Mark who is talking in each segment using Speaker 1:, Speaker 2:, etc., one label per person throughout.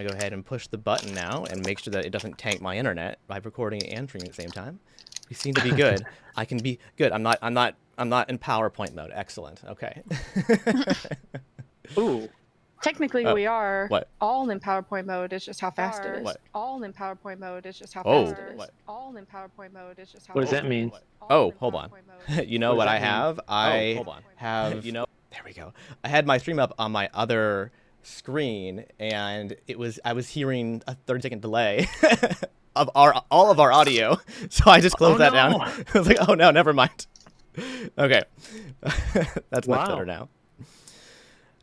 Speaker 1: I go ahead and push the button now and make sure that it doesn't tank my internet by recording and streaming at the same time. We seem to be good. I can be good. I'm not in PowerPoint mode. Excellent. Okay.
Speaker 2: Ooh.
Speaker 3: Technically, we are
Speaker 1: What?
Speaker 3: all in PowerPoint mode. It's just how fast it is.
Speaker 1: What?
Speaker 3: All in PowerPoint mode. It's just how
Speaker 1: Oh.
Speaker 3: fast it is.
Speaker 1: What?
Speaker 3: All in PowerPoint mode. It's just how
Speaker 2: What does
Speaker 3: fast
Speaker 2: that mean?
Speaker 1: Oh, hold on. You know what I have? I
Speaker 2: hold on.
Speaker 1: have. There we go. I had my stream up on my other screen, and I was hearing a 30-second delay of all of our audio, so I just closed that down. I was like, oh no, never mind. Okay, that's much better now.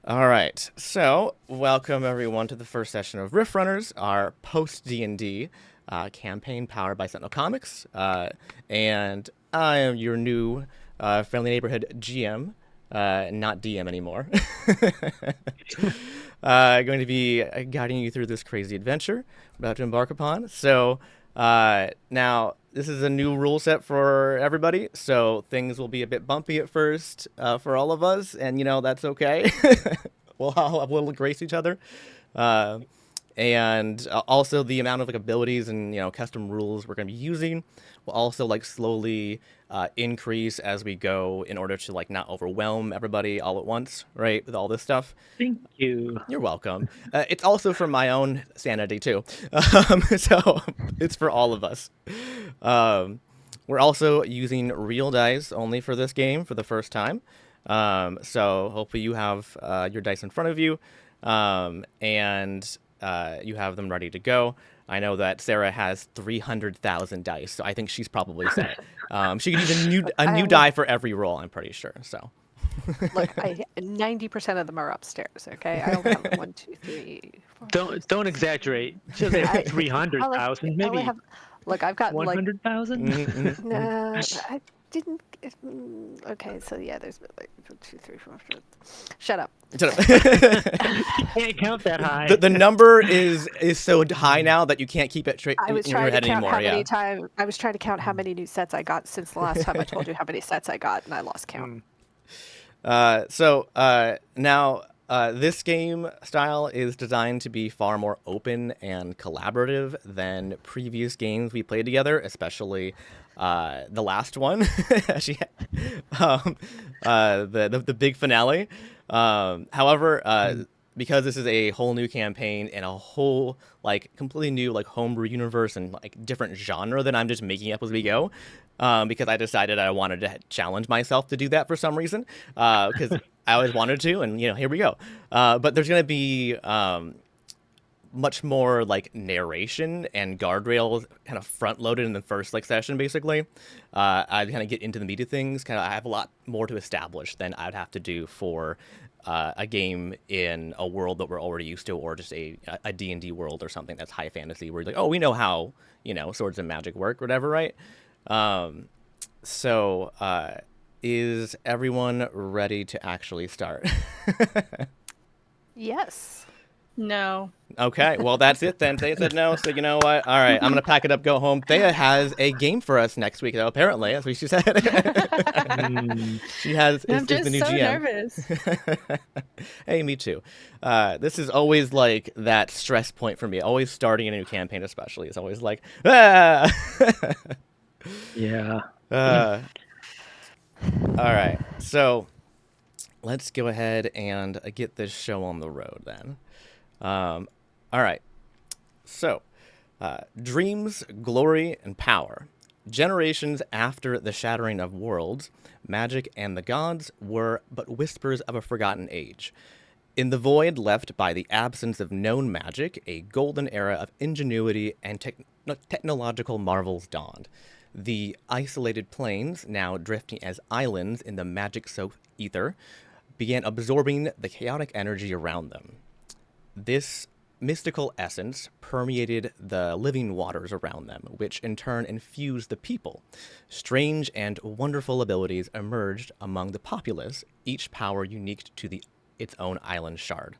Speaker 1: All right, so welcome everyone to the first session of Riffrunners, our post D&D campaign powered by Sentinel Comics, and I am your new friendly neighborhood GM, not DM anymore. Going to be guiding you through this crazy adventure we're about to embark upon. So now this is a new rule set for everybody, so things will be a bit bumpy at first for all of us, and that's okay. we'll grace each other, and also the amount of abilities and custom rules we're going to be using will also slowly increase as we go in order to not overwhelm everybody all at once, right? With all this stuff.
Speaker 2: Thank you.
Speaker 1: You're welcome. It's also for my own sanity too, so it's for all of us. We're also using real dice only for this game for the first time, so hopefully you have your dice in front of you, and you have them ready to go. I know that Sarah has 300,000 dice, so I think she's probably set. She could use a new die for every roll, I'm pretty sure. So,
Speaker 4: look, 90% of them are upstairs. Okay, I only have 1, 2, 3, 4.
Speaker 2: Don't exaggerate. She doesn't have 300,000. Maybe.
Speaker 4: Look, I've got
Speaker 2: 100,000.
Speaker 4: No, I didn't. Okay, so yeah, there's 1, 2, 3, 4. Shut up.
Speaker 2: You can't count that high.
Speaker 1: The number is so high now that you can't keep it straight in your head anymore.
Speaker 4: I was trying to count how many new sets I got since the last time I told you how many sets I got, and I lost count.
Speaker 1: Now this game style is designed to be far more open and collaborative than previous games we played together, especially the last one, the big finale. However, because this is a whole new campaign and a whole completely new homebrew universe and different genre that I'm just making up as we go, because I decided I wanted to challenge myself to do that for some reason, because I always wanted to, and here we go. But there's going to be much more narration and guardrails kind of front loaded in the first session. Basically, I kind of get into the meat of things. I have a lot more to establish than I'd have to do for a game in a world that we're already used to, or just a D&D world or something that's high fantasy, where you're like, oh, we know how swords and magic work, whatever, right? So is everyone ready to actually start?
Speaker 4: Yes.
Speaker 3: No.
Speaker 1: Okay, well, that's it then. Thea said no, so you know what? All right, I'm going to pack it up, go home. Thea has a game for us next week, though, apparently. That's what she said. She has
Speaker 3: I'm just
Speaker 1: the new
Speaker 3: so
Speaker 1: GM.
Speaker 3: nervous.
Speaker 1: Hey, me too. This is always that stress point for me. Always starting a new campaign, especially. It's always ah!
Speaker 2: Yeah.
Speaker 1: All right, so let's go ahead and get this show on the road then. All right, so dreams, glory, and power. Generations after the shattering of worlds, magic and the gods were but whispers of a forgotten age. In the void left by the absence of known magic, a golden era of ingenuity and technological marvels dawned. The isolated planes, now drifting as islands in the magic-soaked ether, began absorbing the chaotic energy around them. This mystical essence permeated the living waters around them, which in turn infused the people. Strange and wonderful abilities emerged among the populace, each power unique to its own island shard.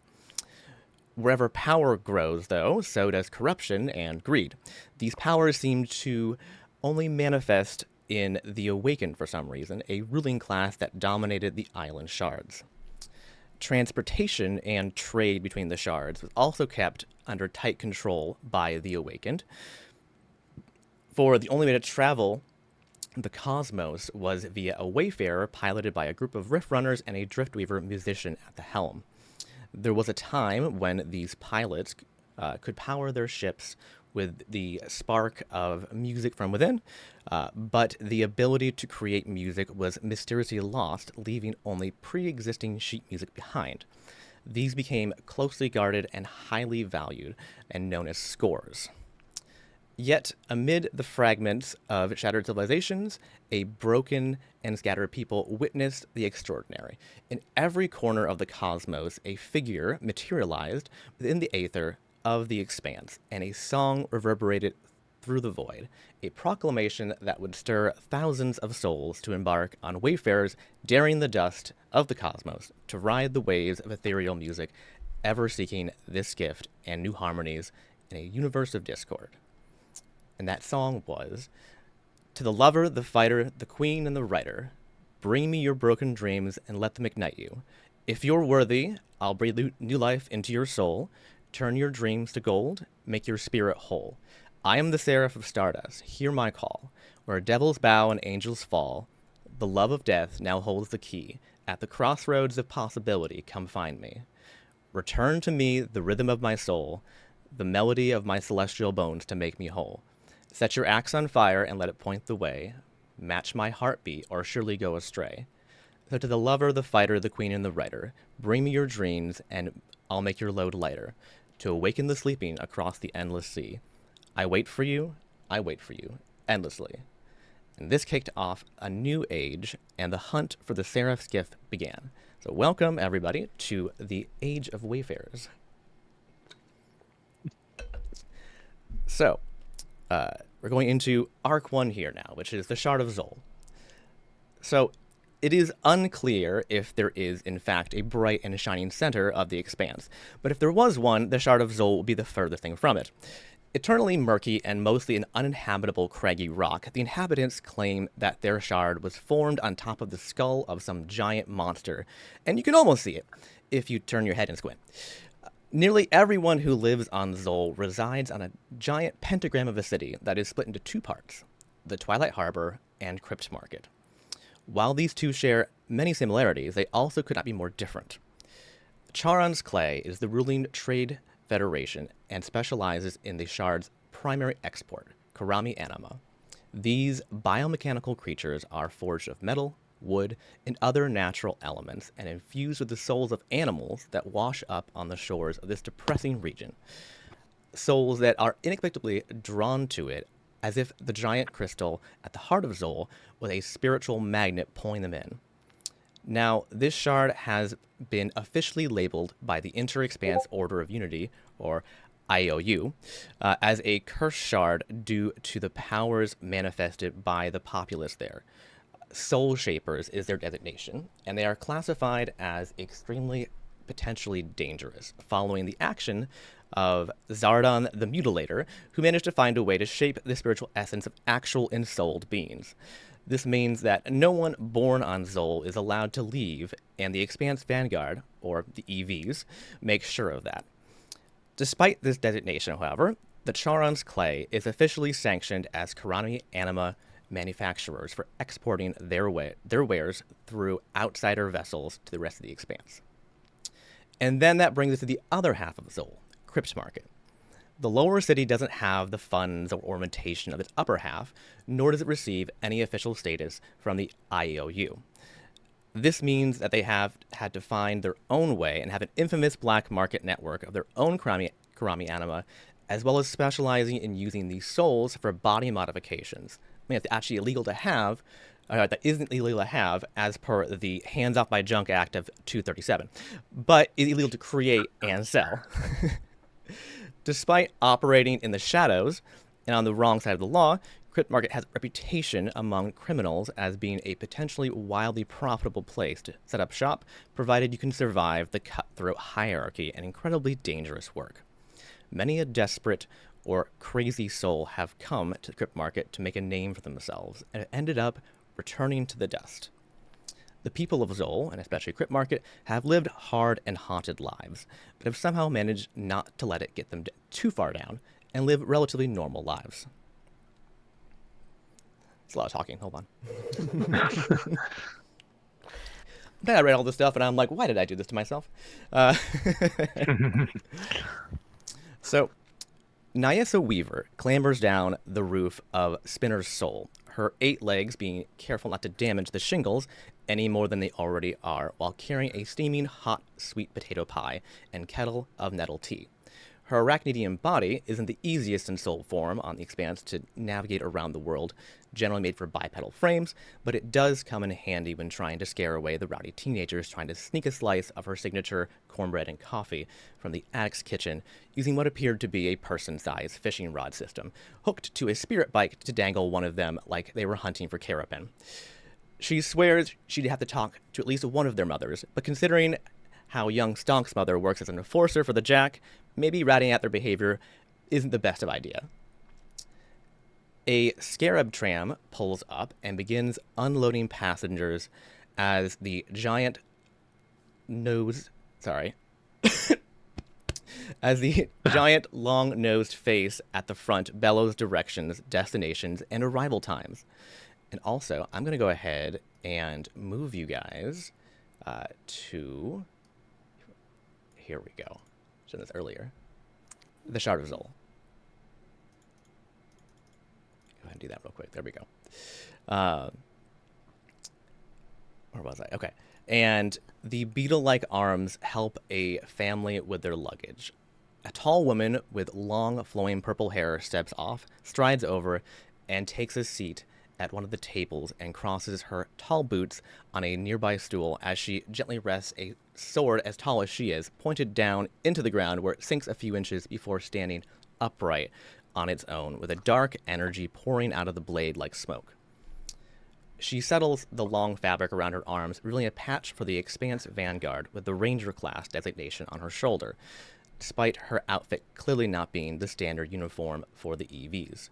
Speaker 1: Wherever power grows, though, so does corruption and greed. These powers seem to only manifest in the Awakened for some reason, a ruling class that dominated the island shards. transportation and trade between the shards was also kept under tight control by the Awakened. For the only way to travel the cosmos was via a wayfarer piloted by a group of Riffrunners and a Driftweaver musician at the helm. There was a time when these pilots could power their ships with the spark of music from within, but the ability to create music was mysteriously lost, leaving only pre-existing sheet music behind. These became closely guarded and highly valued, and known as scores. Yet, amid the fragments of shattered civilizations, a broken and scattered people witnessed the extraordinary. In every corner of the cosmos, a figure materialized within the aether of the expanse, and a song reverberated through the void, a proclamation that would stir thousands of souls to embark on wayfarers daring the dust of the cosmos to ride the waves of ethereal music, ever seeking this gift and new harmonies in a universe of discord. And that song was, "To the lover, the fighter, the queen, and the writer, bring me your broken dreams and let them ignite you. If you're worthy, I'll breathe new life into your soul, turn your dreams to gold, make your spirit whole. I am the seraph of stardust, hear my call. Where devils bow and angels fall, the love of death now holds the key. At the crossroads of possibility, come find me. Return to me the rhythm of my soul, the melody of my celestial bones to make me whole. Set your axe on fire and let it point the way. Match my heartbeat or surely go astray. So to the lover, the fighter, the queen, and the writer, bring me your dreams and I'll make your load lighter. To awaken the sleeping across the endless sea. I wait for you, endlessly." And this kicked off a new age, and the hunt for the Seraph's gift began. So welcome, everybody, to the Age of Wayfarers. So, we're going into Arc 1 here now, which is the Shard of Zol. So, it is unclear if there is, in fact, a bright and shining center of the expanse, but if there was one, the Shard of Zol would be the furthest thing from it. Eternally murky and mostly an uninhabitable craggy rock, the inhabitants claim that their shard was formed on top of the skull of some giant monster, and you can almost see it if you turn your head and squint. Nearly everyone who lives on Zol resides on a giant pentagram of a city that is split into two parts, the Twilight Harbor and Crypt Market. While these two share many similarities, they also could not be more different. Charon's Clay is the ruling trade federation and specializes in the shard's primary export, Karami Anima. These biomechanical creatures are forged of metal, wood, and other natural elements and infused with the souls of animals that wash up on the shores of this depressing region. Souls that are inexplicably drawn to it as if the giant crystal at the heart of Zol was a spiritual magnet pulling them in. Now, this shard has been officially labeled by the Inter-Expanse Order of Unity, or IOU, as a cursed shard due to the powers manifested by the populace there. Soul Shapers is their designation, and they are classified as extremely potentially dangerous, following the action of Zardon the Mutilator, who managed to find a way to shape the spiritual essence of actual ensouled beings. This means that no one born on Zol is allowed to leave, and the Expanse Vanguard, or the EVs, make sure of that. Despite this designation, however, the Charon's Clay is officially sanctioned as Karami Anima manufacturers for exporting their wares through outsider vessels to the rest of the Expanse. And then that brings us to the other half of Zol, Crypt Market. The lower city doesn't have the funds or ornamentation of its upper half, nor does it receive any official status from the IOU. This means that they have had to find their own way and have an infamous black market network of their own Karami Anima, as well as specializing in using these souls for body modifications. I mean, it's actually illegal to have, that isn't illegal to have as per the Hands Off My Junk Act of 237, but it's illegal to create and sell. Despite operating in the shadows and on the wrong side of the law, Crypt Market has a reputation among criminals as being a potentially wildly profitable place to set up shop, provided you can survive the cutthroat hierarchy and incredibly dangerous work. Many a desperate or crazy soul have come to the Crypt Market to make a name for themselves, and ended up returning to the dust. The people of Zol, and especially Crypt Market, have lived hard and haunted lives, but have somehow managed not to let it get them too far down and live relatively normal lives. It's a lot of talking. Hold on. Then I read all this stuff, and I'm like, why did I do this to myself? So, Nyessa Weaver clambers down the roof of Spinner's Soul, her 8 legs being careful not to damage the shingles any more than they already are, while carrying a steaming hot sweet potato pie and kettle of nettle tea. Her arachnidian body isn't the easiest in soul form on the Expanse to navigate around the world, generally made for bipedal frames, but it does come in handy when trying to scare away the rowdy teenagers trying to sneak a slice of her signature cornbread and coffee from the attic's kitchen using what appeared to be a person-sized fishing rod system, hooked to a spirit bike to dangle one of them like they were hunting for carapin. She swears she'd have to talk to at least one of their mothers, but considering how young Stonk's mother works as an enforcer for the Jack, maybe ratting out their behavior isn't the best of idea. A scarab tram pulls up and begins unloading passengers as the giant long-nosed face at the front bellows directions, destinations, and arrival times. And also, I'm going to go ahead and move you guys to... Here we go. I said this earlier. The Shard of Zol. Go ahead and do that real quick. There we go. Where was I? Okay. And the beetle-like arms help a family with their luggage. A tall woman with long, flowing purple hair steps off, strides over, and takes a seat at one of the tables and crosses her tall boots on a nearby stool as she gently rests a sword as tall as she is, pointed down into the ground where it sinks a few inches before standing upright on its own, with a dark energy pouring out of the blade like smoke. She settles the long fabric around her arms, revealing a patch for the Expanse Vanguard with the Ranger class designation on her shoulder, despite her outfit clearly not being the standard uniform for the EVs.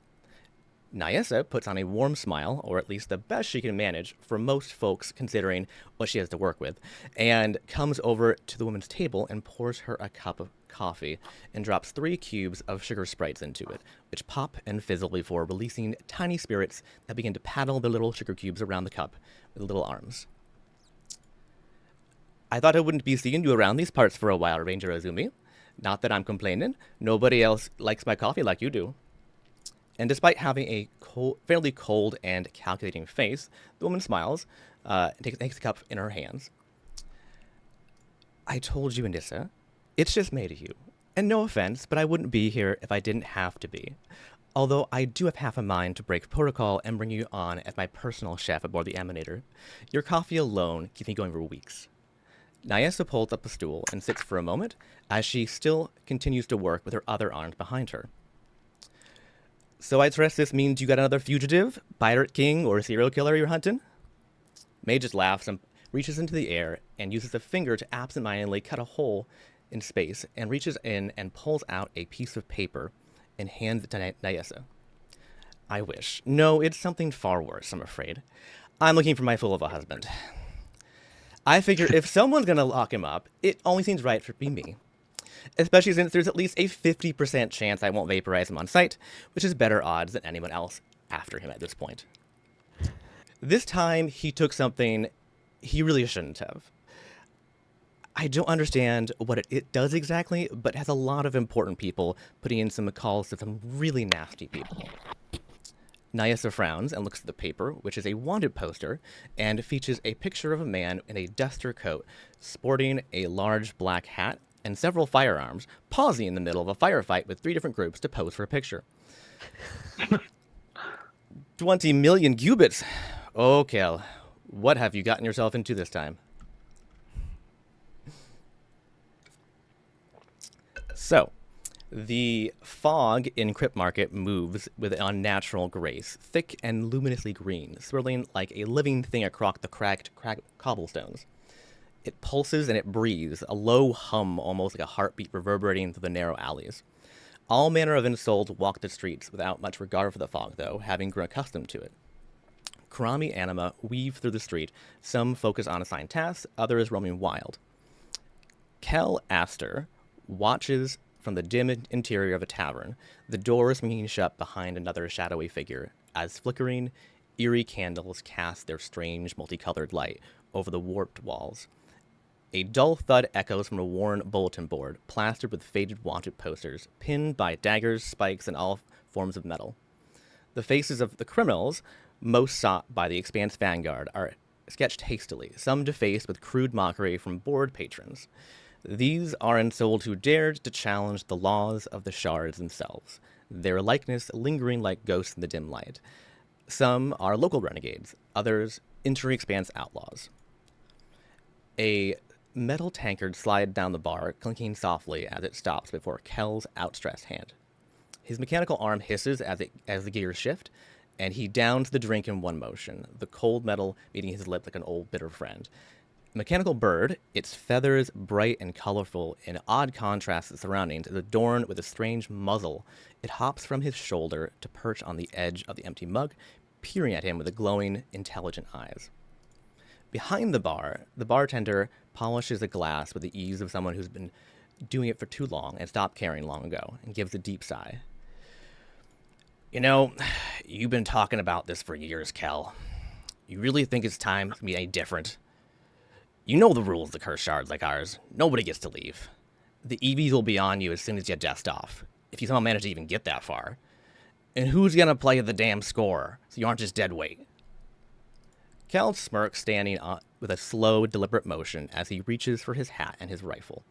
Speaker 1: Nyessa puts on a warm smile, or at least the best she can manage for most folks considering what she has to work with, and comes over to the woman's table and pours her a cup of coffee and drops 3 cubes of sugar sprites into it, which pop and fizzle before releasing tiny spirits that begin to paddle the little sugar cubes around the cup with little arms. I thought I wouldn't be seeing you around these parts for a while, Ranger Azumi. Not that I'm complaining. Nobody else likes my coffee like you do. And despite having a fairly cold and calculating face, the woman smiles and takes the cup in her hands. I told you, Anissa, it's just made of you. And no offense, but I wouldn't be here if I didn't have to be. Although I do have half a mind to break protocol and bring you on as my personal chef aboard the Emanator. Your coffee alone keeps me going for weeks. Nyessa pulls up a stool and sits for a moment as she still continues to work with her other arms behind her. So I trust this means you got another fugitive, pirate king, or serial killer you're hunting? May just laughs and reaches into the air and uses a finger to absentmindedly cut a hole in space and reaches in and pulls out a piece of paper and hands it to Nyessa. I wish. No, it's something far worse, I'm afraid. I'm looking for my fool of a husband. I figure if someone's going to lock him up, it only seems right for me. Especially since there's at least a 50% chance I won't vaporize him on sight, which is better odds than anyone else after him at this point. This time, he took something he really shouldn't have. I don't understand what it does exactly, but it has a lot of important people putting in some calls to some really nasty people. Nyessa frowns and looks at the paper, which is a wanted poster, and features a picture of a man in a duster coat, sporting a large black hat and several firearms, pausing in the middle of a firefight with 3 different groups to pose for a picture. 20 million cubits! Oh, Kel, what have you gotten yourself into this time? So, the fog in Crypt Market moves with an unnatural grace, thick and luminously green, swirling like a living thing across the cracked cobblestones. It pulses and it breathes, a low hum almost like a heartbeat reverberating through the narrow alleys. All manner of insouls walk the streets without much regard for the fog, though, having grown accustomed to it. Karami anima weave through the street, some focus on assigned tasks, others roaming wild. Kel Aster watches from the dim interior of a tavern, the door swinging shut behind another shadowy figure, as flickering, eerie candles cast their strange, multicolored light over the warped walls. A dull thud echoes from a worn bulletin board, plastered with faded wanted posters, pinned by daggers, spikes, and all forms of metal. The faces of the criminals, most sought by the Expanse Vanguard, are sketched hastily, some defaced with crude mockery from bored patrons. These are souls who dared to challenge the laws of the shards themselves, their likeness lingering like ghosts in the dim light. Some are local renegades, others inter-Expanse outlaws. A metal tankard slides down the bar, clinking softly as it stops before Kel's outstretched hand. His mechanical arm hisses as the gears shift, and he downs the drink in one motion, the cold metal meeting his lip like an old bitter friend. Mechanical bird, its feathers bright and colorful in odd contrast to the surroundings, is adorned with a strange muzzle. It hops from his shoulder to perch on the edge of the empty mug, peering at him with glowing, intelligent eyes. Behind the bar, the bartender polishes a glass with the ease of someone who's been doing it for too long and stopped caring long ago, and gives a deep sigh. You know, you've been talking about this for years, Kel. You really think it's time to be any different? You know the rules of the cursed shards like ours. Nobody gets to leave. The EVs will be on you as soon as you dust off, if you somehow manage to even get that far. And who's gonna play the damn score, so you aren't just dead weight? Kel smirks, standing with a slow, deliberate motion as he reaches for his hat and his rifle.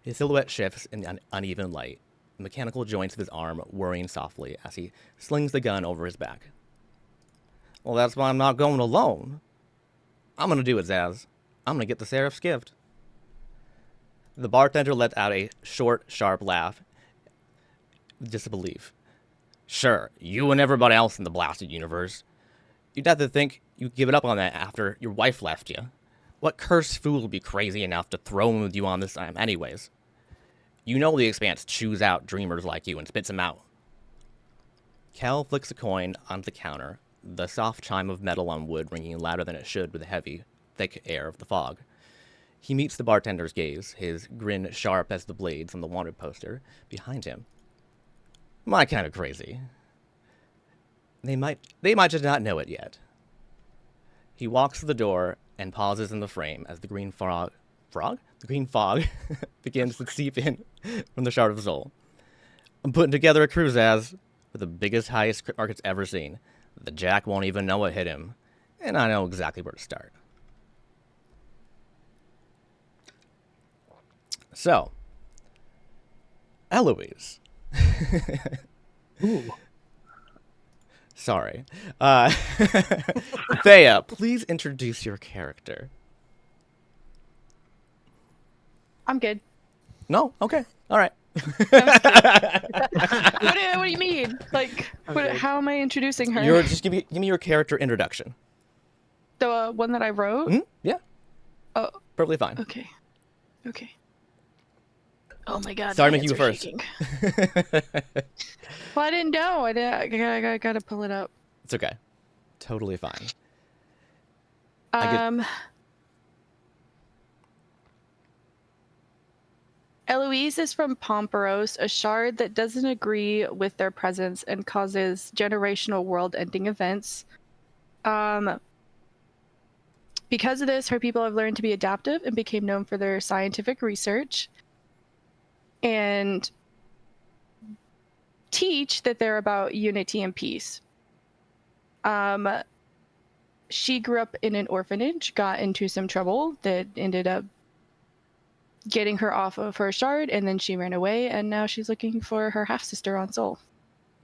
Speaker 1: His silhouette shifts in the uneven light, the mechanical joints of his arm whirring softly as he slings the gun over his back. Well, that's why I'm not going alone. I'm gonna do it, Zaz. I'm gonna get the Seraph's gift. The bartender lets out a short, sharp laugh. Disbelief. Sure, you and everybody else in the blasted universe. You'd have to think you'd give it up on that after your wife left you. What cursed fool would be crazy enough to throw in with you on this time anyways? You know the Expanse chews out dreamers like you and spits them out. Kel flicks a coin onto the counter, the soft chime of metal on wood ringing louder than it should with the heavy, thick air of the fog. He meets the bartender's gaze, his grin sharp as the blades on the wanted poster behind him. My kind of crazy. They might just not know it yet. He walks to the door and pauses in the frame as the green fog begins to seep in from the shard of soul. I'm putting together a cruise as with the biggest, highest crit market's ever seen. The Jack won't even know what hit him, and I know exactly where to start. So, Eloise.
Speaker 2: Ooh.
Speaker 1: Sorry. Thea, please introduce your character.
Speaker 3: I'm good.
Speaker 1: No? Okay. All right.
Speaker 3: What do you mean? Like, how am I introducing her?
Speaker 1: You're just give me your character introduction.
Speaker 3: The one that I wrote?
Speaker 1: Mm-hmm. Yeah.
Speaker 3: Oh.
Speaker 1: Perfectly fine.
Speaker 3: Okay. Okay. Oh my god.
Speaker 1: Sorry to
Speaker 3: my
Speaker 1: make you
Speaker 3: hands
Speaker 1: first.
Speaker 3: are shaking. Well, I didn't know. I gotta pull it up.
Speaker 1: It's okay. Totally fine.
Speaker 3: Eloise is from Pomperos, a shard that doesn't agree with their presence and causes generational world-ending events. Because of this, her people have learned to be adaptive and became known for their scientific research and teach that they're about unity and peace. She grew up in an orphanage, got into some trouble that ended up getting her off of her shard, and then she ran away, and now she's looking for her half-sister on Soul.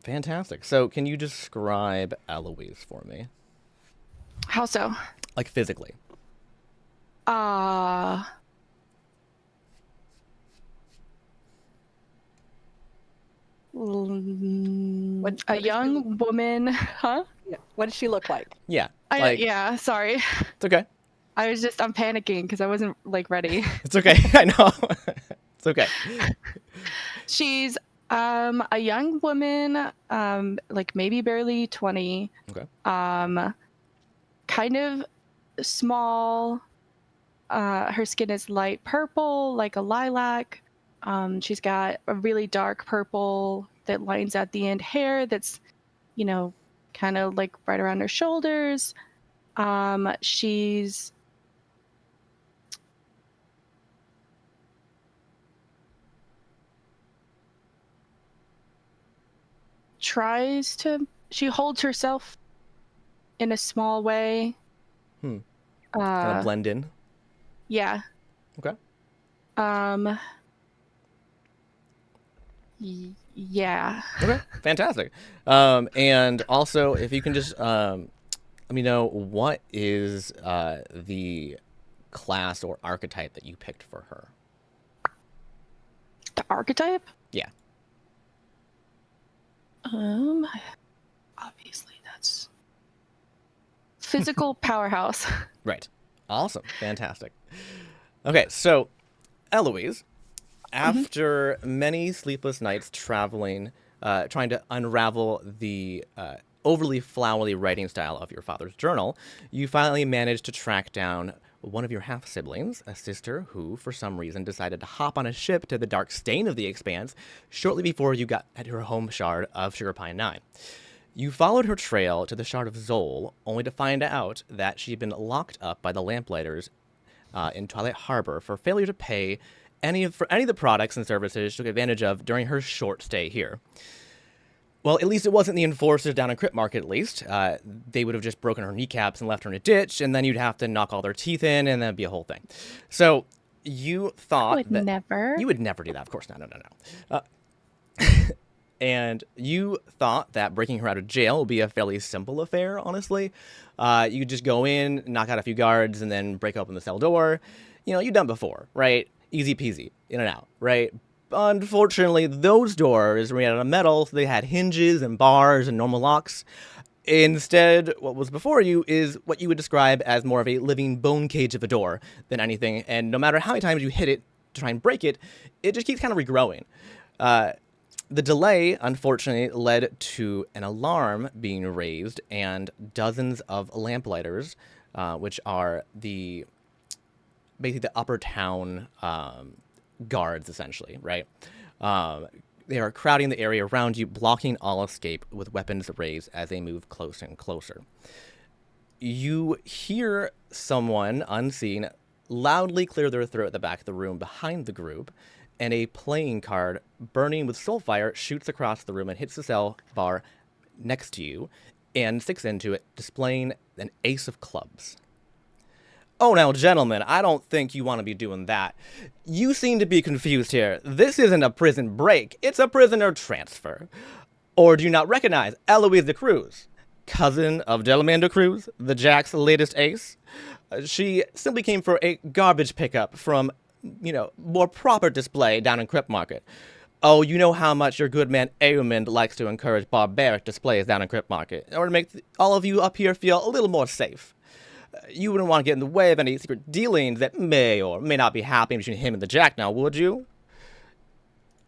Speaker 1: Fantastic. So, can you describe Eloise for me?
Speaker 3: How so?
Speaker 1: Like physically.
Speaker 3: A young woman, huh?
Speaker 4: Yeah. What does she look like?
Speaker 1: Yeah.
Speaker 3: Yeah, sorry.
Speaker 1: It's okay.
Speaker 3: I'm panicking because I wasn't like ready.
Speaker 1: It's okay. I know. It's okay.
Speaker 3: She's a young woman, like maybe barely 20.
Speaker 1: Okay.
Speaker 3: kind of small. Her skin is light purple, like a lilac. She's got a really dark purple that lines at the end hair that's, you know, kind of like right around her shoulders. She's she holds herself in a small way.
Speaker 1: Kind of blend in.
Speaker 3: Yeah.
Speaker 1: Okay.
Speaker 3: Yeah.
Speaker 1: Okay. Fantastic. And also, if you can just let me know what is the class or archetype that you picked for her.
Speaker 3: The archetype?
Speaker 1: Yeah.
Speaker 3: Obviously that's physical powerhouse.
Speaker 1: Right. Awesome. Fantastic. Okay, so Eloise, after many sleepless nights traveling, trying to unravel the overly flowery writing style of your father's journal, you finally managed to track down one of your half-siblings, a sister who, for some reason, decided to hop on a ship to the dark stain of the Expanse shortly before you got at her home shard of Sugar Pine 9. You followed her trail to the shard of Zol, only to find out that she'd been locked up by the Lamplighters in Twilight Harbor for failure to pay any of the products and services she took advantage of during her short stay here. Well, at least it wasn't the enforcers down in Crypt Market, at least. They would have just broken her kneecaps and left her in a ditch, and then you'd have to knock all their teeth in, and that'd be a whole thing. So you thought
Speaker 3: You would
Speaker 1: never do that. Of course not. No. And you thought that breaking her out of jail would be a fairly simple affair, honestly. You could just go in, knock out a few guards, and then break open the cell door. You know, you've done before, right? Easy peasy, in and out, right? Unfortunately, those doors were made out of metal, so they had hinges and bars and normal locks. Instead, what was before you is what you would describe as more of a living bone cage of a door than anything, and no matter how many times you hit it to try and break it, it just keeps kind of regrowing. The delay, unfortunately, led to an alarm being raised and dozens of lamplighters, which are basically the upper town guards, essentially, right? They are crowding the area around you, blocking all escape with weapons raised as they move closer and closer. You hear someone, unseen, loudly clear their throat at the back of the room behind the group, and a playing card burning with soulfire shoots across the room and hits the cell bar next to you and sticks into it, displaying an ace of clubs. Oh, now, gentlemen, I don't think you want to be doing that. You seem to be confused here. This isn't a prison break, it's a prisoner transfer. Or do you not recognize Eloise de Cruz, cousin of Delamander Cruz, the Jack's latest ace? She simply came for a garbage pickup from, more proper display down in Crypt Market. Oh, you know how much your good man Eamond likes to encourage barbaric displays down in Crypt Market, in order to make all of you up here feel a little more safe. You wouldn't want to get in the way of any secret dealings that may or may not be happening between him and the Jack now, would you?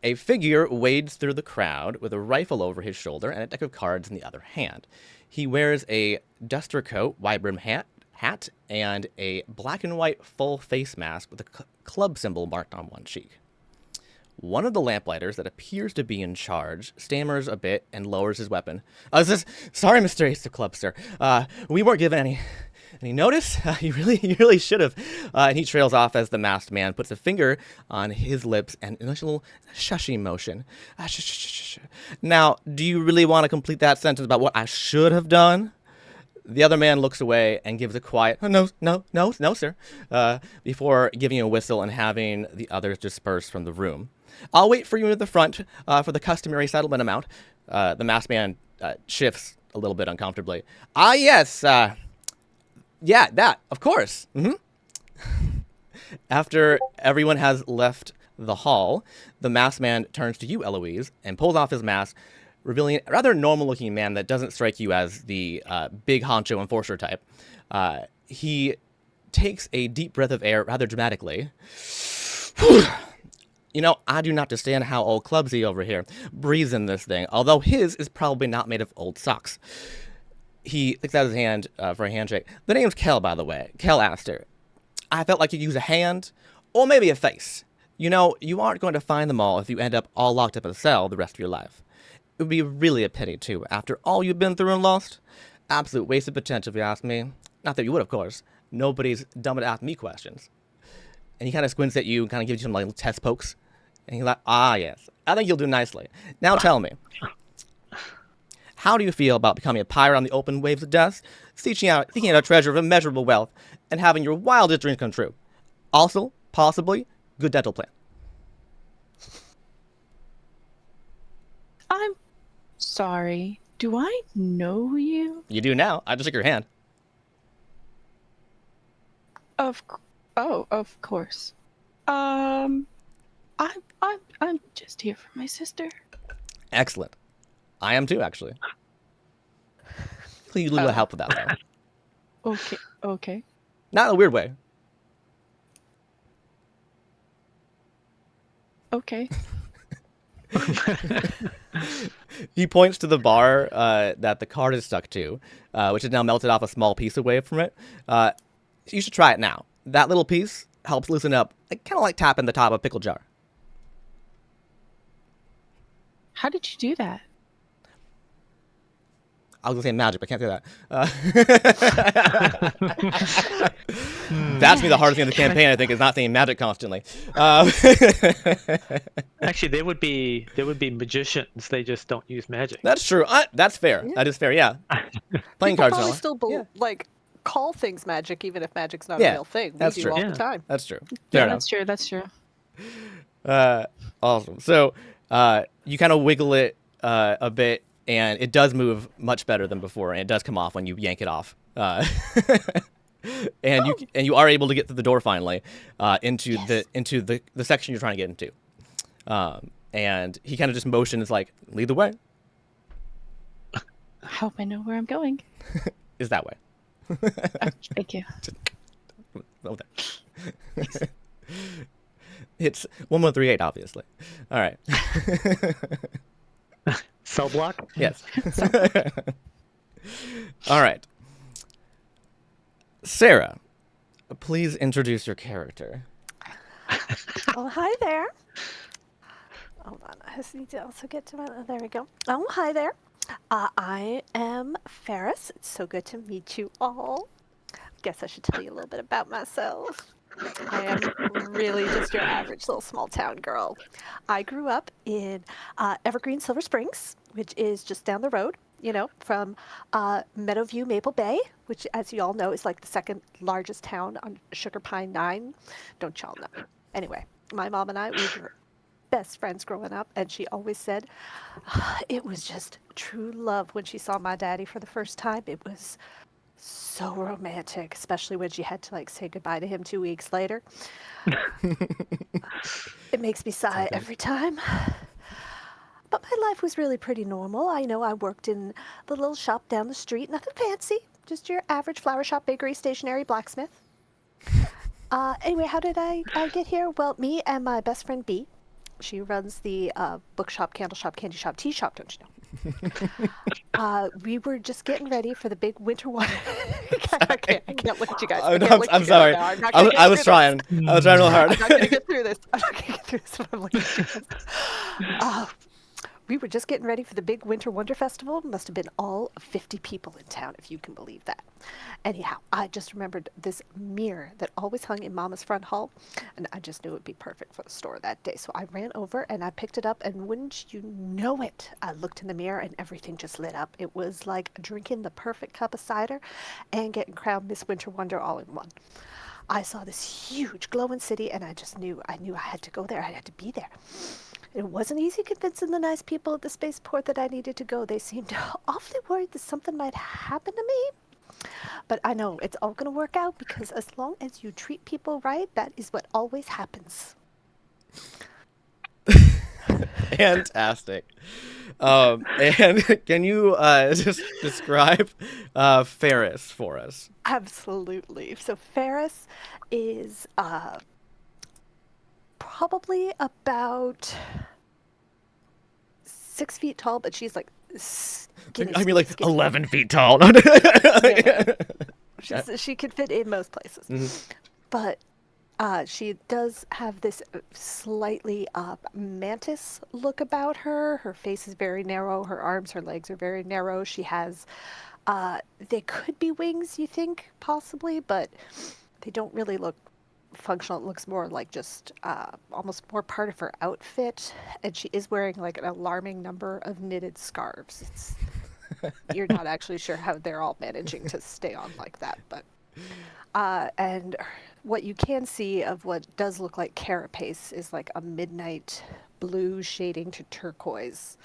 Speaker 1: A figure wades through the crowd with a rifle over his shoulder and a deck of cards in the other hand. He wears a duster coat, wide-brimmed hat, and a black and white full face mask with a club symbol marked on one cheek. One of the lamplighters that appears to be in charge stammers a bit and lowers his weapon. Sorry, Mr. Ace of Clubs, sir. We weren't given any notice? You really should have. And he trails off as the masked man puts a finger on his lips and a little shushy motion. Shh. Now, do you really want to complete that sentence about what I should have done? The other man looks away and gives a quiet, no, sir, before giving a whistle and having the others disperse from the room. I'll wait for you at the front for the customary settlement amount. The masked man shifts a little bit uncomfortably. Yes, yeah, that, of course. After everyone has left the hall, the masked man turns to you, Eloise, and pulls off his mask, revealing a rather normal-looking man that doesn't strike you as the big honcho enforcer type. He takes a deep breath of air rather dramatically. I do not understand how old Clubsy over here breathes in this thing, although his is probably not made of old socks. he sticks out his hand for a handshake. The name's Kel, by the way. Kel Aster. I felt like you could use a hand or maybe a face. You know, you aren't going to find them all if you end up all locked up in a cell the rest of your life. It would be really a pity, too, after all you've been through and lost. Absolute waste of potential, if you ask me. Not that you would, of course. Nobody's dumb to ask me questions. And he kind of squints at you and kind of gives you some like test pokes. And he's like, ah, yes. I think you'll do nicely. Now tell me. How do you feel about becoming a pirate on the open waves of death, seeking out a treasure of immeasurable wealth, and having your wildest dreams come true? Also, possibly, good dental plan.
Speaker 3: I'm sorry. Do I know you?
Speaker 1: You do now. I just shook your hand.
Speaker 3: Of course. I'm just here for my sister.
Speaker 1: Excellent. I am too, actually. Please, little help with that, though.
Speaker 3: Okay.
Speaker 1: Not in a weird way.
Speaker 3: Okay.
Speaker 1: He points to the bar that the card is stuck to, which is now melted off a small piece away from it. You should try it now. That little piece helps loosen up, kind of like tapping the top of a pickle jar.
Speaker 3: How did you do that?
Speaker 1: I was going to say magic, but I can't say that. That's me the hardest thing in the campaign, I think, is not saying magic constantly.
Speaker 2: Actually, they would be magicians. They just don't use magic.
Speaker 1: That's true. That's fair.
Speaker 4: Yeah.
Speaker 1: That is fair, yeah. Playing
Speaker 4: People
Speaker 1: cards
Speaker 4: probably
Speaker 1: now.
Speaker 4: still like call things magic, even if magic's not
Speaker 1: Yeah,
Speaker 4: a real thing. We
Speaker 1: that's
Speaker 4: do
Speaker 1: true.
Speaker 4: all
Speaker 2: Yeah.
Speaker 4: the time.
Speaker 1: That's true.
Speaker 3: Yeah,
Speaker 1: Fair
Speaker 3: that's true.
Speaker 1: Awesome. So you kind of wiggle it a bit, and it does move much better than before, and it does come off when you yank it off. And you are able to get through the door finally into the section you're trying to get into. And he kind of just motions like, lead the way.
Speaker 3: I hope I know where I'm going.
Speaker 1: Is that way.
Speaker 3: Thank you.
Speaker 1: Okay. It's 1138, obviously. All right.
Speaker 2: Cell block?
Speaker 1: Yes. All right. Sarah, please introduce your character.
Speaker 4: Oh, hi there. Hold on, I just need to also get to my. Oh, there we go. Oh, hi there. I am Ferris. It's so good to meet you all. Guess I should tell you a little bit about myself. I am really just your average little small town girl. I grew up in Evergreen, Silver Springs, which is just down the road, from Meadowview, Maple Bay, which, as you all know, is like the second largest town on Sugar Pine 9. Don't y'all know? Anyway, my mom and I, we were best friends growing up, and she always said it was just true love when she saw my daddy for the first time. It was so romantic, especially when she had to say goodbye to him 2 weeks later. It makes me sigh every time. But my life was really pretty normal. I know I worked in the little shop down the street, nothing fancy, just your average flower shop, bakery, stationery, blacksmith. Anyway, how did I get here? Well, me and my best friend B, she runs the bookshop, candle shop, candy shop, tea shop, don't you know? We were just getting ready for the big winter one. I can't look at you guys.
Speaker 1: I'm sorry. I was trying. I was trying real hard.
Speaker 4: I'm not going to get through this. I'm not going to get through this. When I'm looking at you guys. We were just getting ready for the big Winter Wonder Festival. Must have been all 50 people in town, if you can believe that. Anyhow, I just remembered this mirror that always hung in Mama's front hall, and I just knew it would be perfect for the store that day. So I ran over and I picked it up, and wouldn't you know it, I looked in the mirror and everything just lit up. It was like drinking the perfect cup of cider and getting crowned Miss Winter Wonder all in one. I saw this huge glowing city, and I knew I had to go there. I had to be there. It wasn't easy convincing the nice people at the spaceport that I needed to go. They seemed awfully worried that something might happen to me. But I know it's all going to work out, because as long as you treat people right, that is what always happens.
Speaker 1: Fantastic. And can you just describe Ferris for us?
Speaker 4: Absolutely. So Ferris is probably about 6 feet tall, but she's like skinny.
Speaker 1: I mean, like
Speaker 4: skinny.
Speaker 1: 11 feet tall.
Speaker 4: She could fit in most places.
Speaker 1: Mm-hmm.
Speaker 4: But she does have this slightly mantis look about her. Her face is very narrow. Her arms, her legs are very narrow. She has, they could be wings, you think, possibly, but they don't really look functional. It looks more like just almost more part of her outfit. And she is wearing like an alarming number of knitted scarves. You're not actually sure how they're all managing to stay on like that, but and what you can see of what does look like carapace is like a midnight blue shading to turquoise.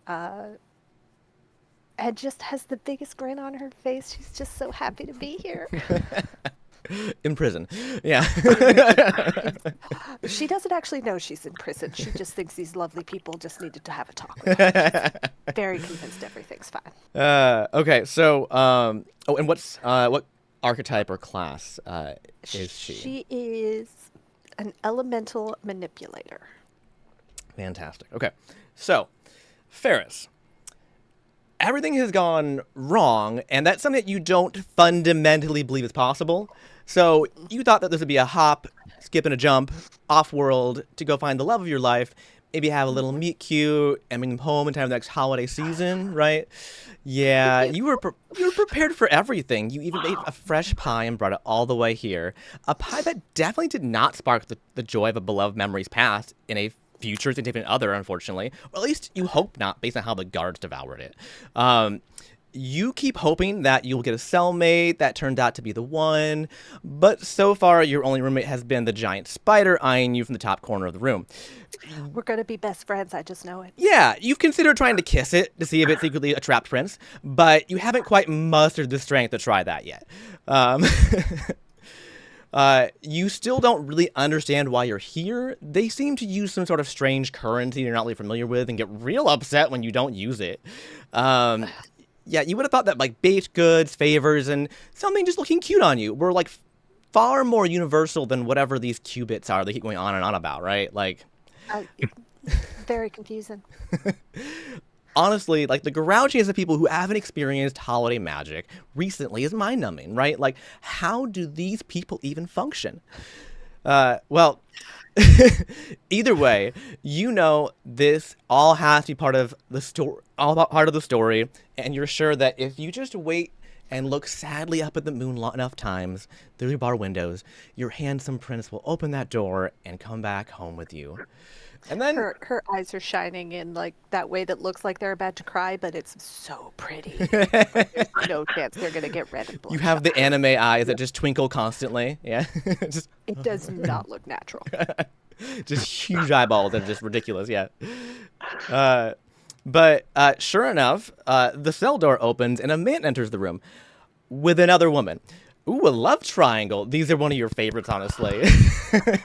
Speaker 4: And just has the biggest grin on her face. She's just so happy to be here.
Speaker 1: In prison. Yeah.
Speaker 4: She doesn't actually know she's in prison. She just thinks these lovely people just needed to have a talk with her. She's very convinced everything's fine.
Speaker 1: Okay, so and what archetype or class is she?
Speaker 4: She is an elemental manipulator.
Speaker 1: Fantastic. Okay, so Ferris, everything has gone wrong, and that's something that you don't fundamentally believe is possible. So you thought that this would be a hop, skip, and a jump off-world to go find the love of your life, maybe have a little meet cute, and bring them home in time for the next holiday season, right? Yeah, you were prepared for everything. You even made a fresh pie and brought it all the way here. A pie that definitely did not spark the joy of a beloved memories past in a future significant other, unfortunately. Or at least you hope not, based on how the guards devoured it. You keep hoping that you'll get a cellmate that turned out to be the one, but so far your only roommate has been the giant spider eyeing you from the top corner of the room.
Speaker 4: We're going to be best friends, I just know it.
Speaker 1: Yeah, you've considered trying to kiss it to see if it's secretly a trapped prince, but you haven't quite mustered the strength to try that yet. You still don't really understand why you're here. They seem to use some sort of strange currency you're not really familiar with and get real upset when you don't use it. Yeah, you would have thought that like baked goods, favors, and something just looking cute on you were like far more universal than whatever these qubits are they keep going on and on about, right? Like,
Speaker 4: very confusing.
Speaker 1: Honestly, like the grouchiness of people who haven't experienced holiday magic recently is mind-numbing, right? Like, how do these people even function? Well, either way, you know this all has to be part of the story, all about part of the story, and you're sure that if you just wait and look sadly up at the moon long enough times through your bar windows, your handsome prince will open that door and come back home with you. And then
Speaker 4: her eyes are shining in like that way that looks like they're about to cry, but it's so pretty. Like, there's no chance they're gonna get red and bloodshot.
Speaker 1: you have the anime eyes that just twinkle constantly. Yeah, just,
Speaker 4: It does not look natural.
Speaker 1: just huge eyeballs and just ridiculous. Yeah. But sure enough, the cell door opens and a man enters the room with another woman. Ooh, a love triangle. These are one of your favorites, honestly.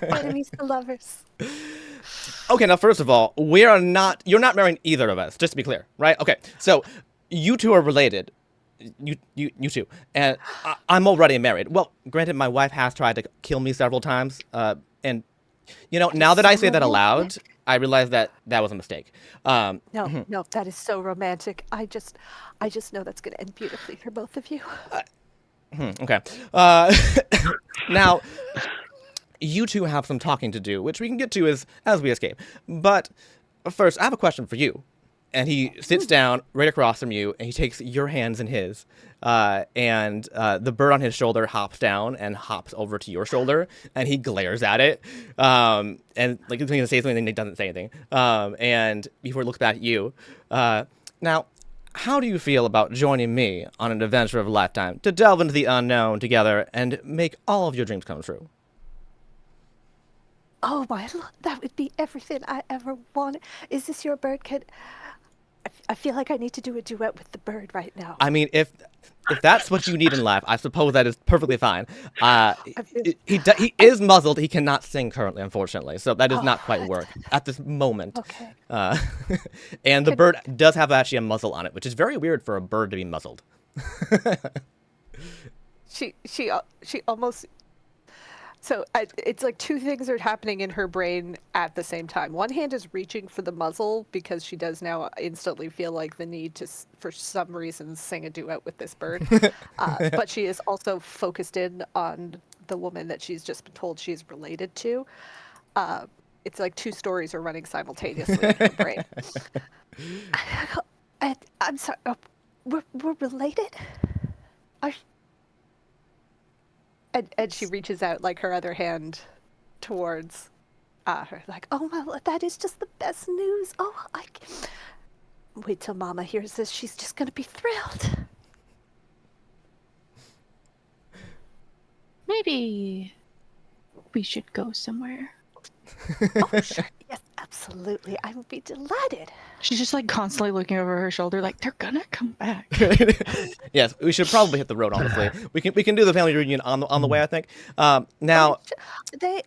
Speaker 4: Enemies to lovers.
Speaker 1: Okay, now first of all, you're not marrying either of us, just to be clear, right? Okay, so you two are related. You two. And I'm already married. Well, granted, my wife has tried to kill me several times. And, you know, now that I say that aloud, I realize that was a mistake.
Speaker 4: No, that is so romantic. I just know that's going to end beautifully for both of you.
Speaker 1: Okay. Now, you two have some talking to do, which we can get to as we escape. But first, I have a question for you. And he sits down right across from you, and he takes your hands in his. And the bird on his shoulder hops down and hops over to your shoulder, and he glares at it. And like he's going to say something, and he doesn't say anything. And before he looks back at you, now, how do you feel about joining me on an adventure of a lifetime to delve into the unknown together and make all of your dreams come true?
Speaker 4: Oh my lord, that would be everything I ever wanted. Is this your bird? I feel like I need to do a duet with the bird right now.
Speaker 1: I mean, if that's what you need in life, I suppose that is perfectly fine. He is muzzled. He cannot sing currently, unfortunately, so that does not quite work at this moment.
Speaker 4: Okay.
Speaker 1: And the bird does have actually a muzzle on it, which is very weird for a bird to be muzzled.
Speaker 4: She almost. So it's like two things are happening in her brain at the same time. One hand is reaching for the muzzle because she does now instantly feel like the need to, for some reason, sing a duet with this bird. But she is also focused in on the woman that she's just been told she's related to. It's like two stories are running simultaneously in her brain. I'm sorry, we're related? And she reaches out like her other hand towards her, like, oh, well, that is just the best news. Oh, wait till Mama hears this. She's just going to be thrilled.
Speaker 3: Maybe we should go somewhere.
Speaker 4: Oh, sure. Yes, absolutely. I would be delighted.
Speaker 3: She's just like constantly looking over her shoulder, like they're gonna come back.
Speaker 1: Yes, we should probably hit the road. Honestly, we can do the family reunion on the way. I think. Now,
Speaker 4: they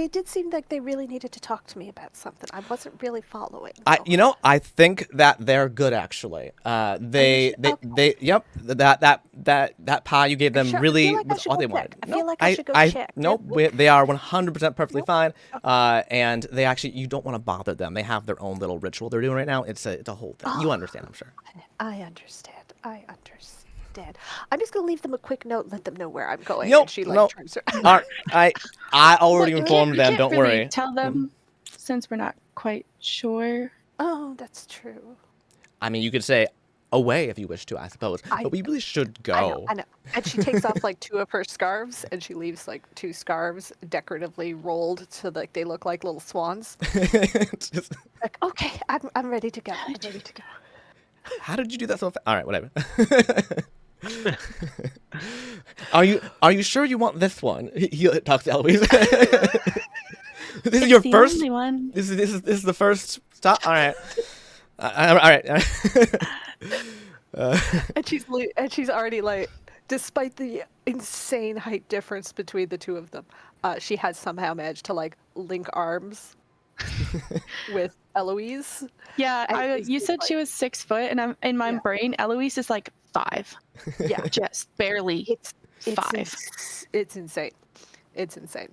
Speaker 4: did seem like they really needed to talk to me about something. I wasn't really following.
Speaker 1: I think that they're good actually. Yep, that pie you gave them really was all they wanted.
Speaker 4: I feel like I should go check.
Speaker 1: Nope, they are 100% perfectly fine. And they actually, you don't want to bother them. They have their own little ritual they're doing right now. It's a whole thing. You understand, I'm sure.
Speaker 4: I understand. I'm just gonna leave them a quick note, and let them know where I'm going.
Speaker 1: Nope,
Speaker 4: and she turns her.
Speaker 1: I already informed them. Don't
Speaker 3: really
Speaker 1: worry.
Speaker 3: Tell them, since we're not quite sure.
Speaker 4: Oh, that's true.
Speaker 1: I mean, you could say away if you wish to, I suppose. But we really should go.
Speaker 4: I know. And she takes off like two of her scarves, and she leaves like two scarves decoratively rolled so like they look like little swans.
Speaker 1: Just,
Speaker 4: like, okay, I'm ready to go. I'm ready to go.
Speaker 1: How did you do that so fast? All right, whatever. Are you sure you want this one? He talks to Eloise. This is your first
Speaker 3: one.
Speaker 1: This is the first stop. All right. All right.
Speaker 4: And she's already like, despite the insane height difference between the two of them, she has somehow managed to like link arms with Eloise.
Speaker 3: Yeah, you said she was 6 foot, and I'm in my brain. Eloise is like 5.
Speaker 4: Yeah,
Speaker 3: just barely. It's 5.
Speaker 4: It's insane. It's insane.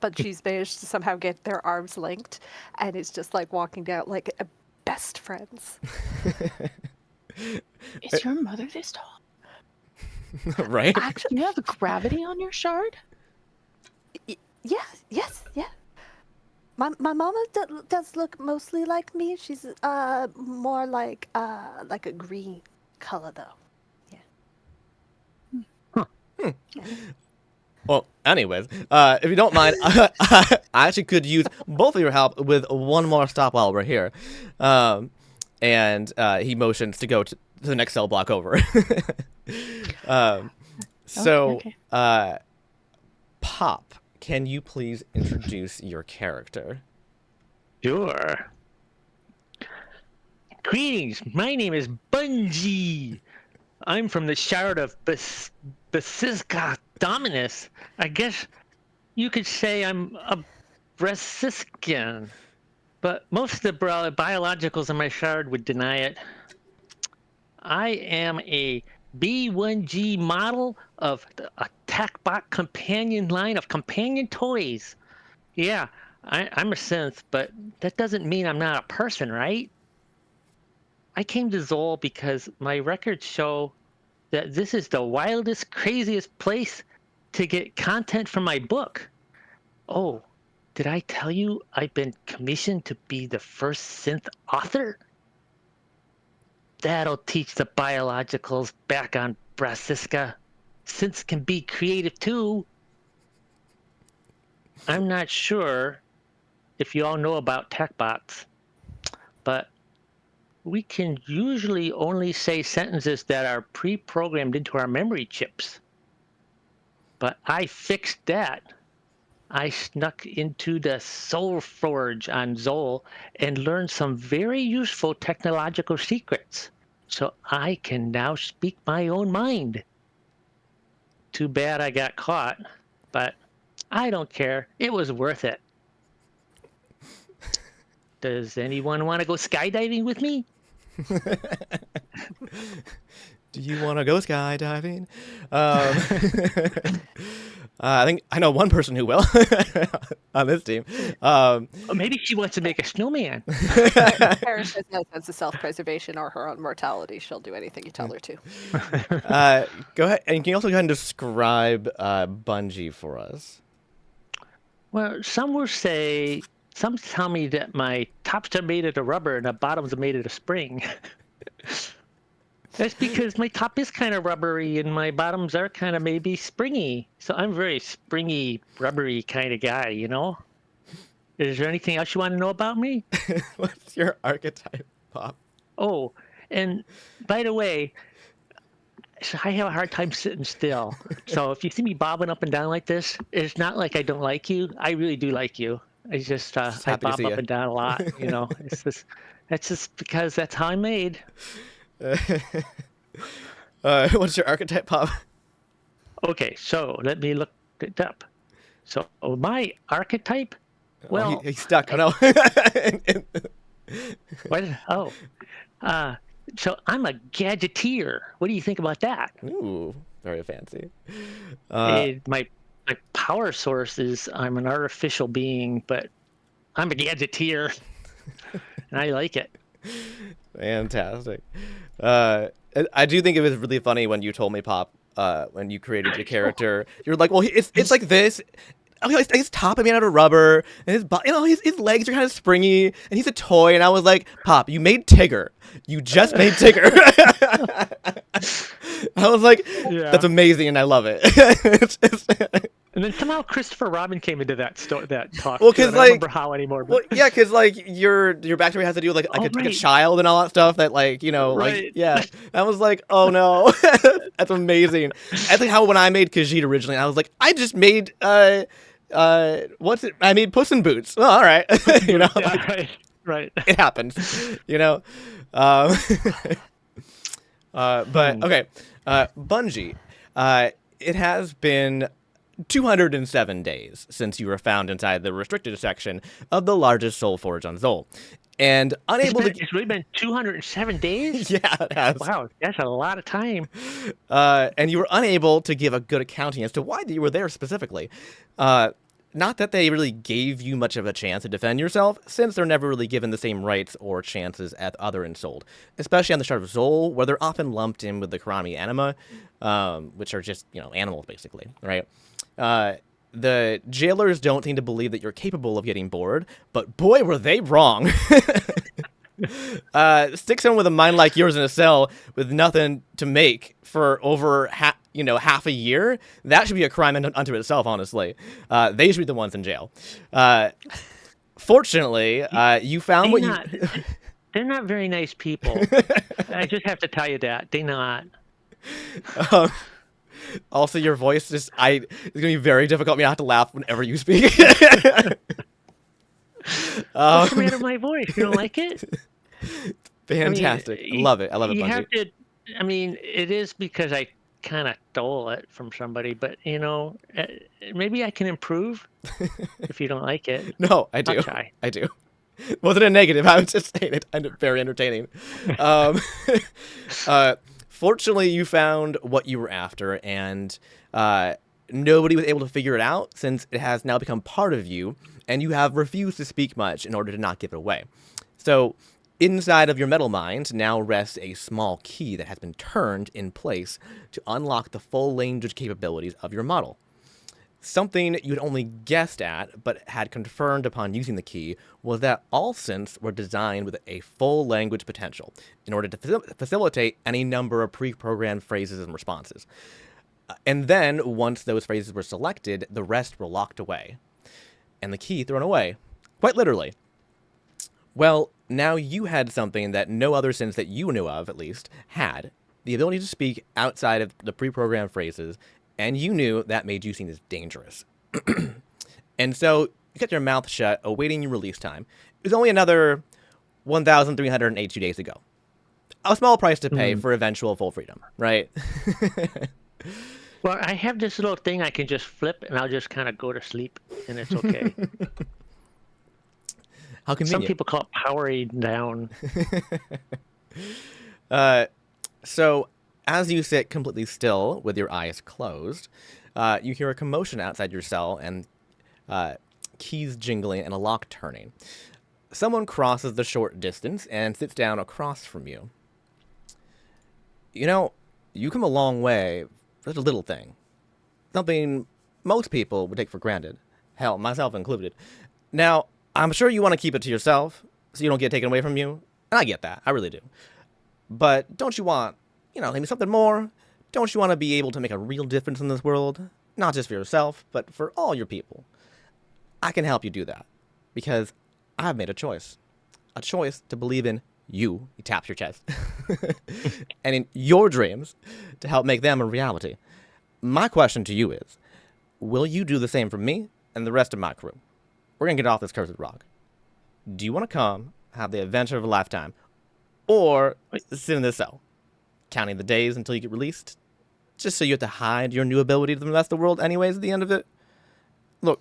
Speaker 4: But she's managed to somehow get their arms linked, and it's just like walking down like best friends.
Speaker 3: Is your mother this tall?
Speaker 1: Right?
Speaker 3: Actually, you have gravity on your shard?
Speaker 4: Yes. My mama does look mostly like me. She's more like a green color though. Yeah.
Speaker 1: Yeah. Well, anyways, if you don't mind, I actually could use both of your help with one more stop while we're here. And he motions to go to the next cell block over. Okay. Pop, can you please introduce your character?
Speaker 2: Sure. Greetings, my name is Bungie. I'm from the Shard of Basiska Dominus. I guess you could say I'm a Brasiscan, but most of the biologicals in my shard would deny it. I am a B1G model of a TACBot companion line of companion toys. Yeah, I'm a synth, but that doesn't mean I'm not a person, right? I came to Zol because my records show that this is the wildest, craziest place to get content from my book. Oh, did I tell you I've been commissioned to be the first synth author? That'll teach the biologicals back on Brasiska. Synths can be creative too. I'm not sure if you all know about TechBots, but we can usually only say sentences that are pre-programmed into our memory chips. But I fixed that. I snuck into the Soul Forge on Zol and learned some very useful technological secrets. So I can now speak my own mind. Too bad I got caught, but I don't care. It was worth it. Does anyone want to go skydiving with me?
Speaker 1: Do you want to go skydiving? I think I know one person who will on this team.
Speaker 2: Or maybe she wants to make a snowman.
Speaker 4: Terra has no sense of self-preservation or her own mortality. She'll do anything you tell her to.
Speaker 1: Go ahead, and can you also go ahead and describe Bungie for us?
Speaker 2: Well, some tell me that my tops are made out of rubber and the bottoms are made out of spring. That's because my top is kind of rubbery and my bottoms are kind of maybe springy. So I'm a very springy, rubbery kind of guy, you know? Is there anything else you want to know about me?
Speaker 1: What's your archetype, Pop?
Speaker 2: Oh, and by the way, so I have a hard time sitting still. So if you see me bobbing up and down like this, it's not like I don't like you. I really do like you. I just I
Speaker 1: happy to
Speaker 2: bob
Speaker 1: see
Speaker 2: up
Speaker 1: ya.
Speaker 2: and down a lot, you know. That's just because that's how I'm made.
Speaker 1: What's your archetype, Pop?
Speaker 2: Okay, so let me look it up. So my archetype, well,
Speaker 1: Oh, he's stuck. Oh no.
Speaker 2: what? Oh, so I'm a gadgeteer. What do you think about that?
Speaker 1: Ooh, very fancy.
Speaker 2: My power source is I'm an artificial being, but I'm a gadgeteer, and I like it.
Speaker 1: Fantastic. I do think it was really funny when you told me, Pop, when you created your character. You're like, well, it's like this. Okay, his top is made out of rubber, and his legs are kind of springy, and he's a toy. And I was like, Pop, you made Tigger. You just made Tigger. I was like,
Speaker 2: Yeah.
Speaker 1: that's amazing, and I love it.
Speaker 2: And then somehow Christopher Robin came into that talk.
Speaker 1: Well,
Speaker 2: too,
Speaker 1: 'cause,
Speaker 2: and I don't remember how anymore.
Speaker 1: Well,
Speaker 2: But...
Speaker 1: yeah, because like your backstory has to do with like a
Speaker 2: right.
Speaker 1: child and all that stuff. That like
Speaker 2: Right.
Speaker 1: like yeah. I was like, oh no, that's amazing. I think how when I made Khajiit originally, I was like, I just made what's it? I made Puss in Boots. Well, all right, you know,
Speaker 2: Yeah, right.
Speaker 1: it happens, you know. But okay, Bungie. It has been 207 days since you were found inside the restricted section of the largest soul forge on Zol, and unable to.
Speaker 2: It's really been 207 days.
Speaker 1: Yeah, it has.
Speaker 2: Wow, that's a lot of time.
Speaker 1: And you were unable to give a good accounting as to why you were there specifically. Not that they really gave you much of a chance to defend yourself, since they're never really given the same rights or chances as other Ensouled, especially on the Shard of Zol, where they're often lumped in with the Karami Anima, which are just, animals, basically, right? The jailers don't seem to believe that you're capable of getting bored, but boy, were they wrong. Stick someone with a mind like yours in a cell with nothing to make for over half a year. That should be a crime unto itself, honestly. They should be the ones in jail. Fortunately, you found
Speaker 2: They're not very nice people. I just have to tell you that. They're not.
Speaker 1: Also, your voice it's going to be very difficult for me not to laugh whenever you speak.
Speaker 2: What's the matter with my voice? You don't like it?
Speaker 1: Fantastic. I love it. I love it,
Speaker 2: You
Speaker 1: Bungie.
Speaker 2: have to. It is because I kind of stole it from somebody, but maybe I can improve if you don't like it.
Speaker 1: No, I do.
Speaker 2: I'll try.
Speaker 1: I do. Wasn't a negative. I was just saying it. Very entertaining. Fortunately, you found what you were after, and nobody was able to figure it out since it has now become part of you, and you have refused to speak much in order to not give it away. So, inside of your metal mind now rests a small key that has been turned in place to unlock the full language capabilities of your model. Something you'd only guessed at, but had confirmed upon using the key, was that all synths were designed with a full language potential in order to facilitate any number of pre-programmed phrases and responses. And then, once those phrases were selected, the rest were locked away. And the key thrown away. Quite literally. Well, now you had something that no other synths that you knew of, at least, had. The ability to speak outside of the pre-programmed phrases, and you knew that made you seen as dangerous. And so, you kept your mouth shut, awaiting your release time. It was only another 1,382 days to go. A small price to pay for eventual full freedom, right?
Speaker 2: Well, I have this little thing I can just flip, and I'll just kind of go to sleep, and it's okay.
Speaker 1: How convenient.
Speaker 2: Some people call it powering down.
Speaker 1: So, as you sit completely still with your eyes closed, you hear a commotion outside your cell and keys jingling and a lock turning. Someone crosses the short distance and sits down across from you. You know, you come a long way for such a little thing. Something most people would take for granted. Hell, myself included. Now, I'm sure you want to keep it to yourself so you don't get taken away from you. And I get that. I really do. But don't you want, maybe something more? Don't you want to be able to make a real difference in this world? Not just for yourself, but for all your people. I can help you do that. Because I've made a choice. A choice to believe in you. He taps your chest. And in your dreams to help make them a reality. My question to you is, will you do the same for me and the rest of my crew? We're going to get off this cursed rock. Do you want to come, have the adventure of a lifetime, or sit in this cell, counting the days until you get released, just so you have to hide your new ability to the rest of the world anyways at the end of it? Look,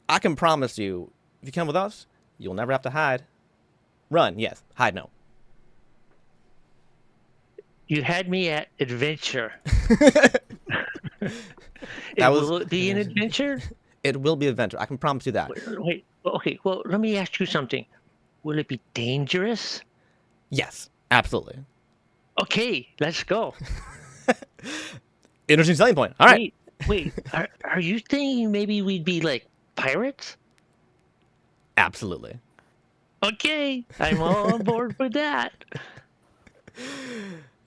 Speaker 1: I can promise you, if you come with us, you'll never have to hide. Run, yes. Hide, no.
Speaker 2: You had me at adventure.
Speaker 1: Will
Speaker 2: it be an adventure?
Speaker 1: It will be adventure. I can promise you that.
Speaker 2: Wait. Okay. Well, let me ask you something. Will it be dangerous?
Speaker 1: Yes, absolutely.
Speaker 2: Okay, let's go.
Speaker 1: Interesting selling point. All right.
Speaker 2: Wait. Are you thinking maybe we'd be like pirates?
Speaker 1: Absolutely.
Speaker 2: Okay, I'm all on board for that.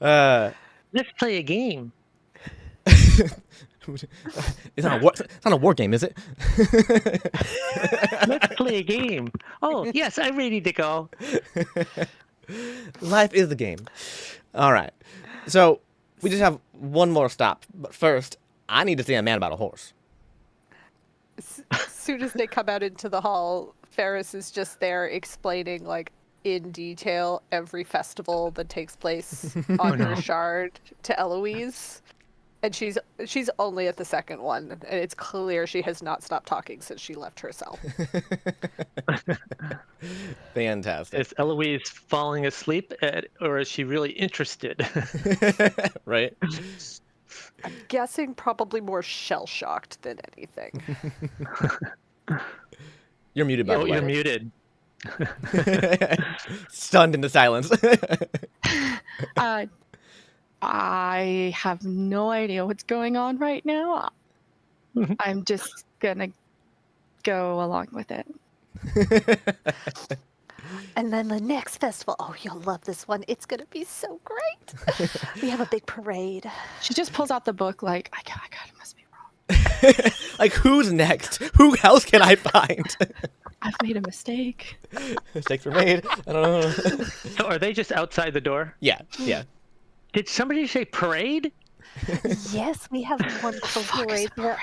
Speaker 2: Let's play a game.
Speaker 1: It's not a war game, is it?
Speaker 2: Let's play a game. Oh, yes, I'm ready to go.
Speaker 1: Life is the game. All right. So we just have one more stop. But first, I need to see a man about a horse.
Speaker 4: As soon as they come out into the hall, Ferris is just there explaining, like, in detail every festival that takes place on her shard to Eloise. And she's only at the second one, and it's clear she has not stopped talking since she left her cell.
Speaker 1: Fantastic.
Speaker 2: Is Eloise falling asleep, or is she really interested?
Speaker 1: Right?
Speaker 4: I'm guessing probably more shell-shocked than anything.
Speaker 1: You're muted, by the way.
Speaker 2: You're muted.
Speaker 1: Stunned into silence.
Speaker 3: I have no idea what's going on right now. I'm just gonna go along with it.
Speaker 4: And then the next festival, oh, you'll love this one. It's gonna be so great. We have a big parade.
Speaker 3: She just pulls out the book like, I God, it must be wrong.
Speaker 1: Like, who's next? Who else can I find?
Speaker 3: I've made a mistake.
Speaker 1: Mistakes were made. I don't know.
Speaker 2: So are they just outside the door?
Speaker 1: Yeah.
Speaker 2: Did somebody say parade?
Speaker 4: Yes, we have one parade here.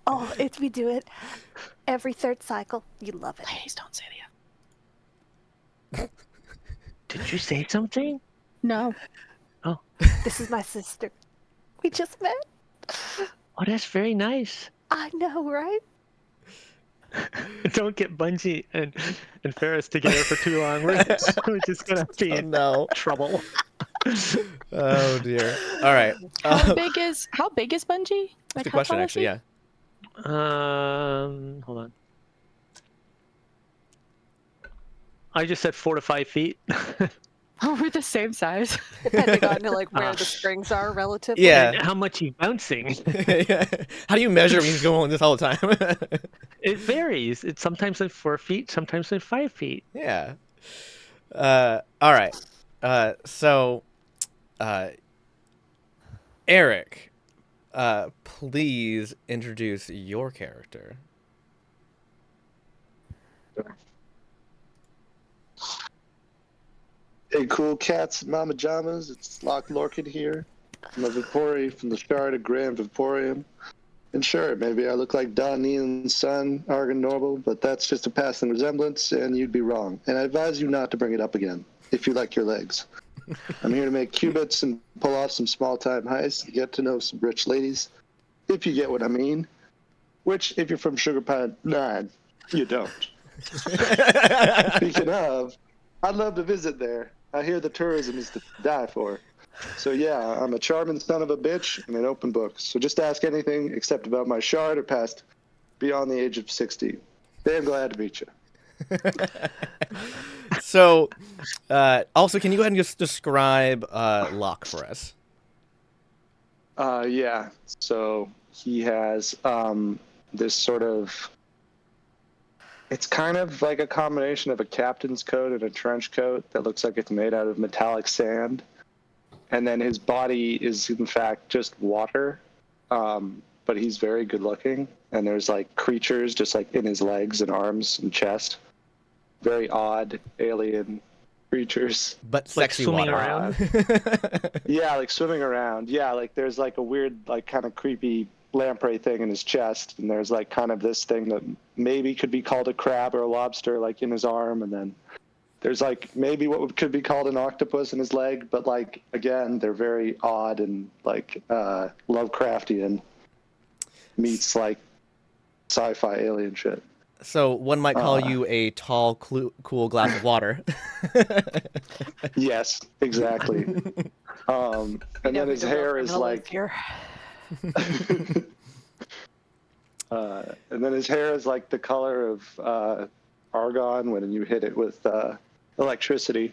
Speaker 4: Oh, we do it every third cycle. You love it.
Speaker 3: Ladies, don't say
Speaker 2: Did you say something?
Speaker 3: No.
Speaker 2: Oh.
Speaker 4: This is my sister. We just met.
Speaker 2: Oh, that's very nice.
Speaker 4: I know, right?
Speaker 2: Don't get Bungie and Ferris together for too long. We're just gonna be in trouble.
Speaker 1: Oh dear. All right.
Speaker 3: How big is Bungie?
Speaker 1: That's a good question, actually. Yeah.
Speaker 2: Hold on. I just said 4 to 5 feet.
Speaker 3: Oh, we're the same size.
Speaker 4: Depending on like where the strings are relatively.
Speaker 1: Yeah.
Speaker 2: And how much he's bouncing.
Speaker 1: How do you measure when he's going this all the time?
Speaker 2: It varies. It's sometimes at 4 feet, sometimes at 5 feet.
Speaker 1: Yeah. All right. So, Eric, please introduce your character.
Speaker 5: Hey, cool cats and mama jamas. It's Loch Lorcan here. I'm a Vipori from the Shard of Grand Viporium. And sure, maybe I look like Don Nealon's son, Argon Norval, but that's just a passing resemblance, and you'd be wrong. And I advise you not to bring it up again, if you like your legs. I'm here to make qubits and pull off some small-time heists and get to know some rich ladies, if you get what I mean. Which, if you're from Sugar Pine 9, you don't. Speaking of, I'd love to visit there. I hear the tourism is to die for. So yeah, I'm a charming son of a bitch and an open book. So just ask anything except about my shard or past beyond the age of 60. Damn glad to meet you.
Speaker 1: So, also, can you go ahead and just describe Locke for us?
Speaker 5: Yeah. So he has this sort of. It's kind of like a combination of a captain's coat and a trench coat that looks like it's made out of metallic sand. And then his body is, in fact, just water. But he's very good looking. And there's like creatures just like in his legs and arms and chest. Very odd alien creatures.
Speaker 1: But sexy
Speaker 2: swimming
Speaker 1: water.
Speaker 2: around?
Speaker 5: Yeah, like swimming around. Yeah, like there's like a weird, like kind of creepy lamprey thing in his chest, and there's like kind of this thing that maybe could be called a crab or a lobster, like in his arm, and then there's like maybe what could be called an octopus in his leg, but like again, they're very odd and like Lovecraftian meets like sci-fi alien shit.
Speaker 1: So one might call you a tall, cool glass of water.
Speaker 5: Yes, exactly. And then his hair is like.
Speaker 4: Here.
Speaker 5: And then his hair is like the color of argon when you hit it with electricity,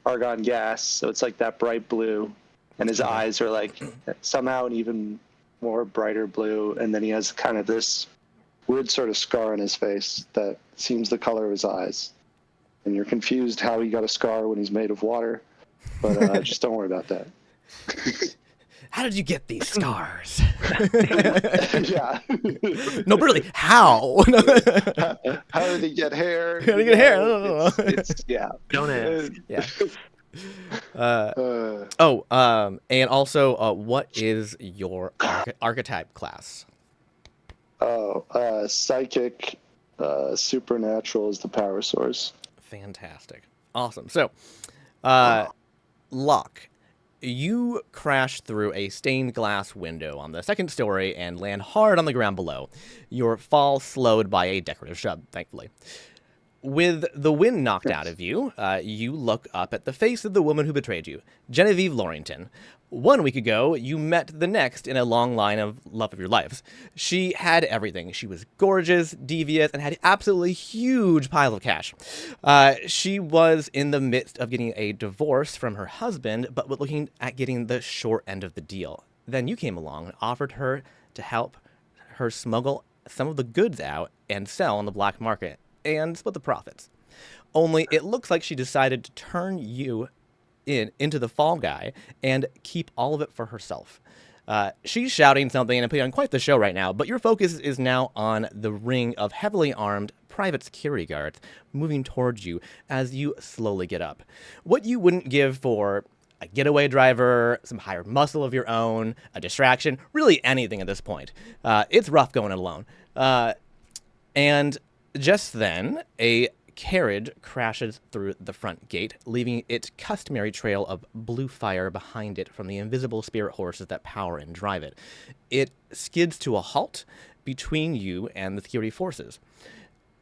Speaker 5: argon gas. So it's like that bright blue. And his eyes are like somehow an even more brighter blue. And then he has kind of this weird sort of scar on his face that seems the color of his eyes. And you're confused how he got a scar when he's made of water. But just don't worry about that.
Speaker 1: How did you get these scars?
Speaker 5: Yeah.
Speaker 1: No, really, how?
Speaker 5: How did he get hair?
Speaker 1: How did he get hair? I don't know.
Speaker 5: It's yeah.
Speaker 2: Don't ask.
Speaker 1: Yeah.
Speaker 5: Uh,
Speaker 1: And also, what is your archetype class?
Speaker 5: Psychic, supernatural is the power source.
Speaker 1: Fantastic. Awesome. So, Locke, you crash through a stained glass window on the second story and land hard on the ground below. Your fall slowed by a decorative shrub, thankfully. With the wind knocked out of you, you look up at the face of the woman who betrayed you, Genevieve Lorrington. 1 week ago, you met the next in a long line of love of your lives. She had everything. She was gorgeous, devious, and had an absolutely huge pile of cash. She was in the midst of getting a divorce from her husband, but was looking at getting the short end of the deal. Then you came along and offered her to help her smuggle some of the goods out and sell on the black market and split the profits. Only it looks like she decided to turn you into the fall guy and keep all of it for herself. She's shouting something and putting on quite the show right now, but your focus is now on the ring of heavily armed private security guards moving towards you as you slowly get up. What you wouldn't give for a getaway driver, some higher muscle of your own, a distraction, really anything at this point. It's rough going it alone. And just then, a carriage crashes through the front gate, leaving its customary trail of blue fire behind it from the invisible spirit horses that power and drive it. It skids to a halt between you and the security forces.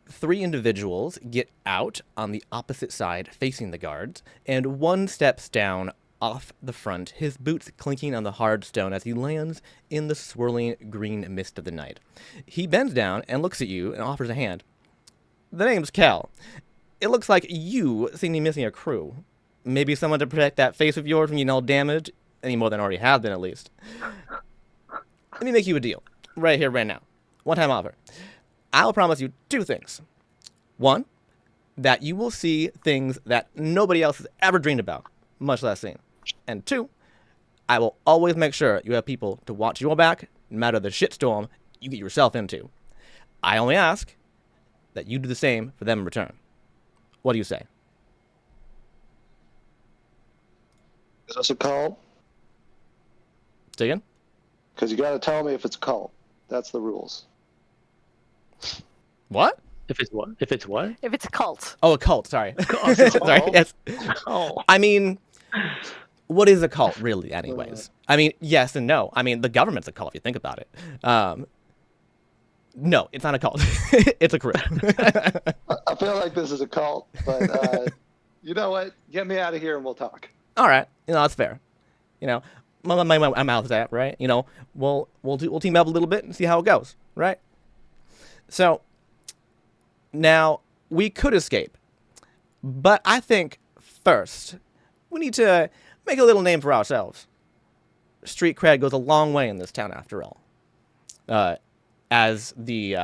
Speaker 1: 3 individuals get out on the opposite side facing the guards, and one steps down off the front, his boots clinking on the hard stone as he lands in the swirling green mist of the night. He bends down and looks at you and offers a hand. The name's Cal. It looks like you seem to be missing a crew. Maybe someone to protect that face of yours from getting all damaged, any more than already have been at least. Let me make you a deal, right here, right now. One-time offer. I'll promise you 2 things. 1, that you will see things that nobody else has ever dreamed about, much less seen. And 2, I will always make sure you have people to watch your back, no matter the shitstorm you get yourself into. I only ask that you do the same for them in return. What do you say?
Speaker 5: Is this a cult?
Speaker 1: Say again?
Speaker 5: Because you got to tell me if it's a cult. That's the rules.
Speaker 1: What?
Speaker 2: If it's what? If it's what?
Speaker 4: If it's a cult.
Speaker 1: Oh, a cult. Sorry. Sorry. Yes.
Speaker 2: Oh.
Speaker 1: I mean, what is a cult, really, anyways? I mean, yes and no. I mean, the government's a cult if you think about it. No, it's not a cult. It's a crew.
Speaker 5: I feel like this is a cult, but You know what? Get me out of here and we'll talk.
Speaker 1: All right, that's fair. My mouth's at, right? We'll team up a little bit and see how it goes, right? So now we could escape, but I think first we need to make a little name for ourselves. Street cred goes a long way in this town, after all. As the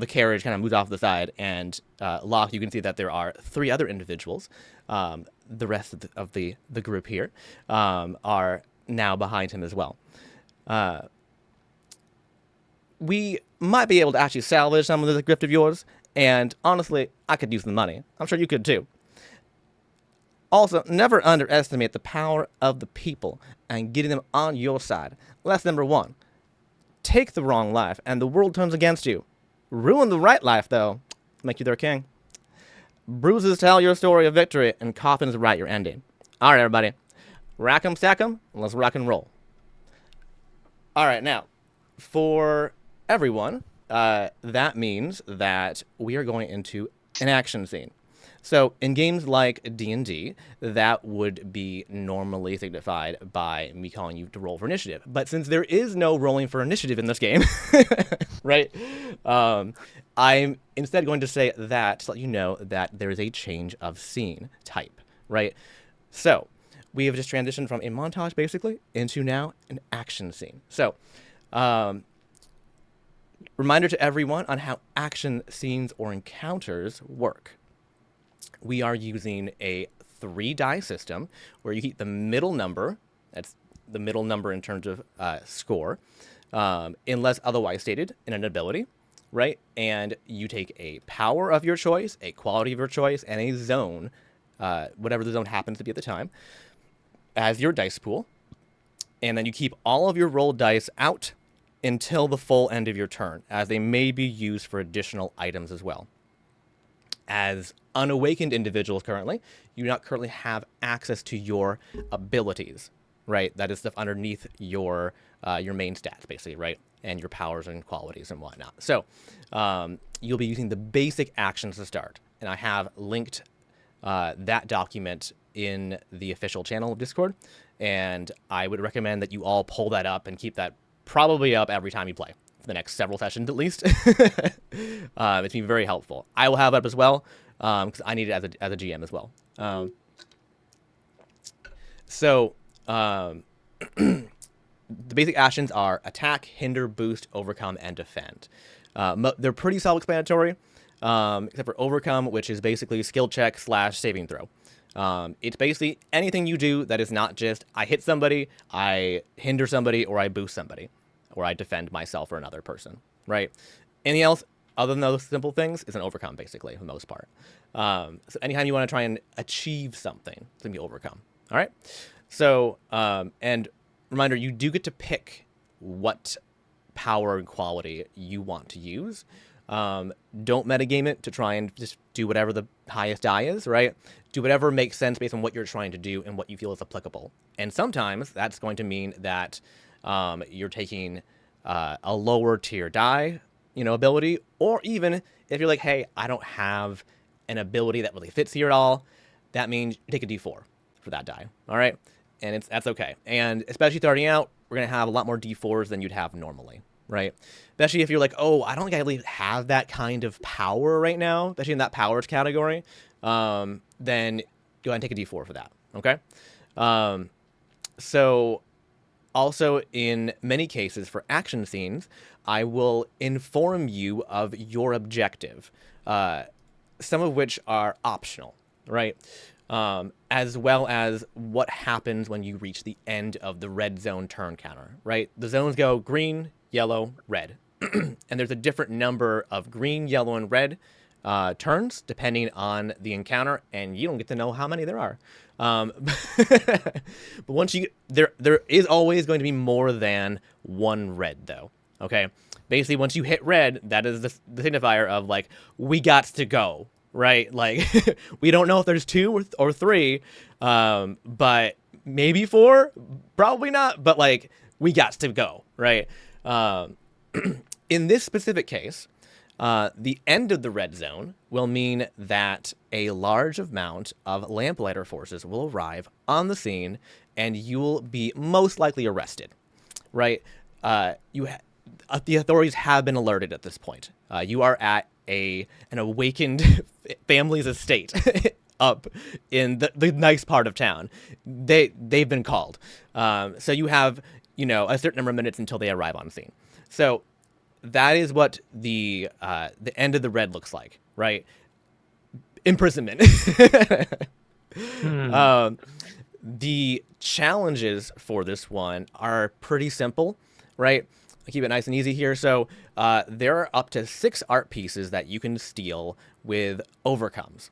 Speaker 1: carriage kind of moves off the side, and Locke, you can see that there are 3 other individuals. The rest of the group here are now behind him as well. We might be able to actually salvage some of this grift of yours, and honestly, I could use the money. I'm sure you could too. Also, never underestimate the power of the people and getting them on your side. Lesson number 1. Take the wrong life, and the world turns against you. Ruin the right life, though. Make you their king. Bruises tell your story of victory, and coffins write your ending. All right, everybody. Rack 'em, stack 'em, and let's rock and roll. All right, now, for everyone, that means that we are going into an action scene. So in games like D&D, that would be normally signified by me calling you to roll for initiative. But since there is no rolling for initiative in this game, right, I'm instead going to say that to let you know that there is a change of scene type, right? So we have just transitioned from a montage, basically, into now an action scene. So reminder to everyone on how action scenes or encounters work. We are using a 3-die system where you keep the middle number, that's the middle number in terms of score, unless otherwise stated in an ability, right? And you take a power of your choice, a quality of your choice, and a zone, whatever the zone happens to be at the time, as your dice pool. And then you keep all of your rolled dice out until the full end of your turn, as they may be used for additional items as well. As unawakened individuals currently, you do not currently have access to your abilities, right? That is stuff underneath your main stats, basically, right? And your powers and qualities and whatnot. So you'll be using the basic actions to start. And I have linked that document in the official channel of Discord. And I would recommend that you all pull that up and keep that probably up every time you play. The next several sessions at least. It's been very helpful. I will have it up as well because I need it as a GM as well. The basic actions are attack, hinder, boost, overcome, and defend. They're pretty self-explanatory, except for overcome, which is basically skill check / saving throw. It's basically anything you do that is not just I hit somebody, I hinder somebody, or I boost somebody, or I defend myself or another person, right? Anything else other than those simple things is an overcome, basically, for the most part. So anytime you want to try and achieve something, it's going to be overcome, all right? So, and reminder, you do get to pick what power and quality you want to use. Don't metagame it to try and just do whatever the highest die is, right? Do whatever makes sense based on what you're trying to do and what you feel is applicable. And sometimes that's going to mean that you're taking a lower tier die, ability, or even if you're like, hey, I don't have an ability that really fits here at all, that means you take a D4 for that die, all right? And that's okay. And especially starting out, we're going to have a lot more D4s than you'd have normally, right? Especially if you're like, oh, I don't think I really have that kind of power right now, especially in that powers category, then go ahead and take a D4 for that, okay? So also in many cases for action scenes, I will inform you of your objective, some of which are optional, right? As well as what happens when you reach the end of the red zone turn counter, right? The zones go green, yellow, red. And there's a different number of green, yellow, and red turns depending on the encounter, and you don't get to know how many there are. But once you there is always going to be more than one red, though. Okay, basically, once you hit red, that is the signifier of like we got to go, right? Like we don't know if there's 2 or 3, but maybe 4, probably not. But like we got to go, right? In this specific case, the end of the red zone will mean that a large amount of lamplighter forces will arrive on the scene, and you will be most likely arrested. Right? The authorities have been alerted at this point. You are at an awakened family's estate up in the nice part of town. They've been called. So you have a certain number of minutes until they arrive on scene. So that is what the end of the red looks like, right? Imprisonment. The challenges for this one are pretty simple, right? I keep it nice and easy here. So there are up to 6 art pieces that you can steal with overcomes,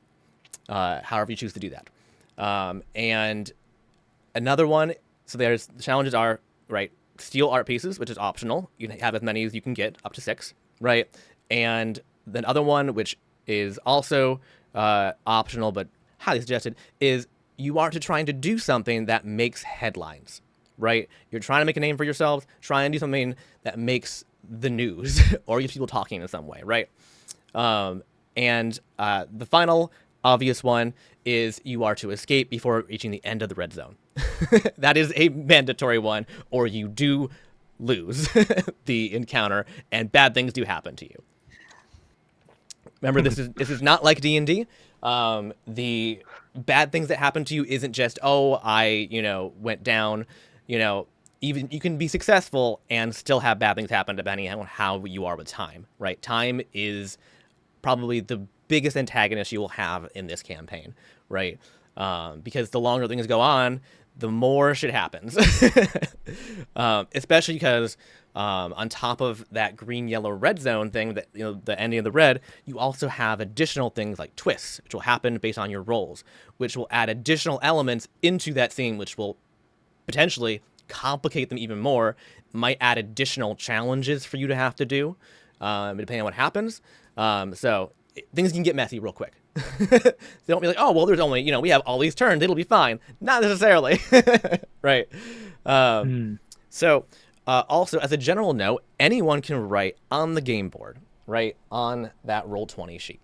Speaker 1: however you choose to do that. And another one, so there's the challenges are, right, steal art pieces, which is optional. You can have as many as you can get, up to 6, right? And the other one, which is also optional but highly suggested, is you are trying to do something that makes headlines, right? You're trying to make a name for yourselves, trying to do something that makes the news or gets people talking in some way, right? And the final obvious one is you are to escape before reaching the end of the red zone. That is a mandatory one, or you do lose the encounter and bad things do happen to you. Remember, this is not like D&D. The bad things that happen to you isn't just, oh, I went down. Even you can be successful and still have bad things happen depending on how you are with time, right? Time is probably the biggest antagonist you will have in this campaign, right? Because the longer things go on, the more shit happens. Especially because on top of that green, yellow, red zone thing, that the ending of the red, you also have additional things like twists, which will happen based on your rolls, which will add additional elements into that scene, which will potentially complicate them even more, might add additional challenges for you to have to do, depending on what happens. So things can get messy real quick. They don't be like, oh, well, there's only, we have all these turns, it'll be fine. Not necessarily. Right. So also, as a general note, anyone can write on the game board, right, on that Roll20 sheet.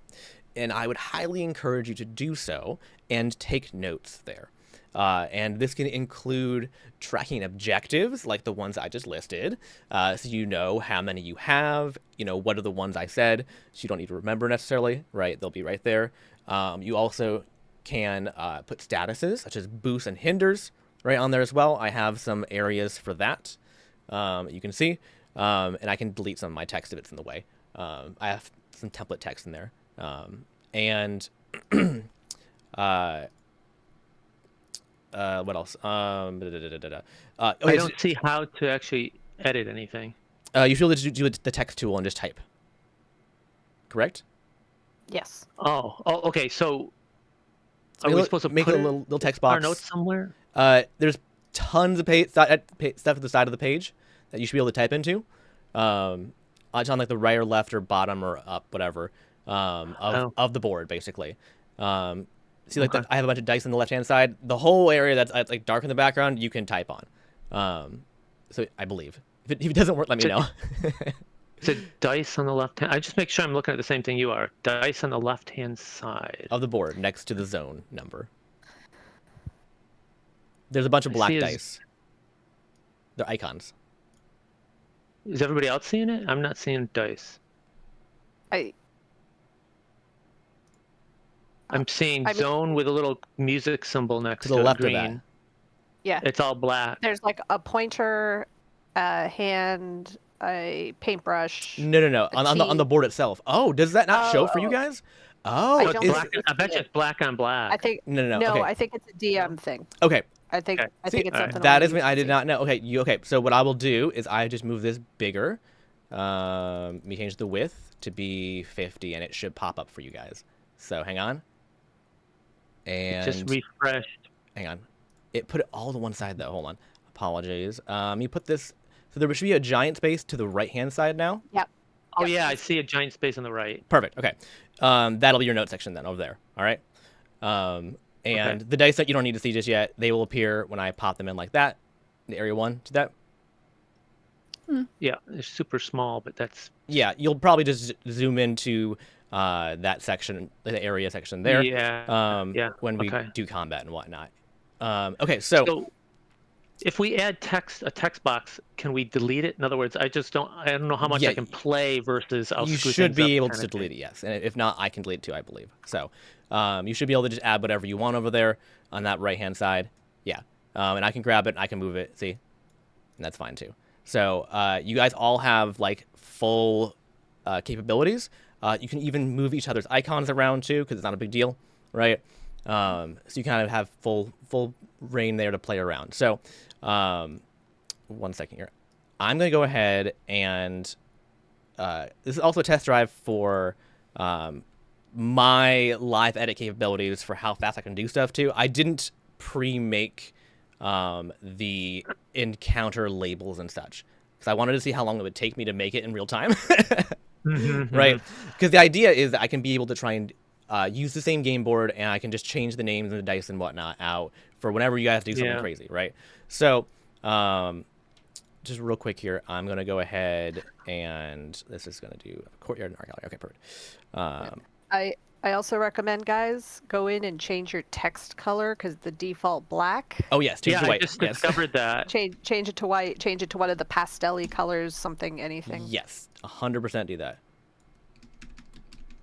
Speaker 1: And I would highly encourage you to do so and take notes there. And this can include tracking objectives like the ones I just listed, so you know how many you have, what are the ones I said, so you don't need to remember necessarily, right? They'll be right there. You also can put statuses such as boosts and hinders right on there as well. I have some areas for that, you can see, and I can delete some of my text if it's in the way. I have some template text in there, and what else?
Speaker 2: I don't see how to actually edit anything.
Speaker 1: You should be able to do the text tool and just type. Correct?
Speaker 4: Yes.
Speaker 2: Oh, okay. So, are
Speaker 1: So
Speaker 2: we supposed to
Speaker 1: make
Speaker 2: put
Speaker 1: a little text box?
Speaker 2: our notes somewhere?
Speaker 1: There's tons of stuff at the side of the page that you should be able to type into. It's on like the right or left or bottom or up, whatever, of the board, basically. See, like I have a bunch of dice on the left-hand side. The whole area that's like dark in the background, you can type on. So I believe. If it doesn't work, let me know.
Speaker 2: Is it dice on the left hand? I just make sure I'm looking at the same thing you are. Dice on the left-hand side
Speaker 1: of the board, next to the zone number. There's a bunch of black dice. They're icons.
Speaker 2: Is everybody else seeing it? I'm not seeing dice. I'm seeing zone with a little music symbol next to
Speaker 1: the left
Speaker 2: green.
Speaker 1: of that.
Speaker 4: Yeah.
Speaker 2: It's all black.
Speaker 4: There's like a pointer, a hand, a paintbrush.
Speaker 1: No. On the board itself. Oh, does that not show for you guys? Oh,
Speaker 2: I bet you it's black on black.
Speaker 4: I think
Speaker 1: no.
Speaker 4: No,
Speaker 1: Okay.
Speaker 4: I think it's a DM thing.
Speaker 1: Okay.
Speaker 4: I think it's something.
Speaker 1: That is me. I did not know. Okay, so what I will do is I just move this bigger. Let me change the width to be 50, and it should pop up for you guys. So hang on. And
Speaker 2: just refreshed.
Speaker 1: Hang on. It put it all to one side though. Hold on. Apologies. You put this. So there should be a giant space to the right-hand side now.
Speaker 4: Yep.
Speaker 2: Oh yeah, I see a giant space on the right.
Speaker 1: Perfect. Okay. That'll be your note section then over there. All right. And the dice that you don't need to see just yet, they will appear when I pop them in like that. The area 1 to that.
Speaker 2: Yeah, they're super small, but that's...
Speaker 1: Yeah, you'll probably just zoom into that section, the area section there.
Speaker 2: Yeah. Yeah.
Speaker 1: When we
Speaker 2: Okay.
Speaker 1: do combat and whatnot. Okay, so
Speaker 2: So if we add a text box, can we delete it? In other words, I don't know how much
Speaker 1: yeah,
Speaker 2: I can play versus I'll
Speaker 1: you
Speaker 2: screw
Speaker 1: should
Speaker 2: things up
Speaker 1: be able
Speaker 2: kind
Speaker 1: to
Speaker 2: of thing.
Speaker 1: delete it, yes. And if not, I can delete it too, I believe. So you should be able to just add whatever you want over there on that right-hand side. Yeah. And I can grab it, and I can move it, see? And that's fine too. So you guys all have like full capabilities. You can even move each other's icons around too, because it's not a big deal, right? So you kind of have full reign there to play around. So 1 second here. I'm going to go ahead and this is also a test drive for my live edit capabilities for how fast I can do stuff too. I didn't pre-make the encounter labels and such because I wanted to see how long it would take me to make it in real time. Right? Because the idea is that I can be able to try and use the same game board, and I can just change the names and the dice and whatnot out for whenever you guys do something
Speaker 2: Yeah.
Speaker 1: crazy, right? So just real quick here, I'm going to go ahead and this is going to do courtyard and art gallery. Okay, perfect.
Speaker 4: I also recommend, guys, go in and change your text color because the default black.
Speaker 1: Oh yes, change
Speaker 2: Yeah,
Speaker 1: to
Speaker 2: I
Speaker 1: white.
Speaker 2: just
Speaker 1: Yes.
Speaker 2: discovered that.
Speaker 4: Change it to white. Change it to one of the pastel-y colors, something, anything.
Speaker 1: Yes, 100% do that.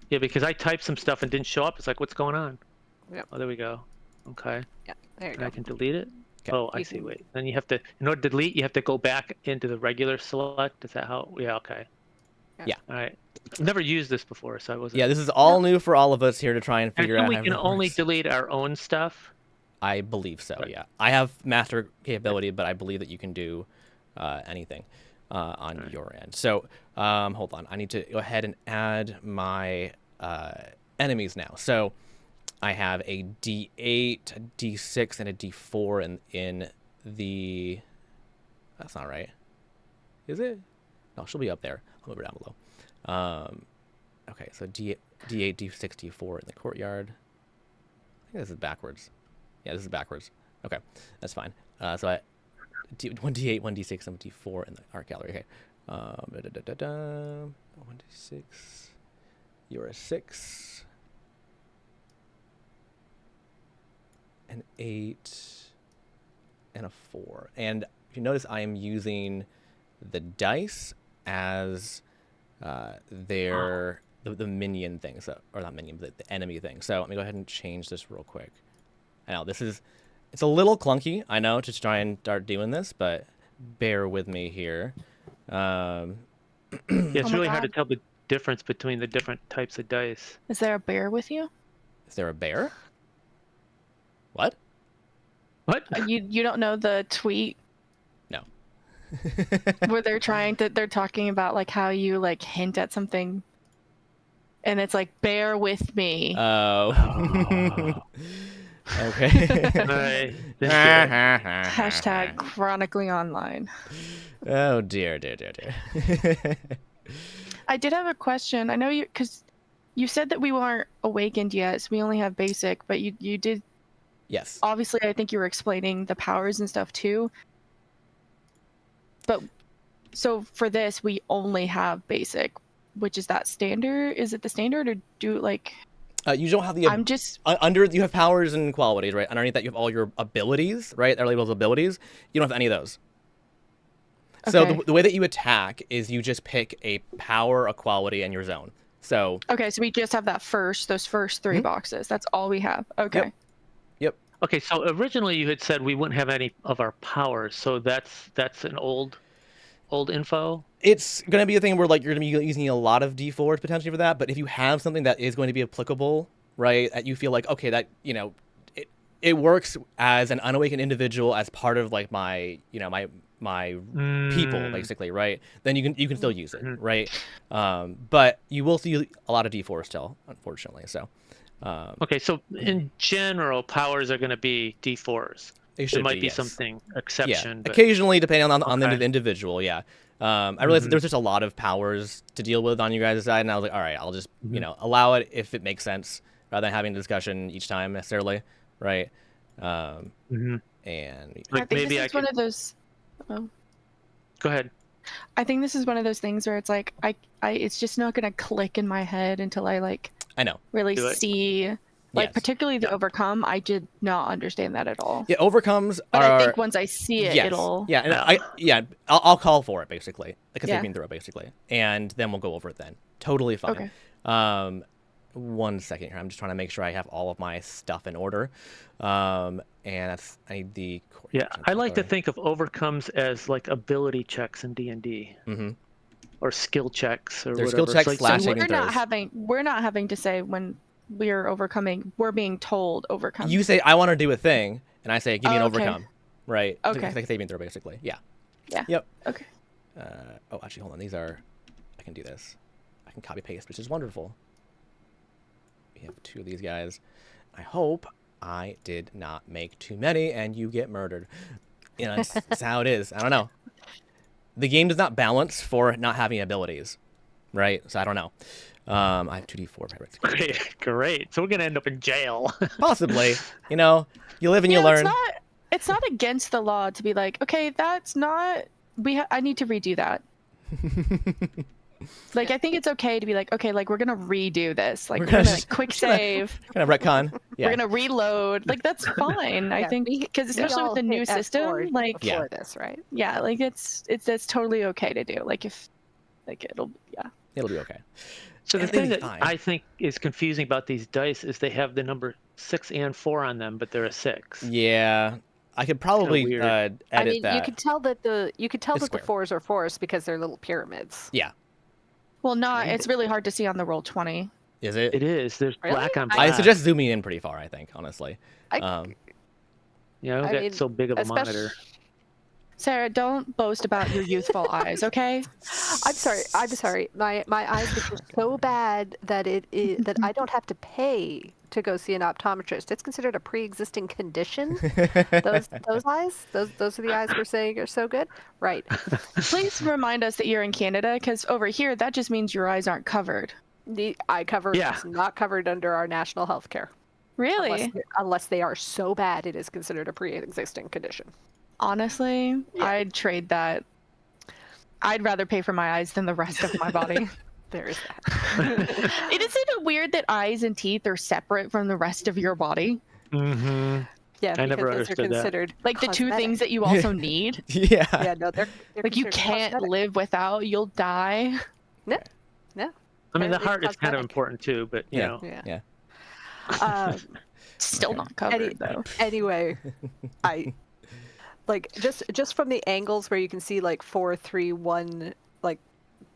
Speaker 2: Yeah, because I typed some stuff and didn't show up. It's like, what's going on?
Speaker 4: Yep.
Speaker 2: Oh, there we go. Okay.
Speaker 4: Yeah, there you
Speaker 2: And
Speaker 4: go.
Speaker 2: I can delete it.
Speaker 1: Okay.
Speaker 2: Oh, I
Speaker 4: You
Speaker 2: see.
Speaker 4: can-
Speaker 2: Wait. Then you have to, in order to delete, you have to go back into the regular select. Is that how? Yeah. Okay.
Speaker 1: Yeah.
Speaker 2: All right. I've never used this before, so I wasn't.
Speaker 1: Yeah, this is all new for all of us here to try and
Speaker 2: I
Speaker 1: figure
Speaker 2: assume
Speaker 1: out
Speaker 2: we
Speaker 1: how
Speaker 2: can
Speaker 1: everything
Speaker 2: only
Speaker 1: works.
Speaker 2: delete our own stuff.
Speaker 1: I believe so,
Speaker 2: Right.
Speaker 1: yeah. I have master capability, but I believe that you can do anything on
Speaker 2: Right.
Speaker 1: your end. So hold on. I need to go ahead and add my enemies now. So I have a D8, a D6, and a D4 in the... That's not right. Is it? No, she'll be up there. I'll move her down below. Okay, so D8, D6, D4 in the courtyard. I think this is backwards. Yeah, this is backwards. Okay, that's fine. So I 1d8, 1d6, and 1d4 in the art gallery. Okay. 1d6. You're a 6. An 8. And a 4. And if you notice, I am using the dice as their the minion thing. So, or not minion, but the enemy thing. So let me go ahead and change this real quick. I know it's a little clunky, I know, to try and start doing this, but bear with me here.
Speaker 2: Yeah, it's
Speaker 3: Oh my
Speaker 2: really hard to
Speaker 3: God.
Speaker 2: tell the difference between the different types of dice.
Speaker 3: Is there a bear with you?
Speaker 1: Is there a bear? What?
Speaker 2: What?
Speaker 3: You don't know the tweet
Speaker 1: No.
Speaker 3: where they're talking about like how you like hint at something and it's like bear with me.
Speaker 1: Oh. Okay.
Speaker 2: I didn't see that.
Speaker 3: Hashtag chronicling online.
Speaker 1: Oh dear.
Speaker 3: I did have a question. I know because you said that we weren't awakened yet, so we only have basic, but you did
Speaker 1: Yes.
Speaker 3: obviously I think you were explaining the powers and stuff too. But so for this we only have basic, which is that standard? Is it the standard or do like
Speaker 1: You don't have the
Speaker 3: I'm just
Speaker 1: under you have powers and qualities, right? Underneath that you have all your abilities, right? They're labeled as abilities. You don't have any of those. So
Speaker 3: okay.
Speaker 1: the way that you attack is you just pick a power, a quality, and your zone. So
Speaker 3: Okay, so we just have those first 3 boxes. That's all we have. Okay.
Speaker 1: Yep.
Speaker 2: Okay, so originally you had said we wouldn't have any of our powers, so that's an old info.
Speaker 1: It's going to be a thing where like you're going to be using a lot of D4s potentially for that, but if you have something that is going to be applicable, right, that you feel like, okay, that, you know, it works as an unawakened individual as part of like my, you know, my people basically, right, then you can still use it, right? But you will see a lot of D4s still, unfortunately. So
Speaker 2: Okay, so in general, powers are going to be D4s.
Speaker 1: they should
Speaker 2: There might be
Speaker 1: yes.
Speaker 2: something exception.
Speaker 1: Yeah,
Speaker 2: But...
Speaker 1: occasionally depending on the
Speaker 2: Okay.
Speaker 1: individual. Yeah, I realized that there's just a lot of powers to deal with on you guys' side, and I was like, all right, I'll just you know allow it if it makes sense, rather than having a discussion each time necessarily, right? And
Speaker 2: Like
Speaker 3: I think
Speaker 2: maybe
Speaker 3: this
Speaker 2: I
Speaker 3: is one
Speaker 2: could...
Speaker 3: of those. Oh.
Speaker 2: Go ahead.
Speaker 3: I think this is one of those things where it's like it's just not gonna click in my head until I like
Speaker 1: I know.
Speaker 3: really
Speaker 2: Do it.
Speaker 3: see, like
Speaker 1: Yes.
Speaker 3: particularly the overcome. I did not understand that at all.
Speaker 1: Yeah, overcomes
Speaker 3: But
Speaker 1: are.
Speaker 3: I think once I see it,
Speaker 1: yes.
Speaker 3: it'll.
Speaker 1: Yeah, and
Speaker 2: Yeah.
Speaker 1: I'll call for it basically, like a
Speaker 3: Yeah.
Speaker 1: saving throw basically, and then we'll go over it then. Totally fine.
Speaker 3: Okay.
Speaker 1: 1 second here. I'm just trying to make sure I have all of my stuff in order. And that's I need the.
Speaker 2: Yeah, I like to think of overcomes as like ability checks in D&D.
Speaker 1: Mm-hmm.
Speaker 2: Or skill checks or
Speaker 1: They're
Speaker 2: whatever.
Speaker 1: skill checks
Speaker 2: It's
Speaker 1: slash
Speaker 3: So
Speaker 1: saving
Speaker 3: we're not
Speaker 1: throws.
Speaker 3: having to say when we're overcoming. We're being told overcome.
Speaker 1: You say I want to do a thing, and I say give me an
Speaker 3: Oh, okay.
Speaker 1: overcome, right?
Speaker 3: Okay.
Speaker 1: It's like a saving throw basically. Yeah.
Speaker 3: Yeah.
Speaker 1: Yep.
Speaker 3: Okay.
Speaker 1: Oh, actually, hold on. These are. I can do this. I can copy paste, which is wonderful. We have 2 of these guys. I hope I did not make too many and you get murdered. You know, that's how it is. I don't know. The game does not balance for not having abilities, right? So I don't know. I have 2d4 pirates.
Speaker 2: Great. So we're gonna end up in jail.
Speaker 1: Possibly. You know, you live and you
Speaker 3: Yeah,
Speaker 1: learn.
Speaker 3: it's not against the law to be like, okay, that's not. I need to redo that. Like, I think it's okay to be like, okay, like we're gonna redo this. Like,
Speaker 1: We're
Speaker 3: we're
Speaker 1: gonna
Speaker 3: gonna
Speaker 1: just-
Speaker 3: quick save.
Speaker 1: Kind of retcon. Yeah.
Speaker 3: We're gonna reload. Like, that's fine. I
Speaker 4: Yeah,
Speaker 3: think because especially with the new system, like,
Speaker 1: Yeah.
Speaker 4: before this, right?
Speaker 3: yeah, like it's totally okay to do. Like if, like it'll, yeah.
Speaker 1: It'll be okay.
Speaker 2: So the
Speaker 1: And it'll
Speaker 2: thing
Speaker 1: be
Speaker 2: that
Speaker 1: fine.
Speaker 2: I think is confusing about these dice is they have the number 6 and 4 on them, but they're a 6.
Speaker 1: Yeah. I could probably
Speaker 2: weird.
Speaker 1: edit
Speaker 4: I mean,
Speaker 1: that.
Speaker 4: you could tell that the
Speaker 1: It's
Speaker 4: the
Speaker 1: square.
Speaker 4: 4s are forced because they're little pyramids.
Speaker 1: Yeah.
Speaker 3: Well, not. It's really hard to see on the roll 20.
Speaker 1: Is it?
Speaker 2: It is. There's
Speaker 4: Really?
Speaker 2: black on
Speaker 4: I
Speaker 2: black.
Speaker 1: I suggest zooming in pretty far, I think, honestly.
Speaker 4: I-
Speaker 2: Yeah, I don't
Speaker 4: I
Speaker 2: get
Speaker 4: mean,
Speaker 2: so big of a monitor.
Speaker 3: Sarah, don't boast about your youthful eyes, okay?
Speaker 4: I'm sorry. I'm sorry. My eyes are so bad that that I don't have to pay to go see an optometrist. It's considered a pre-existing condition. Those eyes, those are the eyes we're saying are so good, right?
Speaker 3: Please remind us that you're in Canada, because over here that just means your eyes aren't covered.
Speaker 4: The eye cover
Speaker 2: Yeah.
Speaker 4: is not covered under our national health care.
Speaker 3: Really?
Speaker 4: Unless they are so bad, it is considered a pre-existing condition.
Speaker 3: Honestly,
Speaker 4: Yeah.
Speaker 3: I'd trade that. I'd rather pay for my eyes than the rest of my body.
Speaker 4: There is that.
Speaker 3: Isn't it weird that eyes and teeth are separate from the rest of your body?
Speaker 2: Mm-hmm.
Speaker 4: Yeah,
Speaker 2: I
Speaker 4: because
Speaker 2: never
Speaker 4: those are
Speaker 2: understood that.
Speaker 4: considered
Speaker 3: Like the two
Speaker 4: cosmetic.
Speaker 3: things that you also need.
Speaker 1: Yeah.
Speaker 4: Yeah, no, they're
Speaker 3: Like you
Speaker 4: considered
Speaker 3: can't
Speaker 4: cosmetic.
Speaker 3: live without, you'll die.
Speaker 4: No.
Speaker 2: I mean, the
Speaker 4: They're
Speaker 2: heart is kind of
Speaker 4: cosmetic.
Speaker 2: important too, but you
Speaker 1: Yeah.
Speaker 2: know.
Speaker 4: Yeah.
Speaker 1: Yeah.
Speaker 3: Still
Speaker 1: Okay.
Speaker 3: not covered though.
Speaker 4: Anyway, I like just from the angles where you can see like 4, 3, 1, like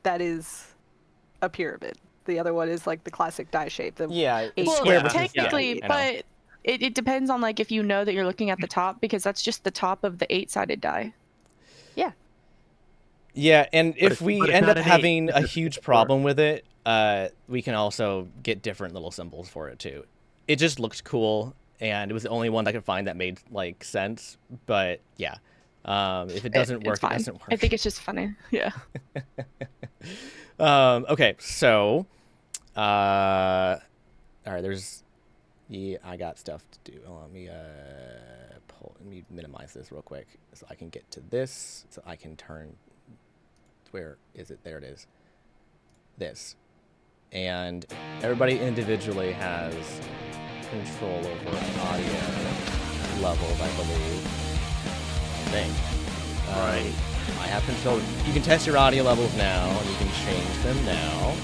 Speaker 4: that is a pyramid. The other one is like the classic die shape. The
Speaker 1: Yeah. It's
Speaker 3: Well,
Speaker 1: square
Speaker 2: yeah,
Speaker 1: versus-
Speaker 3: technically,
Speaker 1: yeah, I know.
Speaker 3: but it depends on like if you know that you're looking at the top, because that's just the top of the 8-sided die.
Speaker 1: Yeah, and
Speaker 2: But
Speaker 1: if
Speaker 2: it's-
Speaker 1: we
Speaker 2: but it's
Speaker 1: end
Speaker 2: not
Speaker 1: up
Speaker 2: an eight,
Speaker 1: having
Speaker 2: it's
Speaker 1: a
Speaker 2: a
Speaker 1: huge
Speaker 2: 4.
Speaker 1: problem with it, we can also get different little symbols for it too. It just looked cool, and it was the only one I could find that made like sense. But yeah, if it doesn't work,
Speaker 3: it's fine.
Speaker 1: it doesn't work.
Speaker 3: I think it's just funny. Yeah.
Speaker 1: Okay, so, all right. I got stuff to do. Let me let me minimize this real quick so I can get to this. So I can turn. Where is it? There it is. This, and everybody individually has control over audio levels, I believe. I think.
Speaker 2: Right.
Speaker 1: I have control. You can test your audio levels now, and you can change them now.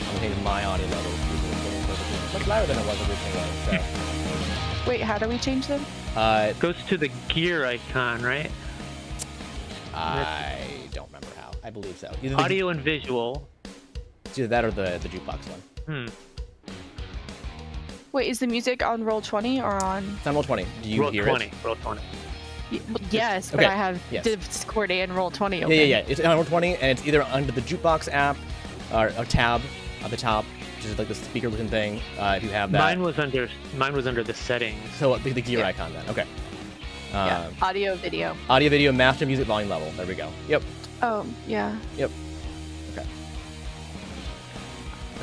Speaker 1: I'm gonna change my audio levels to much louder than it was originally.
Speaker 3: Wait, how do we change them?
Speaker 1: So,
Speaker 2: Goes to the gear icon, right?
Speaker 1: I don't remember how. I believe so. Either the-
Speaker 2: Audio and visual.
Speaker 1: it's either that or the jukebox one.
Speaker 3: Wait, is the music on roll 20 or on?
Speaker 1: It's on roll 20. Do you
Speaker 2: Roll
Speaker 1: hear
Speaker 2: 20.
Speaker 1: it?
Speaker 2: Roll 20.
Speaker 3: Yes, but
Speaker 1: Okay,
Speaker 3: I have
Speaker 1: yes.
Speaker 3: Discord and roll 20 open.
Speaker 1: Yeah. It's on roll 20, and it's either under the jukebox app or tab at the top, which is like the speaker-looking thing. If you have that.
Speaker 2: Mine was under the settings.
Speaker 1: So the gear
Speaker 3: Yeah.
Speaker 1: icon then. Okay.
Speaker 3: Yeah. Audio, video.
Speaker 1: Audio, video, master music volume level. There we go. Yep.
Speaker 3: Oh, yeah.
Speaker 1: Yep. Okay.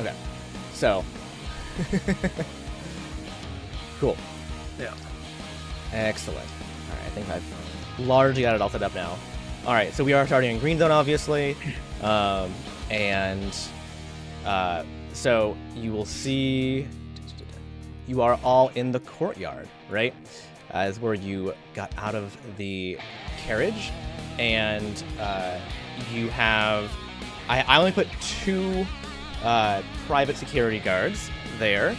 Speaker 1: Okay. So. Cool.
Speaker 2: Yeah.
Speaker 1: Excellent. All right. I think I've largely got it all set up now. All right, so we are starting in green zone, obviously, so you will see you are all in the courtyard, right? As where you got out of the carriage, and you have. I only put 2 private security guards there,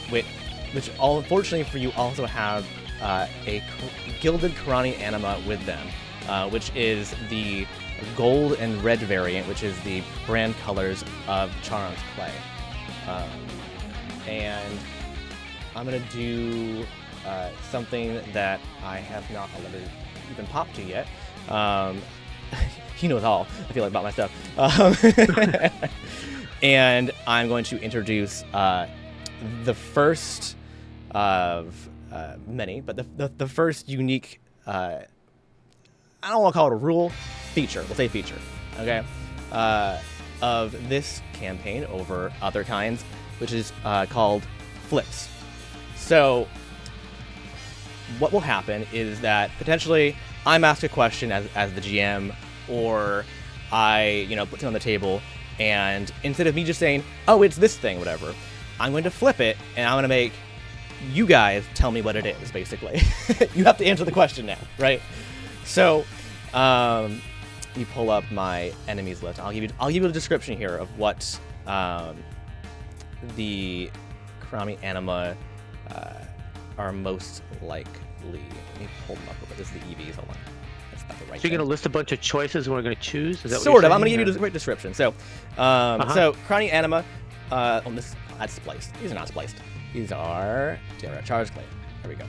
Speaker 1: which unfortunately for you also have a gilded Karani anima with them, which is the gold and red variant, which is the brand colors of Charon's clay. And I'm gonna do something that I have not even popped to yet. He knows all, I feel like, about my stuff. And I'm going to introduce the first of many, but the first unique, I don't want to call it a rule, feature, we'll say feature, okay, of this campaign over other kinds, which is called flips. So what will happen is that potentially I'm asked a question as the GM, or I, put something on the table, and instead of me just saying, oh, it's this thing, whatever, I'm going to flip it, and I'm going to make you guys tell me what it is, basically. You have to answer the question now, right? So, you pull up my enemies list. I'll give you a description here of what the Karami anima are most likely. Let me pull them up real quick. This is the EVs. Hold on. That's not the right
Speaker 2: So you're
Speaker 1: thing.
Speaker 2: going to list a bunch of choices and we're going to choose? Is that
Speaker 1: Sort
Speaker 2: what
Speaker 1: of.
Speaker 2: you're
Speaker 1: I'm going to
Speaker 2: saying,
Speaker 1: give you a quick description. So, so Karani anima. That's spliced. These are not spliced. These are Terra charge clay. There we go.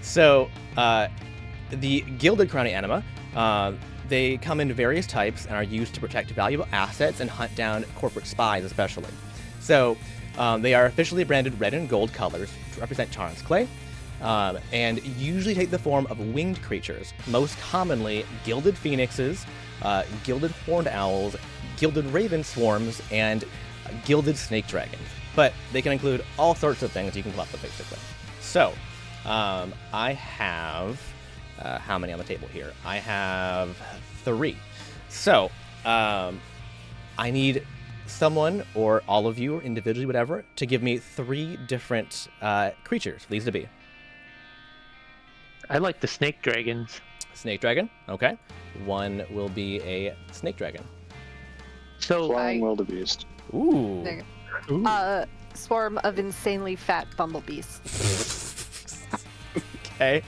Speaker 1: So, the gilded Karani anima. They come in various types and are used to protect valuable assets and hunt down corporate spies, especially. So, they are officially branded red and gold colors to represent Charon's clay, and usually take the form of winged creatures, most commonly gilded phoenixes, gilded horned owls, gilded raven swarms, and gilded snake dragons. But they can include all sorts of things you can come up with, basically. So, I have... how many on the table here? I have 3. So, I need someone, or all of you, or individually, whatever, to give me 3 different creatures for these to be.
Speaker 2: I like the snake dragons.
Speaker 1: Snake dragon, okay. One will be a snake dragon.
Speaker 2: So,
Speaker 5: Flying wildebeest.
Speaker 1: Ooh.
Speaker 4: There
Speaker 2: ooh,
Speaker 4: Swarm of insanely fat bumblebees.
Speaker 1: Okay.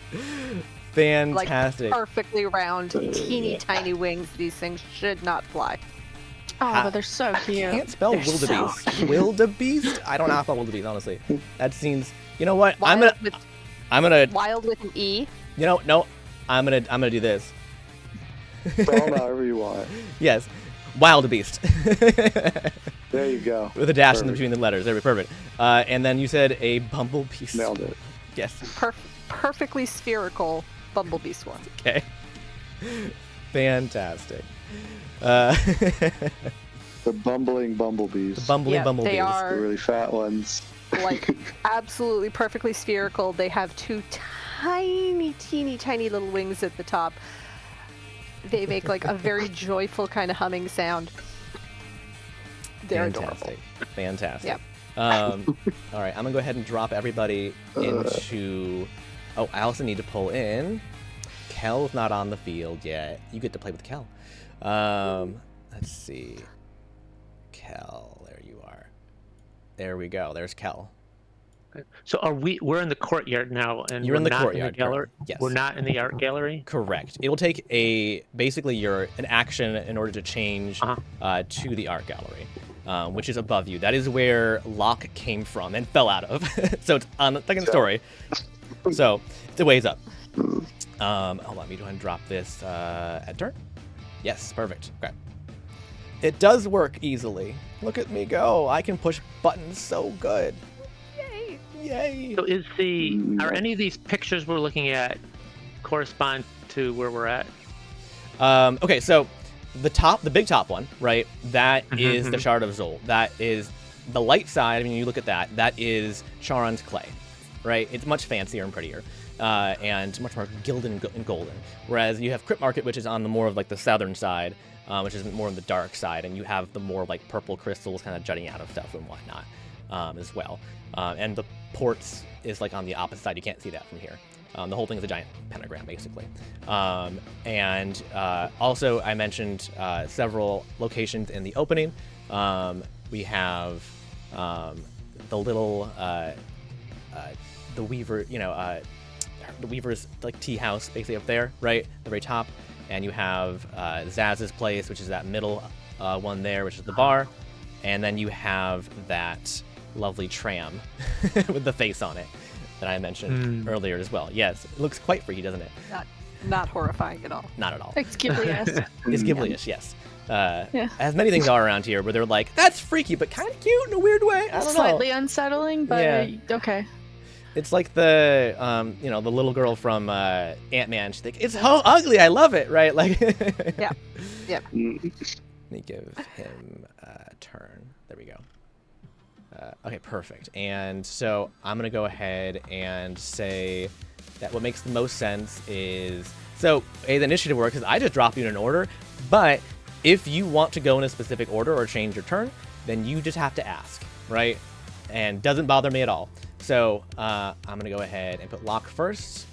Speaker 1: Fantastic.
Speaker 4: Like perfectly round, teeny tiny wings. These things should not fly.
Speaker 3: Oh, but they're so cute.
Speaker 1: Can't spell
Speaker 4: They're so
Speaker 1: wildebeest. Wildebeest? I don't know how to spell wildebeest, honestly. That seems... You know what?
Speaker 4: Wild
Speaker 1: I'm gonna...
Speaker 4: wild with an E.
Speaker 1: No. I'm gonna do this.
Speaker 5: Spell them however you want.
Speaker 1: Yes. Wildebeest.
Speaker 5: There you go.
Speaker 1: With a dash in
Speaker 5: Perfect.
Speaker 1: between the letters. There we perfect. And then you said a bumblebeest.
Speaker 5: Nailed it.
Speaker 1: Yes.
Speaker 4: Perfectly spherical bumblebee swarm.
Speaker 1: Okay. Fantastic.
Speaker 5: The bumbling bumblebees.
Speaker 1: Bumbling bumblebees.
Speaker 4: They
Speaker 5: The
Speaker 4: are
Speaker 5: really fat ones.
Speaker 4: like absolutely perfectly spherical. They have 2 tiny, teeny, tiny little wings at the top. They make like a very joyful kind of humming sound. They're adorable.
Speaker 1: Fantastic.
Speaker 4: Yep.
Speaker 1: All right, I'm gonna go ahead and drop everybody into. Oh, I also need to pull in. Kel's not on the field yet. You get to play with Kel. Let's see. Kel, there you are. There we go. There's Kel.
Speaker 2: so we're in the courtyard now, and
Speaker 1: You're
Speaker 2: we're
Speaker 1: in the
Speaker 2: not
Speaker 1: courtyard,
Speaker 2: in the gallery.
Speaker 1: correct. Yes.
Speaker 2: We're not in the art gallery.
Speaker 1: Correct. It will take basically an action in order to change to the art gallery, which is above you. That is where Locke came from and fell out of. So it's on the second story. So it's a ways up. Hold on, let me go ahead and drop this at turn. Yes, perfect. Okay. It does work easily. Look at me go. I can push buttons so good.
Speaker 4: Yay!
Speaker 1: Yay.
Speaker 2: So are any of these pictures we're looking at correspond to where we're at?
Speaker 1: Okay, so the big top one, right? That is the Shard of Zol. That is the light side. I mean, you look at that. That is Charon's clay. right? It's much fancier and prettier, and much more gilded and golden. Whereas you have Crypt Market, which is on the more of like the southern side, which is more on the dark side, and you have the more like purple crystals kind of jutting out of stuff and whatnot, as well. And the ports is like on the opposite side. You can't see that from here. The whole thing is a giant pentagram, basically. And also, I mentioned several locations in the opening. We have the little the Weaver, the Weaver's like tea house, basically up there, right, at the very top. And you have Zaz's place, which is that middle one there, which is the bar. And then you have that lovely tram with the face on it that I mentioned earlier as well. Yes, it looks quite freaky, doesn't it?
Speaker 4: Not horrifying at all.
Speaker 1: Not at all.
Speaker 3: It's Ghibli-esque.
Speaker 1: It's Ghibli-ish, yes.
Speaker 3: Yeah.
Speaker 1: As many things are around here where they're like, that's freaky, but kind of cute in a weird way. I don't know.
Speaker 3: Slightly unsettling, but
Speaker 1: Yeah.
Speaker 3: okay.
Speaker 1: It's like the, the little girl from Ant-Man. She's like, it's so ugly, I love it, right? Like,
Speaker 4: Yeah.
Speaker 1: Let me give him a turn. There we go. Okay, perfect. And so I'm going to go ahead and say that what makes the most sense is... So, the initiative works is I just drop you in an order, but if you want to go in a specific order or change your turn, then you just have to ask, right? And doesn't bother me at all. So I'm going to go ahead and put Lock first,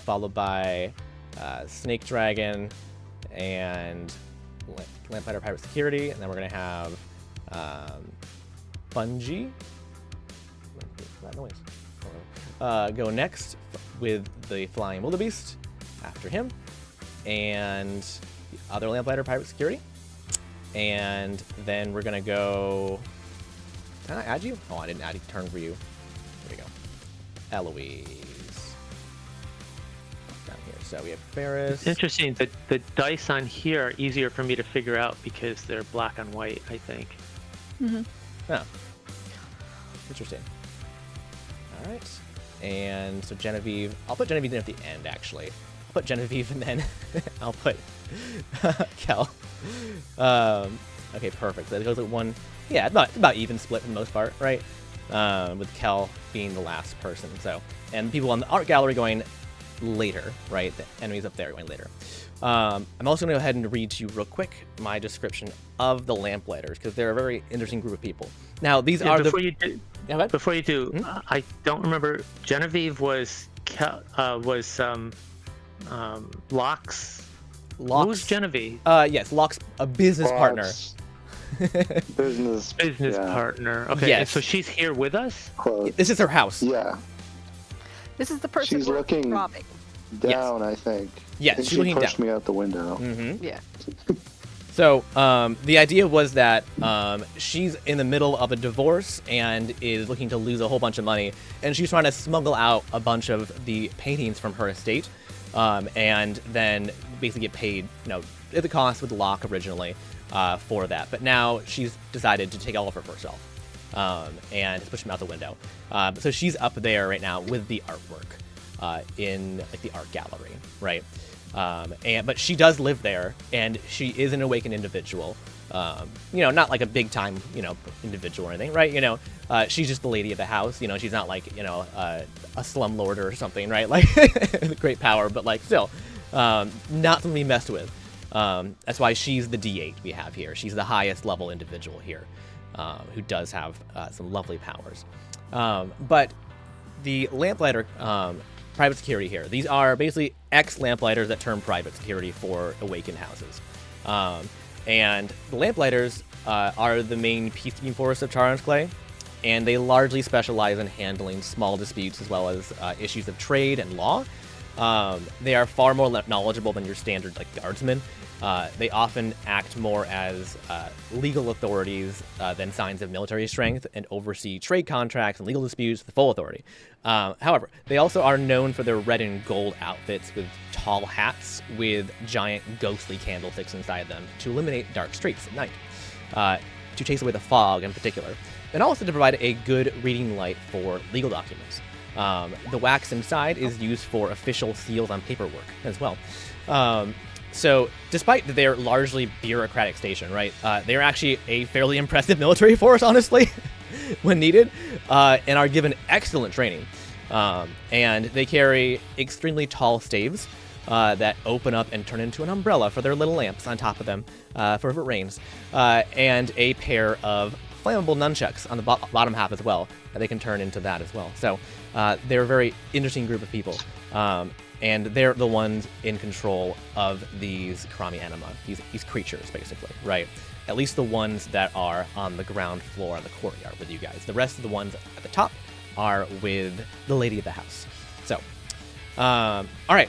Speaker 1: followed by Snake Dragon and Lamplighter Pirate Security. And then we're going to have Bungie. That noise. Go next with the Flying Wildebeest after him. And the other Lamplighter Pirate Security. And then we're going to go... Can I add you? Oh, I didn't add a turn for you. There we go. Eloise. Down here. So we have Ferris.
Speaker 2: It's interesting that the dice on here are easier for me to figure out because they're black and white, I think.
Speaker 3: Mm-hmm.
Speaker 1: Oh. Interesting. All right. And so Genevieve. I'll put Genevieve in at the end, actually. I'll put Genevieve and then I'll put Kel. Okay, perfect. So it goes at one. Yeah, about even split for the most part, right? With Kel being the last person. So, and people on the art gallery going later, right? The enemies up there going later. I'm also going to go ahead and read to you real quick my description of the Lamplighters because they're a very interesting group of people. Now, these are
Speaker 2: before
Speaker 1: the.
Speaker 2: You do,
Speaker 1: Yeah, what?
Speaker 2: before you do, I don't remember. Genevieve was Locke's. Who's Genevieve?
Speaker 1: Yes, Locke's a business partner.
Speaker 5: Business
Speaker 2: Partner. Okay,
Speaker 1: Yes.
Speaker 2: and so she's here with us?
Speaker 5: Quote.
Speaker 1: This is her house.
Speaker 5: Yeah.
Speaker 4: This is the person
Speaker 5: She's
Speaker 4: we're
Speaker 5: looking-
Speaker 4: robbing.
Speaker 5: Down, I think.
Speaker 1: Yes,
Speaker 5: I think
Speaker 1: she's
Speaker 5: she
Speaker 1: looking
Speaker 5: pushed
Speaker 1: down.
Speaker 5: me out the window.
Speaker 1: Mm-hmm.
Speaker 4: Yeah.
Speaker 1: So the idea was that she's in the middle of a divorce and is looking to lose a whole bunch of money, and she's trying to smuggle out a bunch of the paintings from her estate, and then basically get paid, at the cost with Locke originally for that. But now she's decided to take all of it for herself and push him out the window. So she's up there right now with the artwork in like the art gallery, right? But she does live there, and she is an awakened individual. Not like a big time, individual or anything, right? She's just the lady of the house. She's not like, a slumlord or something, right? Like great power, but like still, not something to be messed with. That's why she's the D8 we have here. She's the highest level individual here, who does have some lovely powers. But the Lamplighter private security here. These are basically ex-Lamplighters that turn private security for awakened houses. And the Lamplighters are the main peacekeeping force of Charon's Clay, and they largely specialize in handling small disputes as well as issues of trade and law. They are far more knowledgeable than your standard guardsmen. They often act more as legal authorities than signs of military strength and oversee trade contracts and legal disputes with full authority. However, they also are known for their red and gold outfits with tall hats with giant ghostly candlesticks inside them to illuminate dark streets at night, to chase away the fog in particular, and also to provide a good reading light for legal documents. The wax inside is used for official seals on paperwork as well. So despite their largely bureaucratic station, right, they're actually a fairly impressive military force, honestly, when needed, and are given excellent training. And they carry extremely tall staves that open up and turn into an umbrella for their little lamps on top of them for if it rains, and a pair of flammable nunchucks on the bottom half as well that they can turn into that as well. So they're a very interesting group of people, and they're the ones in control of these Karami anima, these creatures basically, right? At least the ones that are on the ground floor of the courtyard with you guys. The rest of the ones at the top are with the lady of the house. So, all right.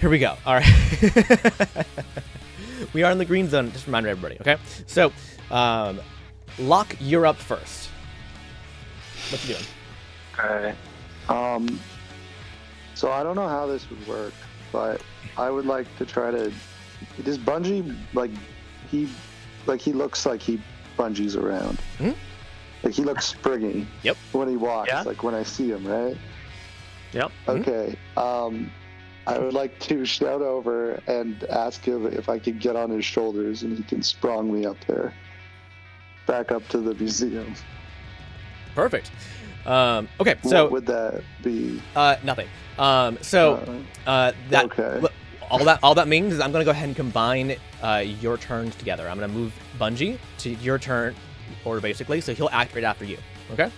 Speaker 1: Here we go. All right. We are in the green zone, just remind everybody, okay? So, Locke, you're up first. What you doing?
Speaker 5: Okay. So I don't know how this would work, but I would like to try to. Does Bungie he looks like he bungees around?
Speaker 1: Hmm?
Speaker 5: Like he looks springy.
Speaker 1: Yep.
Speaker 5: When he walks,
Speaker 2: Yeah.
Speaker 5: like when I see him, right?
Speaker 2: Yep.
Speaker 5: Okay. I would like to shout over and ask him if I could get on his shoulders and he can sprung me up there, back up to the museum.
Speaker 1: Perfect. Okay, so
Speaker 5: what would that be?
Speaker 1: nothing. That
Speaker 5: Okay.
Speaker 1: all that means is I'm gonna go ahead and combine your turns together. I'm gonna move Bungie to your turn order basically, so he'll act right after you. Okay.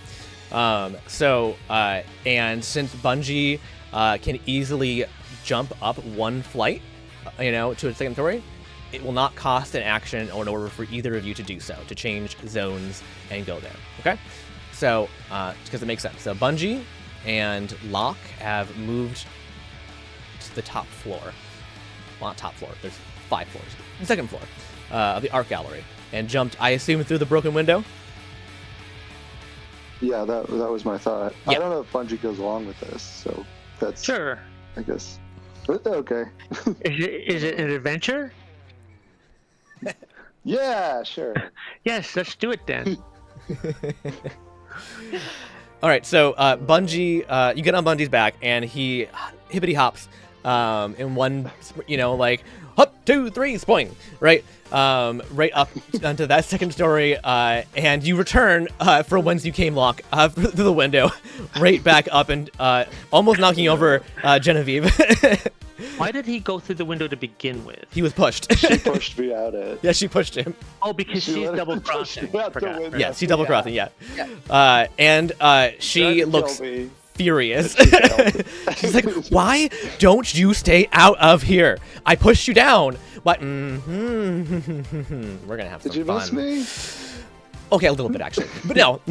Speaker 1: And since Bungie can easily jump up one flight, to a second story, it will not cost an action or an order for either of you to do so, to change zones and go there. Okay. So, because it makes sense. So Bungie and Locke have moved to the top floor. Well, not top floor. There's 5 floors. The second floor of the art gallery, and jumped, I assume, through the broken window.
Speaker 5: Yeah, that was my thought.
Speaker 1: Yeah.
Speaker 5: I don't know if Bungie goes along with this, so that's
Speaker 2: Sure.
Speaker 5: I guess. Okay.
Speaker 2: Is it an adventure?
Speaker 5: Yeah, sure.
Speaker 2: Yes, let's do it then.
Speaker 1: All right, so Bungie, you get on Bungie's back, and he hippity hops in one, hop, 2, 3, spring, right? Right up onto that second story, and you return from whence you came, Locke, through the window, right back up and almost knocking over Genevieve.
Speaker 2: Why did he go through the window to begin with?
Speaker 1: He was pushed.
Speaker 5: She pushed me out it.
Speaker 1: Yeah, she pushed him.
Speaker 2: Oh, because
Speaker 5: She
Speaker 2: she's
Speaker 5: let
Speaker 2: double
Speaker 5: him push
Speaker 2: crossing.
Speaker 5: me out the
Speaker 2: Forgot.
Speaker 5: window.
Speaker 1: Yeah, she double crossing. Yeah,
Speaker 5: Yeah.
Speaker 1: and
Speaker 5: Tried
Speaker 1: she
Speaker 5: to
Speaker 1: looks
Speaker 5: kill me.
Speaker 1: furious.
Speaker 5: She failed.
Speaker 1: She's like, "Why don't you stay out of here? I pushed you down." What? Mm-hmm. We're gonna have some
Speaker 5: Did you
Speaker 1: fun.
Speaker 5: miss me?
Speaker 1: Okay, a little bit actually, but no.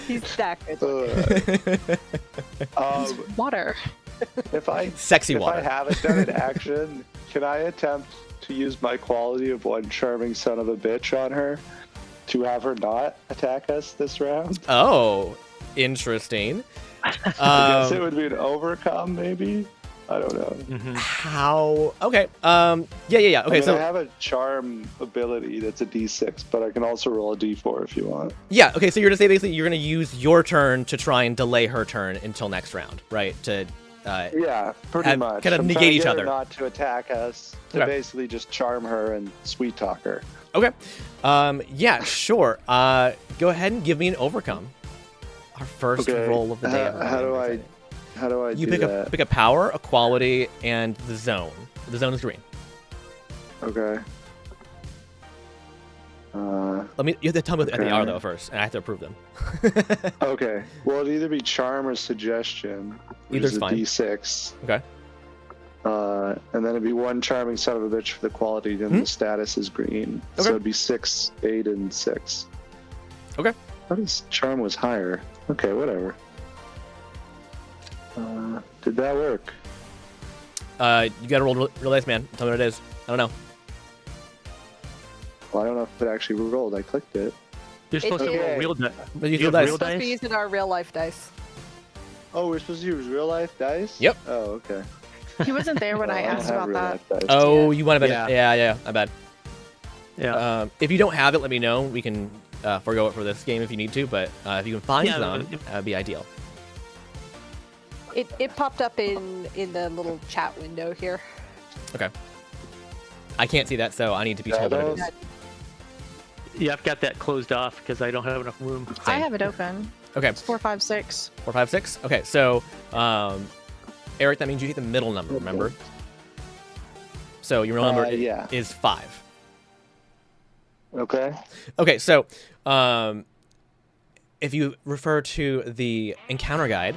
Speaker 4: He's that good.
Speaker 3: Water.
Speaker 5: If I
Speaker 1: Sexy
Speaker 5: if
Speaker 1: water.
Speaker 5: I haven't done an action, can I attempt to use my quality of one charming son of a bitch on her to have her not attack us this round?
Speaker 1: Oh, interesting.
Speaker 5: I guess it would be an overcome, maybe. I don't know.
Speaker 2: Mhm.
Speaker 1: How? Okay. Yeah. Okay.
Speaker 5: I mean,
Speaker 1: So
Speaker 5: I have a charm ability that's a D6, but I can also roll a D4 if you want.
Speaker 1: yeah. Okay. So you're gonna say basically you're gonna use your turn to try and delay her turn until next round, right? To
Speaker 5: Yeah, pretty
Speaker 1: Have-
Speaker 5: much.
Speaker 1: kind of
Speaker 5: I'm
Speaker 1: negate
Speaker 5: trying to
Speaker 1: each
Speaker 5: get her
Speaker 1: other.
Speaker 5: not to attack us, to
Speaker 1: Okay.
Speaker 5: basically just charm her and sweet talk her.
Speaker 1: Okay. Yeah, sure. Go ahead and give me an overcome. Our first
Speaker 5: Okay.
Speaker 1: roll of the day.
Speaker 5: How do I
Speaker 1: You
Speaker 5: do that?
Speaker 1: pick a power, a quality, and the zone. The zone is green.
Speaker 5: Okay.
Speaker 1: You have to tell me what they are
Speaker 5: Okay.
Speaker 1: though first, and I have to approve them.
Speaker 5: Okay. Well, it'd either be charm or suggestion. Which
Speaker 1: Either's
Speaker 5: is a
Speaker 1: fine.
Speaker 5: D6.
Speaker 1: Okay.
Speaker 5: And then it'd be one charming son of a bitch for the quality, then the status is green.
Speaker 1: Okay.
Speaker 5: So it'd be 6, 8, and 6.
Speaker 1: Okay.
Speaker 5: I thought his charm was higher. Okay, whatever. Did that work?
Speaker 1: You gotta roll dice, man. Tell me what it is. I don't know.
Speaker 5: Well, I don't know if it actually rolled. I clicked it.
Speaker 2: You're supposed to
Speaker 4: did.
Speaker 2: roll real dice.
Speaker 1: But you
Speaker 2: You
Speaker 1: roll
Speaker 2: have
Speaker 1: dice.
Speaker 2: real
Speaker 4: Supposed to be
Speaker 2: dice?
Speaker 4: using our real life dice.
Speaker 5: Oh, we're supposed to use real life dice?
Speaker 1: Yep.
Speaker 5: Oh, okay.
Speaker 3: He wasn't there when I
Speaker 5: don't
Speaker 3: asked
Speaker 5: have
Speaker 3: about
Speaker 5: real
Speaker 3: that.
Speaker 5: life dice.
Speaker 1: Oh, you want to bet?
Speaker 2: Yeah.
Speaker 1: Yeah. I bet.
Speaker 2: Yeah.
Speaker 1: If you don't have it, let me know. We can forego it for this game if you need to. But if you can find
Speaker 2: Yeah,
Speaker 1: some,
Speaker 2: but-
Speaker 1: that'd be ideal.
Speaker 4: It popped up in the little chat window here.
Speaker 1: Okay. I can't see that, so I need to be
Speaker 5: Yeah,
Speaker 1: told what it
Speaker 5: those-
Speaker 1: is.
Speaker 2: Yeah, I've got that closed off because I don't have enough room.
Speaker 3: I
Speaker 1: Same.
Speaker 3: have it open.
Speaker 1: Okay.
Speaker 3: It's 4, 5, 6.
Speaker 1: 4, 5, 6. Okay, so Eric, that means you hit the middle number, remember? So your middle number
Speaker 5: yeah.
Speaker 1: is 5.
Speaker 5: Okay.
Speaker 1: Okay, so if you refer to the encounter guide,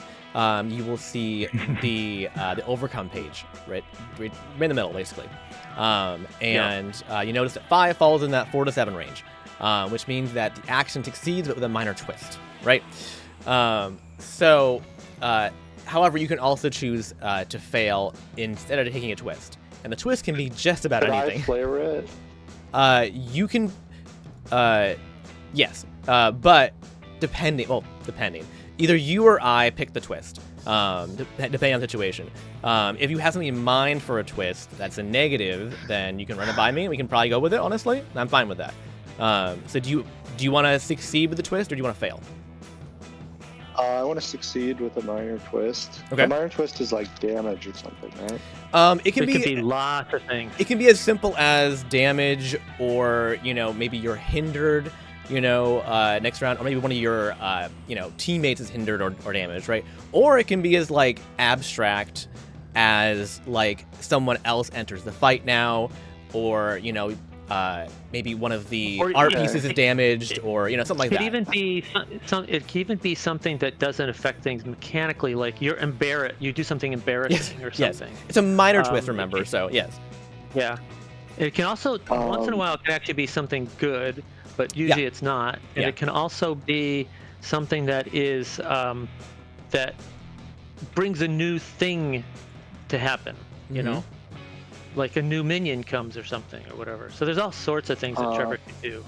Speaker 1: you will see the overcome page, right in the middle, basically. And you notice that 5 falls in that 4 to 7 range, which means that the action succeeds, but with a minor twist, right? However, you can also choose to fail instead of taking a twist, and the twist can be just about
Speaker 5: Can
Speaker 1: anything.
Speaker 5: I flavor it?
Speaker 1: You can, yes, but depending. Either you or I pick the twist, depending on the situation. If you have something in mind for a twist that's a negative, then you can run it by me, and we can probably go with it. Honestly, I'm fine with that. So do you want to succeed with the twist, or do you want to fail?
Speaker 5: I want to succeed with a minor twist.
Speaker 1: Okay.
Speaker 5: A minor twist is like damage or something, right?
Speaker 1: It can
Speaker 2: It
Speaker 1: be.
Speaker 2: could be lots of things.
Speaker 1: It can be as simple as damage, or maybe you're hindered, next round, or maybe one of your teammates is hindered or damaged, right? Or it can be as like abstract as like someone else enters the fight now, or maybe one of the
Speaker 2: Or-
Speaker 1: art
Speaker 5: yeah.
Speaker 1: pieces is damaged, or something like
Speaker 2: It
Speaker 1: that.
Speaker 2: could even be it could even be something that doesn't affect things mechanically, like you do something embarrassing or
Speaker 1: Yes,
Speaker 2: something.
Speaker 1: it's a minor twist,
Speaker 2: Um,
Speaker 1: remember? So yes.
Speaker 2: Yeah. It can also once in a while it can actually be something good, but usually it's not. And
Speaker 1: Yeah.
Speaker 2: it can also be something that is that brings a new thing to happen, you
Speaker 1: Mhm.
Speaker 2: know? Like a new minion comes or something or whatever. So there's all sorts of things that Trevor can do.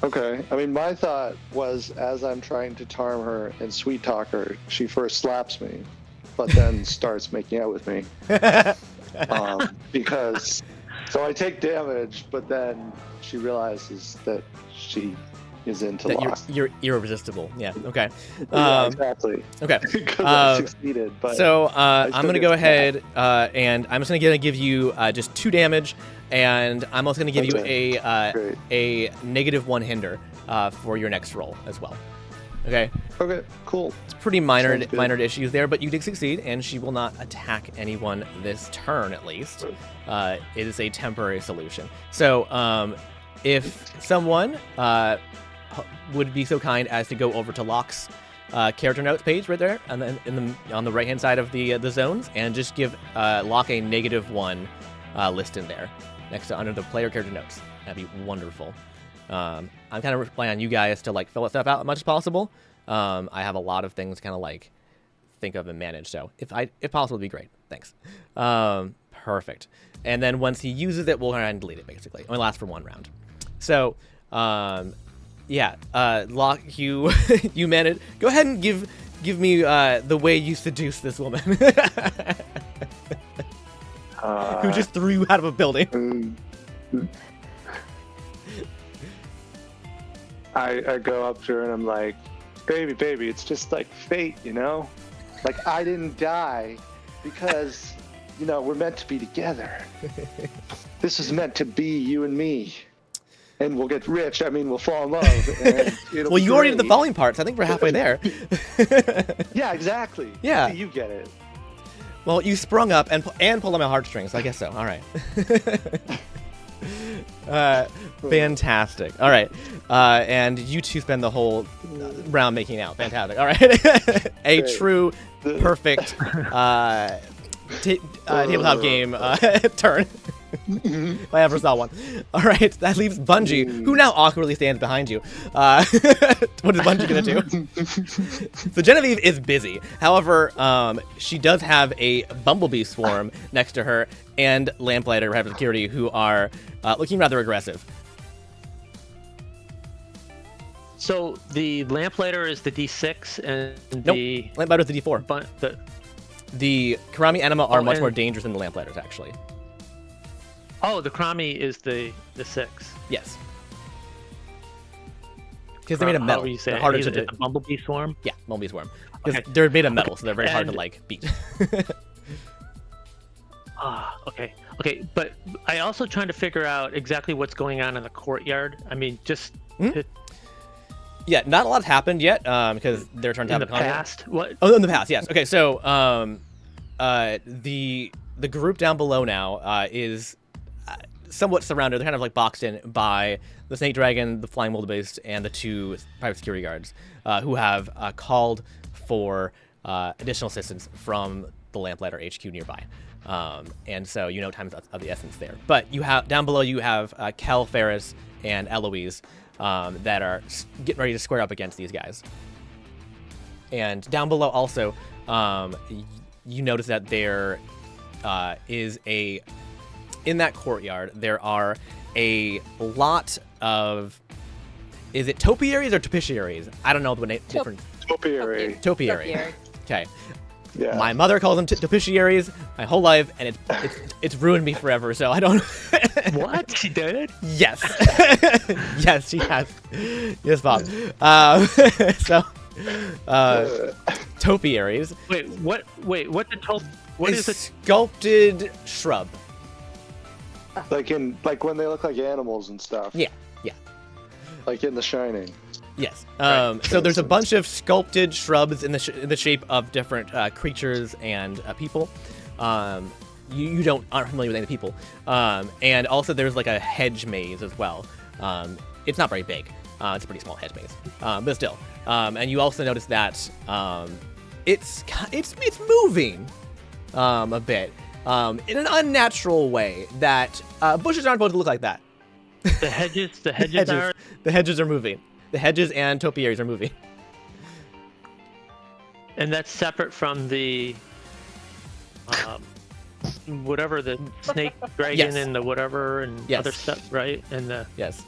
Speaker 5: Okay. I mean, my thought was as I'm trying to charm her and sweet talk her, she first slaps me, but then starts making out with me. Because so I take damage, but then she realizes that she is into
Speaker 1: That
Speaker 5: Locke.
Speaker 1: you're irresistible. Yeah. Okay.
Speaker 5: Yeah, exactly.
Speaker 1: Okay.
Speaker 5: Because I succeeded, but
Speaker 1: So I'm
Speaker 5: still
Speaker 1: gonna
Speaker 5: get
Speaker 1: go
Speaker 5: some
Speaker 1: ahead and I'm just gonna give you just 2 damage, and I'm also gonna give you
Speaker 5: Great.
Speaker 1: a -1 hinder for your next roll as well. Okay.
Speaker 5: Okay, cool.
Speaker 1: It's pretty minor
Speaker 5: Sounds good.
Speaker 1: minor issues there, but you did succeed, and she will not attack anyone this turn at least. It is a temporary solution. So if someone would be so kind as to go over to Locke's character notes page right there, and then on the right hand side of the zones, and just give Locke a -1 list in there next to under the player character notes. That'd be wonderful. I'm kind of relying on you guys to like fill that stuff out as much as possible. I have a lot of things to kind of like think of and manage, so if possible, it'd be great. Thanks. Perfect. And then once he uses it, we'll go ahead and delete it. Basically, it only lasts for 1 round. So. Yeah, Locke, you you managed. Go ahead and give me the way you seduce this woman who just threw you out of a building.
Speaker 5: I go up to her and I'm like, baby, it's just like fate, you know? Like, I didn't die because, we're meant to be together. This is meant to be you and me. And we'll get rich. I mean, we'll fall in love. And it'll
Speaker 1: Well,
Speaker 5: be
Speaker 1: you already did the
Speaker 5: great.
Speaker 1: falling parts. I think we're halfway there.
Speaker 5: Yeah, exactly.
Speaker 1: Yeah.
Speaker 5: You get it.
Speaker 1: Well, you sprung up and pulled on my heartstrings. I guess so. All right. Fantastic. All right. And you two spend the whole round making out. Fantastic. All right. A
Speaker 5: Great.
Speaker 1: true, perfect tabletop game turn. If I ever saw one. All right, that leaves Bungie, who now awkwardly stands behind you. What is Bungie gonna do? So Genevieve is busy. However, she does have a bumblebee swarm next to her and Lamplighter, head of security, who are looking rather aggressive.
Speaker 2: So the Lamplighter is the D6 and
Speaker 1: Nope.
Speaker 2: the
Speaker 1: Lamplighter's the D4. The Karami Anima are much more dangerous than the Lamplighters, actually.
Speaker 2: the Krami is the 6.
Speaker 1: Yes. Because they're made of metal.
Speaker 2: However you say
Speaker 1: They're
Speaker 2: it.
Speaker 1: harder
Speaker 2: Is
Speaker 1: to
Speaker 2: it a Bumblebee Swarm?
Speaker 1: Yeah, bumblebee swarm. Because
Speaker 2: Okay.
Speaker 1: they're made of metal, so they're very hard to
Speaker 2: And-
Speaker 1: like beat.
Speaker 2: Okay. Okay, but I also trying to figure out exactly what's going on in the courtyard. I mean, just
Speaker 1: Hmm?
Speaker 2: to,
Speaker 1: Yeah, not a lot happened yet because their turn to
Speaker 2: In
Speaker 1: have
Speaker 2: the
Speaker 1: a combat.
Speaker 2: past, what?
Speaker 1: Oh, in the past, yes. Okay, so the group down below now is somewhat surrounded. They're kind of like boxed in by the Snake Dragon, the Flying Wildebeest, and the 2 private security guards who have called for additional assistance from the Lamplighter HQ nearby. And so you know time's of the essence there. But you have down below you have Kel, Ferris, and Eloise that are getting ready to square up against these guys. And down below also, you notice that there is in that courtyard, there are a lot of, is it topiaries or topiaries? I don't know the different.
Speaker 5: Topiary.
Speaker 1: Topiary.
Speaker 6: Topiary.
Speaker 1: Okay.
Speaker 5: Yeah.
Speaker 1: My mother calls them topiaries my whole life, and it's ruined me forever. So I don't.
Speaker 2: What? She did?
Speaker 1: Yes. Yes, she has. Yes, Bob. So, topiaries.
Speaker 2: Wait, what? Wait, what the top? What
Speaker 1: a
Speaker 2: is it?
Speaker 1: sculpted shrub.
Speaker 5: Like when they look like animals and stuff.
Speaker 1: Yeah.
Speaker 5: Like in The Shining.
Speaker 1: Yes.
Speaker 2: Right.
Speaker 1: So there's a bunch of sculpted shrubs in the shape of different creatures and people. You aren't familiar with any people. And also there's like a hedge maze as well. It's not very big. It's a pretty small hedge maze, but still. And you also notice that it's moving a bit in an unnatural way. That bushes aren't supposed to look like that.
Speaker 2: The hedges are.
Speaker 1: The hedges are moving. The hedges and topiaries are moving.
Speaker 2: And that's separate from the whatever, the snake dragon
Speaker 1: Yes.
Speaker 2: and the whatever and
Speaker 1: Yes.
Speaker 2: other stuff, right? And the
Speaker 1: Yes.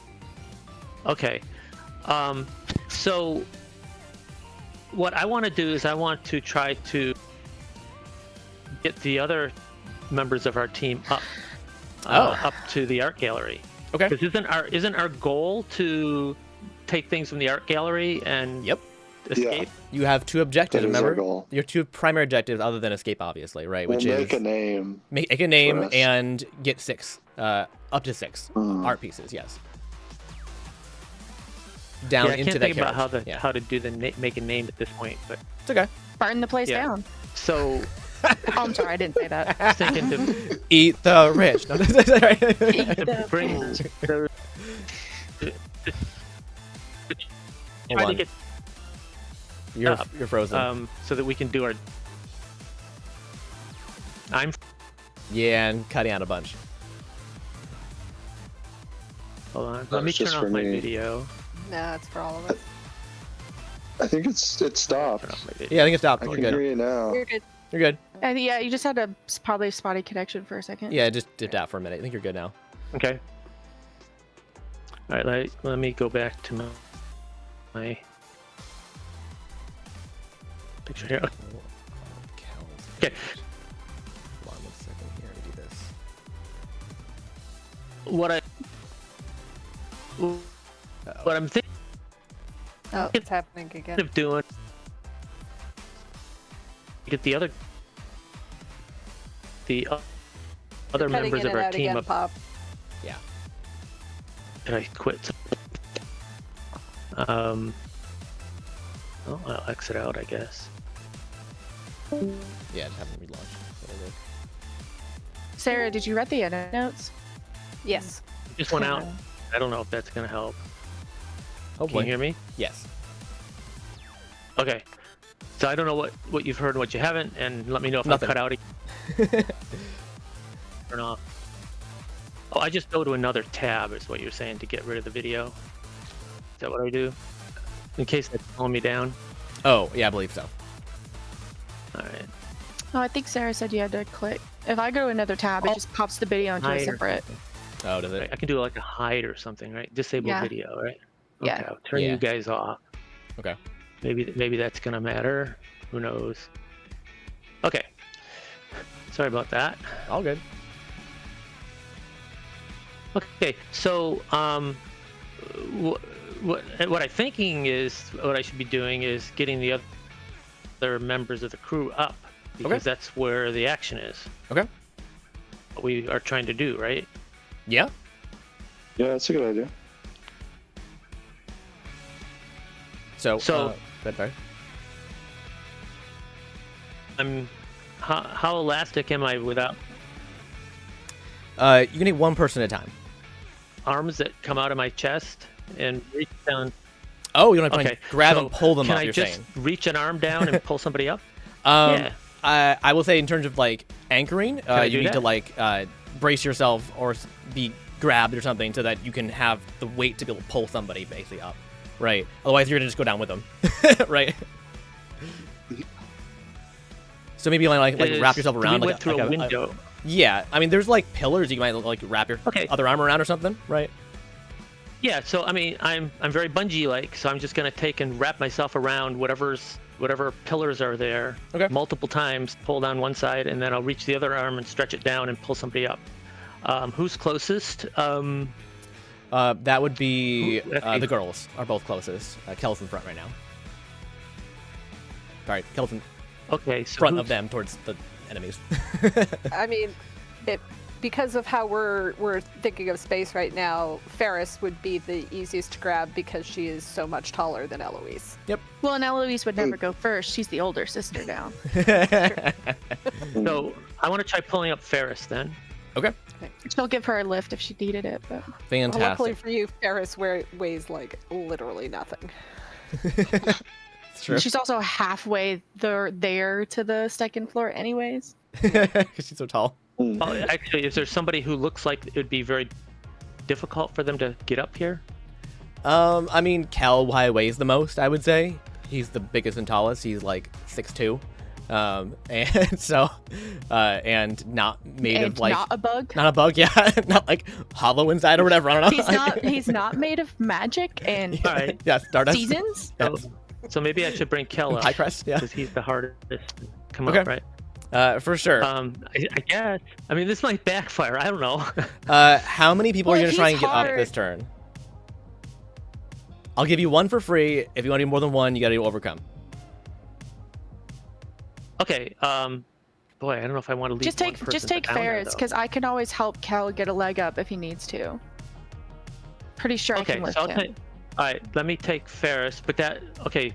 Speaker 2: okay. So what I want to do is I want to try to get the other members of our team up to the art gallery.
Speaker 1: Okay.
Speaker 2: Because isn't our goal to take things from the art gallery and
Speaker 1: Yep.
Speaker 2: escape?
Speaker 1: You have 2 objectives.
Speaker 5: That is our
Speaker 1: Remember,
Speaker 5: goal.
Speaker 1: your 2 primary objectives, other than escape, obviously, right?
Speaker 5: We'll
Speaker 1: Which
Speaker 5: make
Speaker 1: is
Speaker 5: a name.
Speaker 1: make a name
Speaker 5: us.
Speaker 1: and get 6, up to 6
Speaker 5: Hmm.
Speaker 1: art pieces. Yes. Down
Speaker 2: Yeah, I
Speaker 1: into
Speaker 2: can't
Speaker 1: that
Speaker 2: think about
Speaker 1: carriage.
Speaker 2: how to do the make a name at this point, but
Speaker 1: It's okay.
Speaker 3: Burn the place
Speaker 2: Yeah.
Speaker 3: down.
Speaker 2: so
Speaker 3: Oh, I'm sorry, I didn't say that.
Speaker 2: I was thinking to
Speaker 1: Eat the rich. No,
Speaker 2: to bring the
Speaker 1: Hold
Speaker 2: try
Speaker 1: on.
Speaker 2: to get
Speaker 1: You're frozen.
Speaker 2: so that we can do our. I'm
Speaker 1: Yeah, and cutting out a bunch.
Speaker 2: hold on.
Speaker 5: That
Speaker 2: Let me
Speaker 5: was
Speaker 2: turn
Speaker 5: just
Speaker 2: off
Speaker 5: for
Speaker 2: my
Speaker 5: me.
Speaker 2: video.
Speaker 4: No, it's for all of us.
Speaker 5: I think it stopped.
Speaker 2: Turn off my video.
Speaker 1: Yeah, I think it stopped.
Speaker 5: I
Speaker 1: We're
Speaker 5: can hear
Speaker 1: good.
Speaker 5: you now.
Speaker 3: You're good.
Speaker 1: You're good.
Speaker 3: And yeah, you just had a probably spotty connection for a second.
Speaker 1: Yeah, just dipped out for a minute. I think you're good now.
Speaker 2: Okay. All right. Let me go back to my picture here. Okay.
Speaker 1: Hold on 1 second here to do this.
Speaker 2: What I'm thinking
Speaker 4: Oh, it's happening again.
Speaker 2: of doing, get the other
Speaker 4: Cutting
Speaker 2: members
Speaker 4: in
Speaker 2: of
Speaker 4: and
Speaker 2: our
Speaker 4: out
Speaker 2: team
Speaker 4: again,
Speaker 2: up.
Speaker 4: Pop.
Speaker 1: Yeah.
Speaker 2: And I quit. Oh, I'll exit out, I guess.
Speaker 1: Yeah, just haven't relaunched. Whatever.
Speaker 3: Sarah, did you read the edit notes?
Speaker 4: Yes.
Speaker 2: Just went out. I don't know if that's gonna help.
Speaker 1: Oh
Speaker 2: Can
Speaker 1: boy.
Speaker 2: you hear me?
Speaker 1: Yes.
Speaker 2: Okay. So I don't know what you've heard and what you haven't, and let me know if
Speaker 1: Nothing.
Speaker 2: I cut out again. Turn off. Oh, I just go to another tab, is what you're saying, to get rid of the video. Is that what I do? In case that's slowing me down.
Speaker 1: Oh, yeah, I believe so.
Speaker 2: All right.
Speaker 3: Oh, I think Sarah said you had to click. If I go to another tab, it just pops the video into a
Speaker 2: Hide or
Speaker 3: separate.
Speaker 1: Oh, does
Speaker 2: Right,
Speaker 1: it?
Speaker 2: I can do like a hide or something, right? Disable
Speaker 3: Yeah.
Speaker 2: video, right?
Speaker 3: Yeah.
Speaker 2: Okay, I'll turn
Speaker 1: Yeah.
Speaker 2: you guys off.
Speaker 1: Okay.
Speaker 2: Maybe that's gonna matter. Who knows? Okay. Sorry about that.
Speaker 1: All good.
Speaker 2: Okay, so what I'm thinking is what I should be doing is getting the other members of the crew up, because
Speaker 1: Okay.
Speaker 2: that's where the action is.
Speaker 1: Okay.
Speaker 2: What we are trying to do, right?
Speaker 1: Yeah.
Speaker 5: Yeah, that's a good idea.
Speaker 1: So,
Speaker 2: So-
Speaker 1: good, sorry.
Speaker 2: How elastic am I without
Speaker 1: You can take one person at a time.
Speaker 2: arms that come out of my chest and reach down?
Speaker 1: Oh, you don't have to
Speaker 2: Okay,
Speaker 1: grab
Speaker 2: so
Speaker 1: and pull them
Speaker 2: can
Speaker 1: up,
Speaker 2: I
Speaker 1: you're
Speaker 2: just
Speaker 1: saying.
Speaker 2: reach an arm down and pull somebody up?
Speaker 1: Yeah.
Speaker 2: Yeah.
Speaker 1: I will say in terms of like anchoring,
Speaker 2: I
Speaker 1: you
Speaker 2: do
Speaker 1: need to
Speaker 2: that?
Speaker 1: like brace yourself or be grabbed or something so that you can have the weight to be able to pull somebody basically up, right? Otherwise, you're gonna just go down with them, right? So maybe like wrap yourself around
Speaker 2: we
Speaker 1: like
Speaker 2: went through a window.
Speaker 1: yeah. I mean, there's like pillars you might like wrap your
Speaker 2: Okay.
Speaker 1: other arm around or something, right?
Speaker 2: Yeah, so I mean, I'm very bungee-like, so I'm just gonna take and wrap myself around whatever pillars are there
Speaker 1: Okay.
Speaker 2: multiple times, pull down one side, and then I'll reach the other arm and stretch it down and pull somebody up. Who's closest?
Speaker 1: That would be
Speaker 2: Okay.
Speaker 1: the girls are both closest. Kel's in front right now. All right, Kel's in
Speaker 2: Okay, so
Speaker 1: front of
Speaker 2: who's-
Speaker 1: them towards the enemies.
Speaker 4: I mean, because of how we're thinking of space right now, Ferris would be the easiest to grab because she is so much taller than Eloise.
Speaker 3: Well, and Eloise would never go first. She's the older sister now.
Speaker 2: So I want to try pulling up Ferris then.
Speaker 1: Okay,
Speaker 3: She'll give her a lift if she needed it, but
Speaker 4: Well,
Speaker 1: fantastic.
Speaker 4: luckily for you, Ferris weighs like literally nothing.
Speaker 1: It's true.
Speaker 3: she's also halfway there to the second floor anyways.
Speaker 1: 'Cause she's so tall.
Speaker 2: Oh, actually, is there somebody who looks like it would be very difficult for them to get up here?
Speaker 1: I mean, Kel probably weighs the most, I would say. He's the biggest and tallest. He's like 6'2". And so, and not made
Speaker 3: And
Speaker 1: of like,
Speaker 3: not a bug.
Speaker 1: not a bug, yeah. Not like hollow inside or whatever. I don't know.
Speaker 3: He's not made of magic and
Speaker 2: All right.
Speaker 1: Yeah, Stardust.
Speaker 3: seasons.
Speaker 1: Yes.
Speaker 2: So maybe I should bring Kel up
Speaker 1: High crest, yeah.
Speaker 2: because he's the hardest to come
Speaker 1: Okay.
Speaker 2: up, right?
Speaker 1: For sure.
Speaker 2: I guess. I mean, this might backfire. I don't know.
Speaker 1: How many people are
Speaker 3: Well,
Speaker 1: you
Speaker 3: if
Speaker 1: gonna try and
Speaker 3: he's
Speaker 1: get up
Speaker 3: hard-
Speaker 1: this turn? I'll give you one for free. If you want to do more than one, you gotta do overcome.
Speaker 2: Okay. Boy, I don't know if I want to leave.
Speaker 3: Just take
Speaker 2: down there,
Speaker 3: Ferris
Speaker 2: though.
Speaker 3: because I can always help Kel get a leg up if he needs to. Pretty sure I
Speaker 2: Okay,
Speaker 3: can lift
Speaker 2: so I'll
Speaker 3: him.
Speaker 2: take. All right, let me take Ferris, but that okay.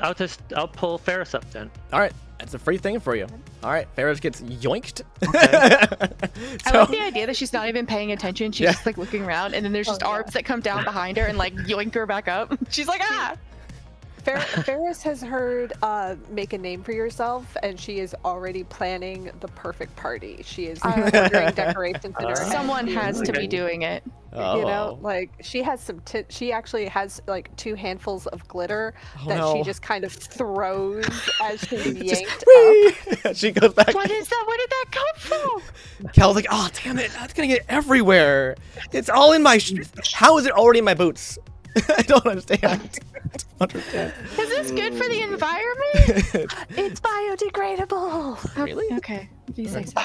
Speaker 2: I'll pull Ferris up then.
Speaker 1: All right, that's a free thing for you. All right, Ferris gets yoinked.
Speaker 3: I like the idea that she's not even paying attention. She's
Speaker 1: Yeah.
Speaker 3: just like looking around, and then there's just
Speaker 4: Oh, yeah.
Speaker 3: arms that come down behind her and like yoink her back up. She's like, ah!
Speaker 4: Ferris has heard make a name for yourself, and she is already planning the perfect party. She is ordering decorations in her head.
Speaker 3: Someone
Speaker 4: She
Speaker 3: has
Speaker 4: is,
Speaker 3: to be
Speaker 2: Okay.
Speaker 3: doing it.
Speaker 4: You know,
Speaker 1: Oh.
Speaker 4: like she has some. She actually has like 2 handfuls of glitter
Speaker 1: Oh,
Speaker 4: that
Speaker 1: no.
Speaker 4: she just kind of throws as she's
Speaker 1: Just
Speaker 4: yanked up.
Speaker 1: whee! She goes back.
Speaker 3: What is that? Where did that come from?
Speaker 1: Kel's like, oh damn it, that's gonna get everywhere. It's all in my. How is it already in my boots? I don't understand. I don't understand.
Speaker 3: Is this good for the environment?
Speaker 4: It's biodegradable.
Speaker 1: Really?
Speaker 3: Okay. If you say so.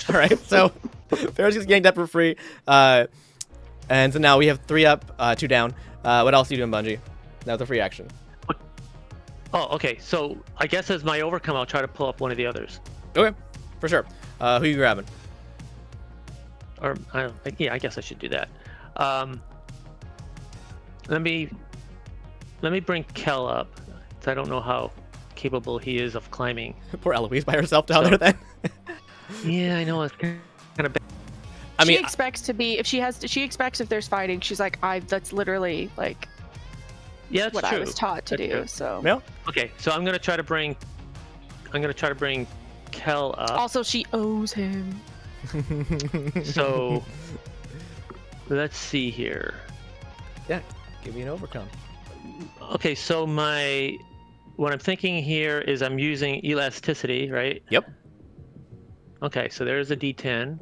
Speaker 1: All right, so Ferris gets yanked up for free, and so now we have 3 up, 2 down. What else are you doing, Bungie? That was a free action.
Speaker 2: Oh, okay. So I guess as my overcome, I'll try to pull up one of the others.
Speaker 1: Okay, for sure. Who you grabbing?
Speaker 2: Or yeah, I guess I should do that. Let me bring Kel up. 'Cause I don't know how capable he is of climbing.
Speaker 1: Poor Eloise by herself down
Speaker 2: So-
Speaker 1: there then.
Speaker 2: Yeah, I know it's kind of bad.
Speaker 1: I mean,
Speaker 3: she expects to be she expects if there's fighting, she's like, that's literally like
Speaker 2: Yeah, that's
Speaker 3: what
Speaker 2: true.
Speaker 3: I was taught to
Speaker 2: That's
Speaker 3: do.
Speaker 2: true.
Speaker 3: So
Speaker 1: yeah.
Speaker 2: Okay, so I'm gonna try to bring Kel up.
Speaker 3: also she owes him.
Speaker 2: So let's see here.
Speaker 1: Yeah, give me an overcome.
Speaker 2: Okay, so what I'm thinking here is I'm using elasticity, right?
Speaker 1: Yep.
Speaker 2: Okay, so there's a D10.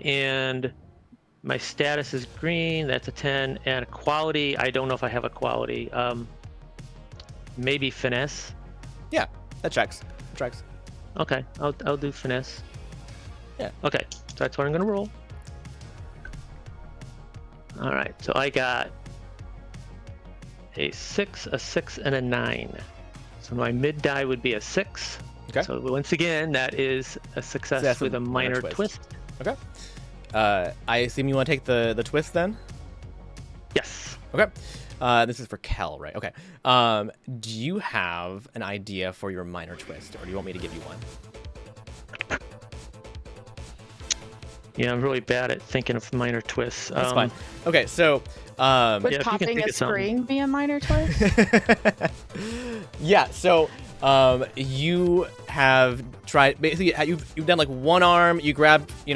Speaker 2: And my status is green, that's a 10. And a quality, I don't know if I have a quality. Maybe finesse.
Speaker 1: Yeah, that checks. Tracks.
Speaker 2: Okay, I'll do finesse.
Speaker 1: Yeah.
Speaker 2: Okay, so that's what I'm gonna roll. All right, so I got a 6, a 6, and a 9. So my mid die would be a 6.
Speaker 1: Okay.
Speaker 2: So once again, that is a success
Speaker 1: Success
Speaker 2: with a
Speaker 1: with minor
Speaker 2: minor
Speaker 1: twist.
Speaker 2: twist.
Speaker 1: Okay. I assume you want to take the twist then?
Speaker 2: Yes.
Speaker 1: Okay. This is for Kel, right? Okay. Do you have an idea for your minor twist, or do you want me to give you one?
Speaker 2: Yeah, I'm really bad at thinking of minor twists.
Speaker 1: That's fine. Okay, so
Speaker 3: Would
Speaker 2: Yeah, if you can
Speaker 3: popping
Speaker 2: think
Speaker 3: a
Speaker 2: of something.
Speaker 3: spring be a minor twist?
Speaker 1: yeah, so you have tried basically you've done like one arm, you grab, you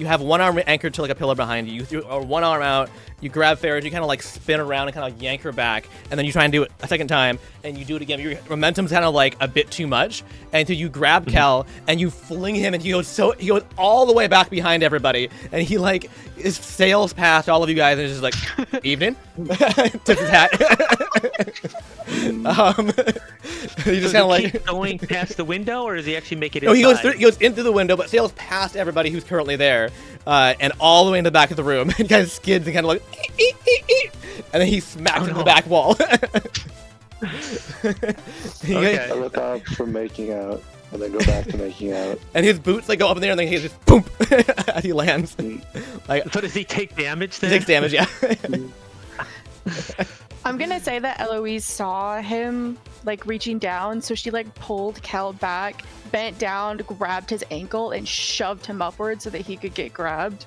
Speaker 1: have one arm anchored to like a pillar behind you. You threw one arm out, you grab Ferris, you kind of like spin around and kind of like yank her back, and then you try and do it a second time, and you do it again. Your momentum's kind of like a bit too much, and so you grab Kel and you fling him, and he goes all the way back behind everybody, and he like sails past all of you guys, and is just like, evening, tips his hat. He just kind of like
Speaker 2: keep going past the window, or does he actually make it
Speaker 1: no,
Speaker 2: inside?
Speaker 1: he goes in through the window, but sails past everybody who's currently there, and all the way in the back of the room, and kind of skids and kind of like, and then he smacks into the back wall.
Speaker 2: Okay.
Speaker 5: I look up from making out, and then go back to making out.
Speaker 1: And his boots like go up in there, and then he just boom as he lands. Like
Speaker 2: So does he take damage
Speaker 1: he
Speaker 2: then?
Speaker 1: takes damage, yeah.
Speaker 3: I'm gonna say that Eloise saw him like reaching down, so she like pulled Kel back, bent down, grabbed his ankle, and shoved him upward so that he could get grabbed.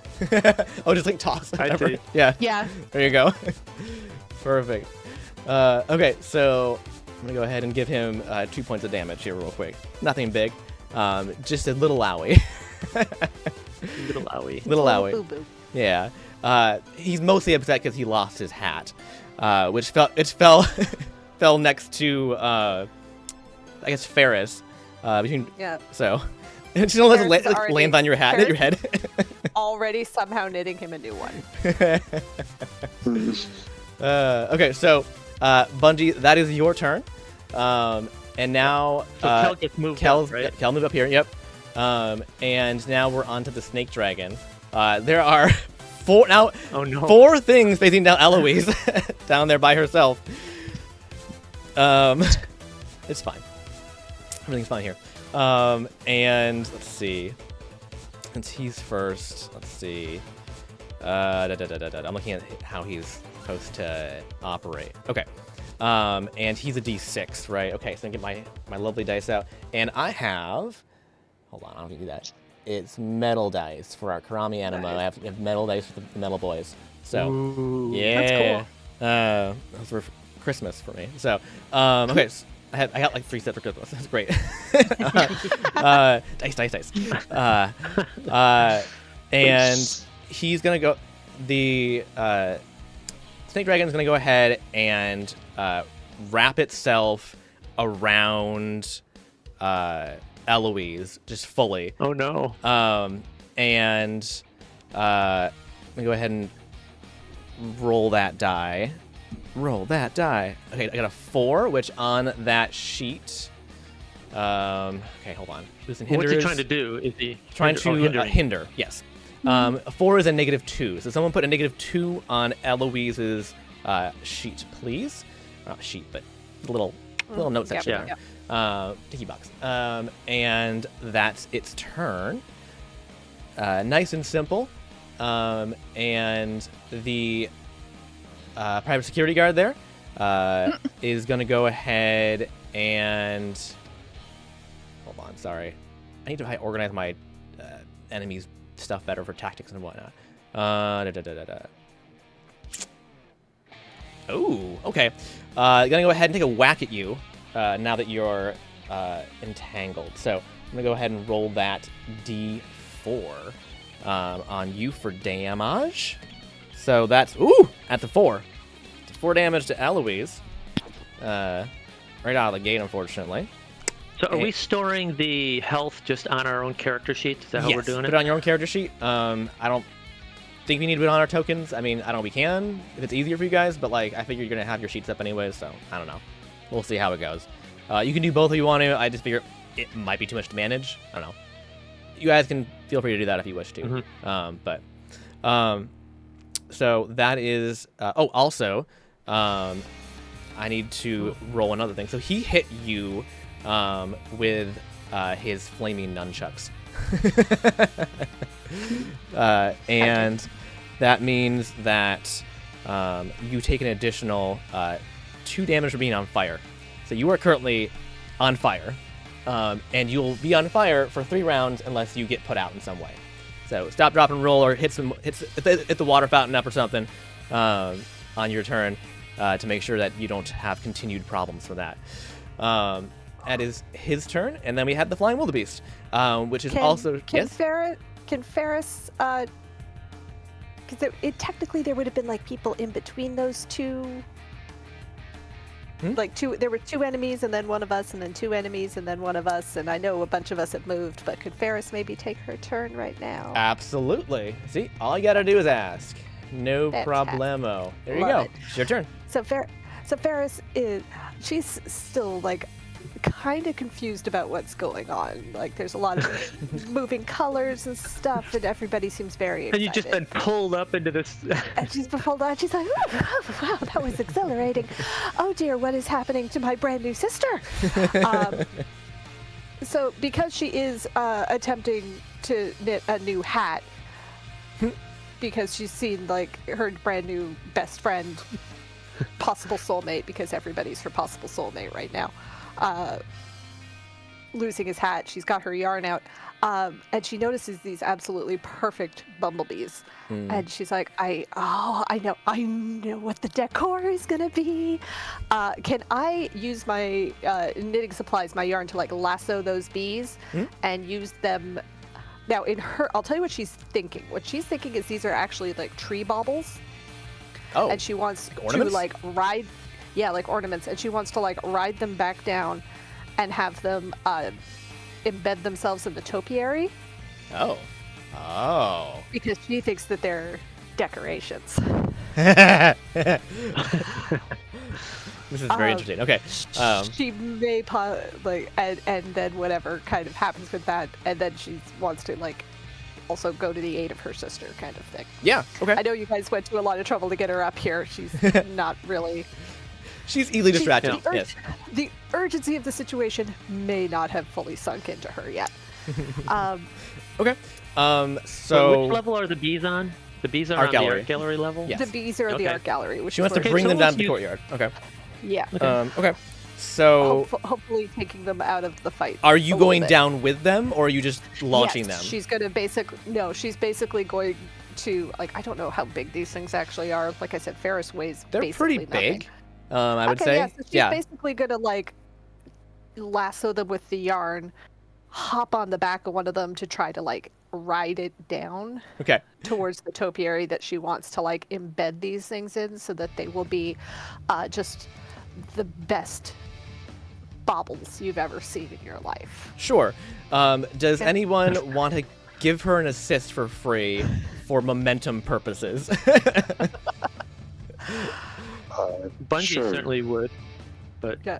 Speaker 1: Oh, just like toss.
Speaker 2: I
Speaker 1: Whatever.
Speaker 2: see.
Speaker 1: Yeah.
Speaker 3: Yeah.
Speaker 1: There you go. Perfect. Okay, so I'm gonna go ahead and give him 2 points of damage here real quick. Nothing big. Just a little owie.
Speaker 2: Little owie.
Speaker 1: Little owie.
Speaker 4: Boo boo.
Speaker 1: Yeah. He's mostly upset because he lost his hat, which fell fell next to I guess Ferris. Between
Speaker 4: Yeah.
Speaker 1: so, and she don't
Speaker 4: Ferris is already-
Speaker 1: lands on your hat, hit your head.
Speaker 4: Already somehow knitting him a new one.
Speaker 1: Okay, so Bungie, that is your turn. And now
Speaker 2: So Kel gets moved
Speaker 1: Kel's
Speaker 2: up, right?
Speaker 1: Kel move up here. Yep. And now we're on to the snake dragon. There are
Speaker 2: Oh no.
Speaker 1: four things facing down Eloise down there by herself. It's fine. Everything's fine here. And let's see. Since he's first, let's see. I'm looking at how he's supposed to operate. Okay. And he's a D6, right? Okay, so I get my lovely dice out. And I have... Hold on, I don't need that. It's metal dice for our Karami anima. I have metal dice for the metal boys. So,
Speaker 2: Ooh.
Speaker 1: yeah. Those were Christmas for me. So, okay. So I got like 3 sets for Christmas. That's great. Dice. And he's gonna go. The snake dragon is gonna go ahead and wrap itself around Eloise just fully.
Speaker 2: Oh no.
Speaker 1: And let me go ahead and roll that die. Roll that die. Okay, I got a 4, which on that sheet. Okay, hold on. Loosen hinders.
Speaker 2: What's he trying to do? Is he
Speaker 1: Trying to
Speaker 2: hindering?
Speaker 1: hinder? Yes. A 4 is a -2. So someone put a -2 on Eloise's sheet, please. Not sheet, but little note section
Speaker 2: yeah.
Speaker 1: there. Tiki box. And that's its turn. Nice and simple. And the private security guard there is going to go ahead and... Hold on, sorry. I need to organize my enemies' stuff better for tactics and whatnot. Oh, okay. Gonna go ahead and take a whack at you now that you're entangled. So I'm gonna go ahead and roll that D4 on you for damage. So that's at the 4. It's 4 damage to Eloise. Right out of the gate, unfortunately.
Speaker 2: So are we storing the health just on our own character sheet? Is that how
Speaker 1: Yes,
Speaker 2: we're doing
Speaker 1: put
Speaker 2: it?
Speaker 1: it on your own character sheet. I don't think we need to put it on our tokens. I mean, I don't know, we can if it's easier for you guys, but like I figure you're gonna have your sheets up anyways, so I don't know. We'll see how it goes. You can do both if you want to. I just figure it might be too much to manage. I don't know. You guys can feel free to do that if you wish to. So that is. Also, I need to roll another thing. So he hit you with his flaming nunchucks. And that means that you take an additional 2 damage for being on fire. So you are currently on fire, and you'll be on fire for 3 rounds unless you get put out in some way. So stop, drop, and roll, or hit the water fountain up or something on your turn to make sure that you don't have continued problems with that. That is his turn, and then we had the Flying Wildebeest, which is
Speaker 4: Can Ferris? Because technically there would have been like people in between those two. Like there were 2 enemies, and then one of us, and then 2 enemies, and then one of us, and I know a bunch of us have moved, but could Ferris maybe take her turn right now?
Speaker 1: Absolutely. See, all you gotta do is ask. No problemo. There you go. It's your turn.
Speaker 4: So Ferris she's still like kind of confused about what's going on. Like there's a lot of moving colors and stuff, and everybody seems very excited.
Speaker 2: And you've just been pulled up into this.
Speaker 4: And she's been pulled on. She's like, oh, wow, that was exhilarating. Oh dear, what is happening to my brand new sister? So because she is attempting to knit a new hat, because she's seen like her brand new best friend, possible soulmate, because everybody's her possible soulmate right now, losing his hat. She's got her yarn out, and she notices these absolutely perfect bumblebees, and she's like, I know what the decor is gonna be. Can I use my knitting supplies, my yarn, to like lasso those bees and use them? Now, I'll tell you what she's thinking. What she's thinking is these are actually like tree baubles.
Speaker 1: Oh,
Speaker 4: and she wants
Speaker 1: ornaments?
Speaker 4: to like ride, like ornaments, and she wants to like ride them back down and have them embed themselves in the topiary.
Speaker 1: Oh.
Speaker 4: Because she thinks that they're decorations.
Speaker 1: This is very interesting. Okay.
Speaker 4: She may and then whatever kind of happens with that, and then she wants to like also go to the aid of her sister, kind of thing.
Speaker 1: Yeah. Okay.
Speaker 4: I know you guys went to a lot of trouble to get her up here. She's not really.
Speaker 1: She's easily distracted. Yes.
Speaker 4: The urgency of the situation may not have fully sunk into her yet.
Speaker 1: Okay. So
Speaker 2: which level are the bees on? The bees are
Speaker 1: art
Speaker 2: on
Speaker 1: gallery.
Speaker 2: the art gallery level?
Speaker 1: Yes.
Speaker 4: The bees are the art gallery. Which
Speaker 1: she wants to
Speaker 4: is where
Speaker 1: bring them down to the
Speaker 2: you-
Speaker 1: courtyard. Okay.
Speaker 4: Yeah.
Speaker 1: Okay. So
Speaker 4: Hopefully taking them out of the fight.
Speaker 1: are you
Speaker 4: a little
Speaker 1: going
Speaker 4: bit.
Speaker 1: down with them, or are you just launching
Speaker 4: Yes,
Speaker 1: them?
Speaker 4: She's gonna she's basically going to, like, I don't know how big these things actually are. Like I said, Ferris weighs
Speaker 1: They're
Speaker 4: basically
Speaker 1: pretty
Speaker 4: nothing.
Speaker 1: big. I would say.
Speaker 4: Yeah, so she's basically gonna like lasso them with the yarn, hop on the back of one of them to try to like ride it down
Speaker 1: Okay.
Speaker 4: towards the topiary that she wants to like embed these things in, so that they will be just the best baubles you've ever seen in your life.
Speaker 1: Sure. Does anyone want to give her an assist for free for momentum purposes?
Speaker 2: Bungie
Speaker 5: Sure.
Speaker 2: certainly would, but
Speaker 4: Yeah.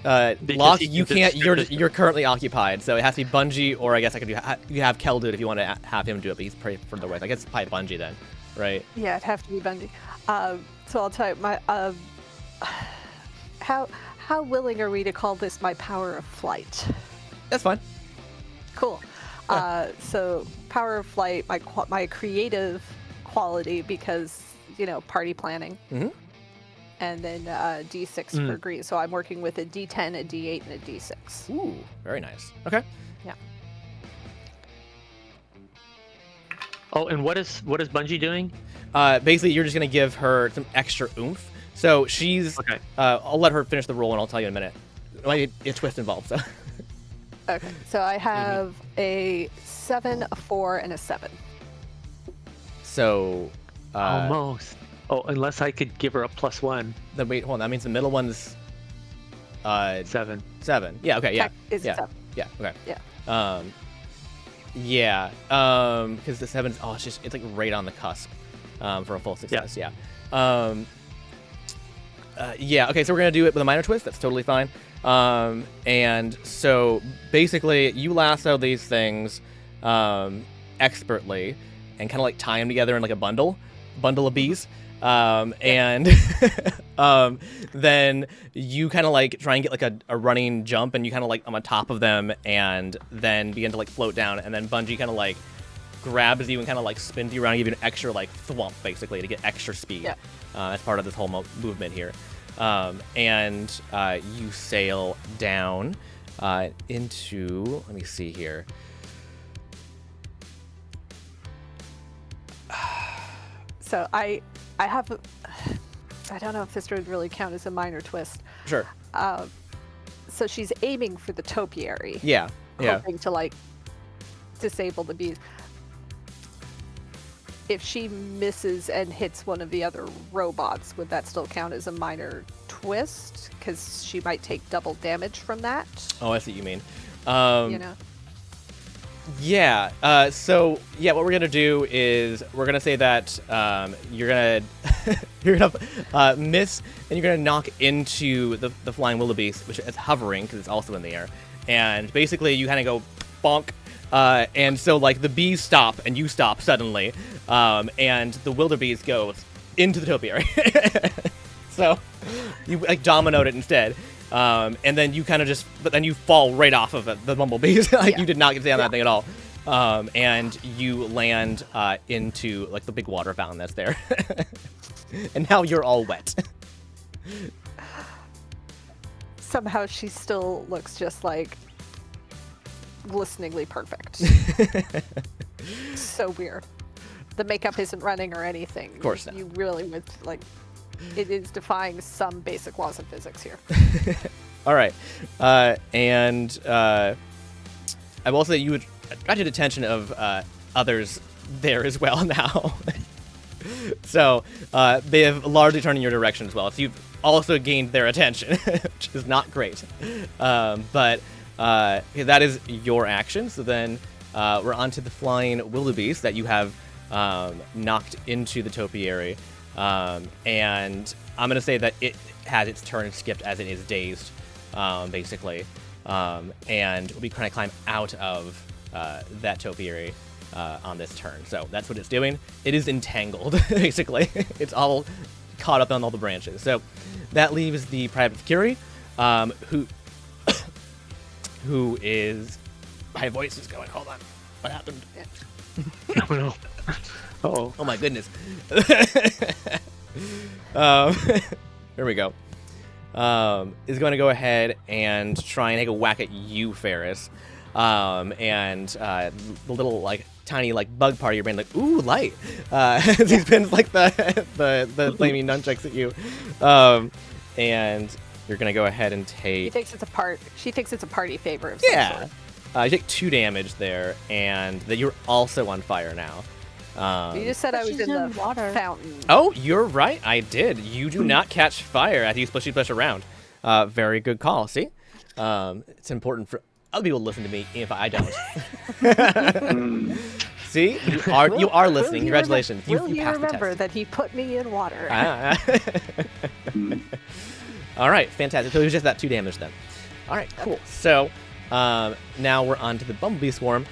Speaker 2: Because
Speaker 1: Locke,
Speaker 2: he
Speaker 1: you
Speaker 2: can
Speaker 1: can't.
Speaker 2: just-
Speaker 1: You're currently occupied, so it has to be Bungie, or I guess I could you have Kel do it if you want to have him do it, but he's pretty further away. I guess it's probably Bungie then, right?
Speaker 4: Yeah, it'd have to be Bungie. So I'll tell you my how willing are we to call this my power of flight?
Speaker 1: That's fine.
Speaker 4: Cool. So power of flight, my creative quality, because party planning.
Speaker 1: Mhm.
Speaker 4: And then D6 for green. So I'm working with a D10, a D8, and a D6.
Speaker 1: Ooh, very nice. Okay.
Speaker 4: Yeah.
Speaker 2: Oh, and what is Bungie doing?
Speaker 1: Basically, you're just gonna give her some extra oomph. So she's.
Speaker 2: Okay.
Speaker 1: I'll let her finish the roll, and I'll tell you in a minute. There might be a twist involved. So.
Speaker 4: Okay. So I have a 7, a 4, and a 7.
Speaker 1: So.
Speaker 2: Almost. Oh, unless I could give her a +1.
Speaker 1: Then wait, hold on. That means the middle one's.
Speaker 2: 7.
Speaker 1: 7. Yeah. Okay. Yeah.
Speaker 4: Is
Speaker 1: Yeah.
Speaker 4: 7.
Speaker 1: Yeah. Okay.
Speaker 4: Yeah.
Speaker 1: Yeah. Because the 7's it's like right on the cusp, for a full success. Yeah. Yeah. Okay. So we're gonna do it with a minor twist. That's totally fine. And so basically, you lasso these things, expertly, and kind of like tie them together in like a bundle of bees. And then you kind of like try and get like a running jump, and you kind of like I'm on top of them, and then begin to like float down, and then Bungie kind of like grabs you and kind of like spins you around, give you an extra like thwomp basically to get extra speed.
Speaker 4: Yeah.
Speaker 1: As part of this whole movement here. And you sail down into, let me see here.
Speaker 4: So I have, I don't know if this would really count as a minor twist.
Speaker 1: Sure.
Speaker 4: So she's aiming for the topiary.
Speaker 1: Yeah. Yeah.
Speaker 4: Hoping to like disable the bees. If she misses and hits one of the other robots, would that still count as a minor twist? Because she might take double damage from that.
Speaker 1: Oh, I see what you mean.
Speaker 4: You know.
Speaker 1: Yeah. So yeah, what we're gonna do is we're gonna say that you're gonna you're gonna miss and you're gonna knock into the flying wildebeest, which is hovering because it's also in the air, and basically you kind of go bonk. And so like the bees stop and you stop suddenly, and the wildebeest goes into the topiary. So you like dominoed it instead. And then you kind of but then you fall right off of the bumblebees. Like you did not get down that thing at all. And you land into like the big water fountain that's there. And now you're all wet.
Speaker 4: Somehow she still looks just like glisteningly perfect. So weird. The makeup isn't running or anything.
Speaker 1: Of course not.
Speaker 4: You really would like. It is defying some basic laws of physics here.
Speaker 1: All right, and I will say you would attracted attention of others there as well now. So they have largely turned in your direction as well. So you've also gained their attention, which is not great. But that is your action. So then we're on to the flying wildebeest that you have knocked into the topiary. And I'm going to say that it has its turn skipped as it is dazed, basically. And will be trying to climb out of that topiary on this turn. So that's what it's doing. It is entangled, basically. It's all caught up on all the branches. So that leaves the private Fury, who is... My voice is going. Hold on. What happened?
Speaker 2: Oh no. Uh-oh.
Speaker 1: Oh my goodness. Here we go. Is going to go ahead and try and take a whack at you, Ferris. And the little like tiny like bug part of your brain, like ooh, light. He spins like the flaming nunchucks at you. And you're gonna go ahead and take.
Speaker 4: She thinks it's a party favor of some sort.
Speaker 1: You take 2 damage there, and that you're also on fire now.
Speaker 4: You just said I was
Speaker 3: She's
Speaker 4: in the
Speaker 3: in water.
Speaker 4: fountain.
Speaker 1: Oh, you're right. I did. You do not catch fire as you splish around. Very good call. See, it's important for other people to listen to me if I don't. See, you are listening. Congratulations.
Speaker 4: Will
Speaker 1: you
Speaker 4: you
Speaker 1: passed the
Speaker 4: remember
Speaker 1: test.
Speaker 4: that he put me in water?
Speaker 1: All right, fantastic. So it was just that 2 damage then. All right, cool. So now we're on to the bumblebee swarm.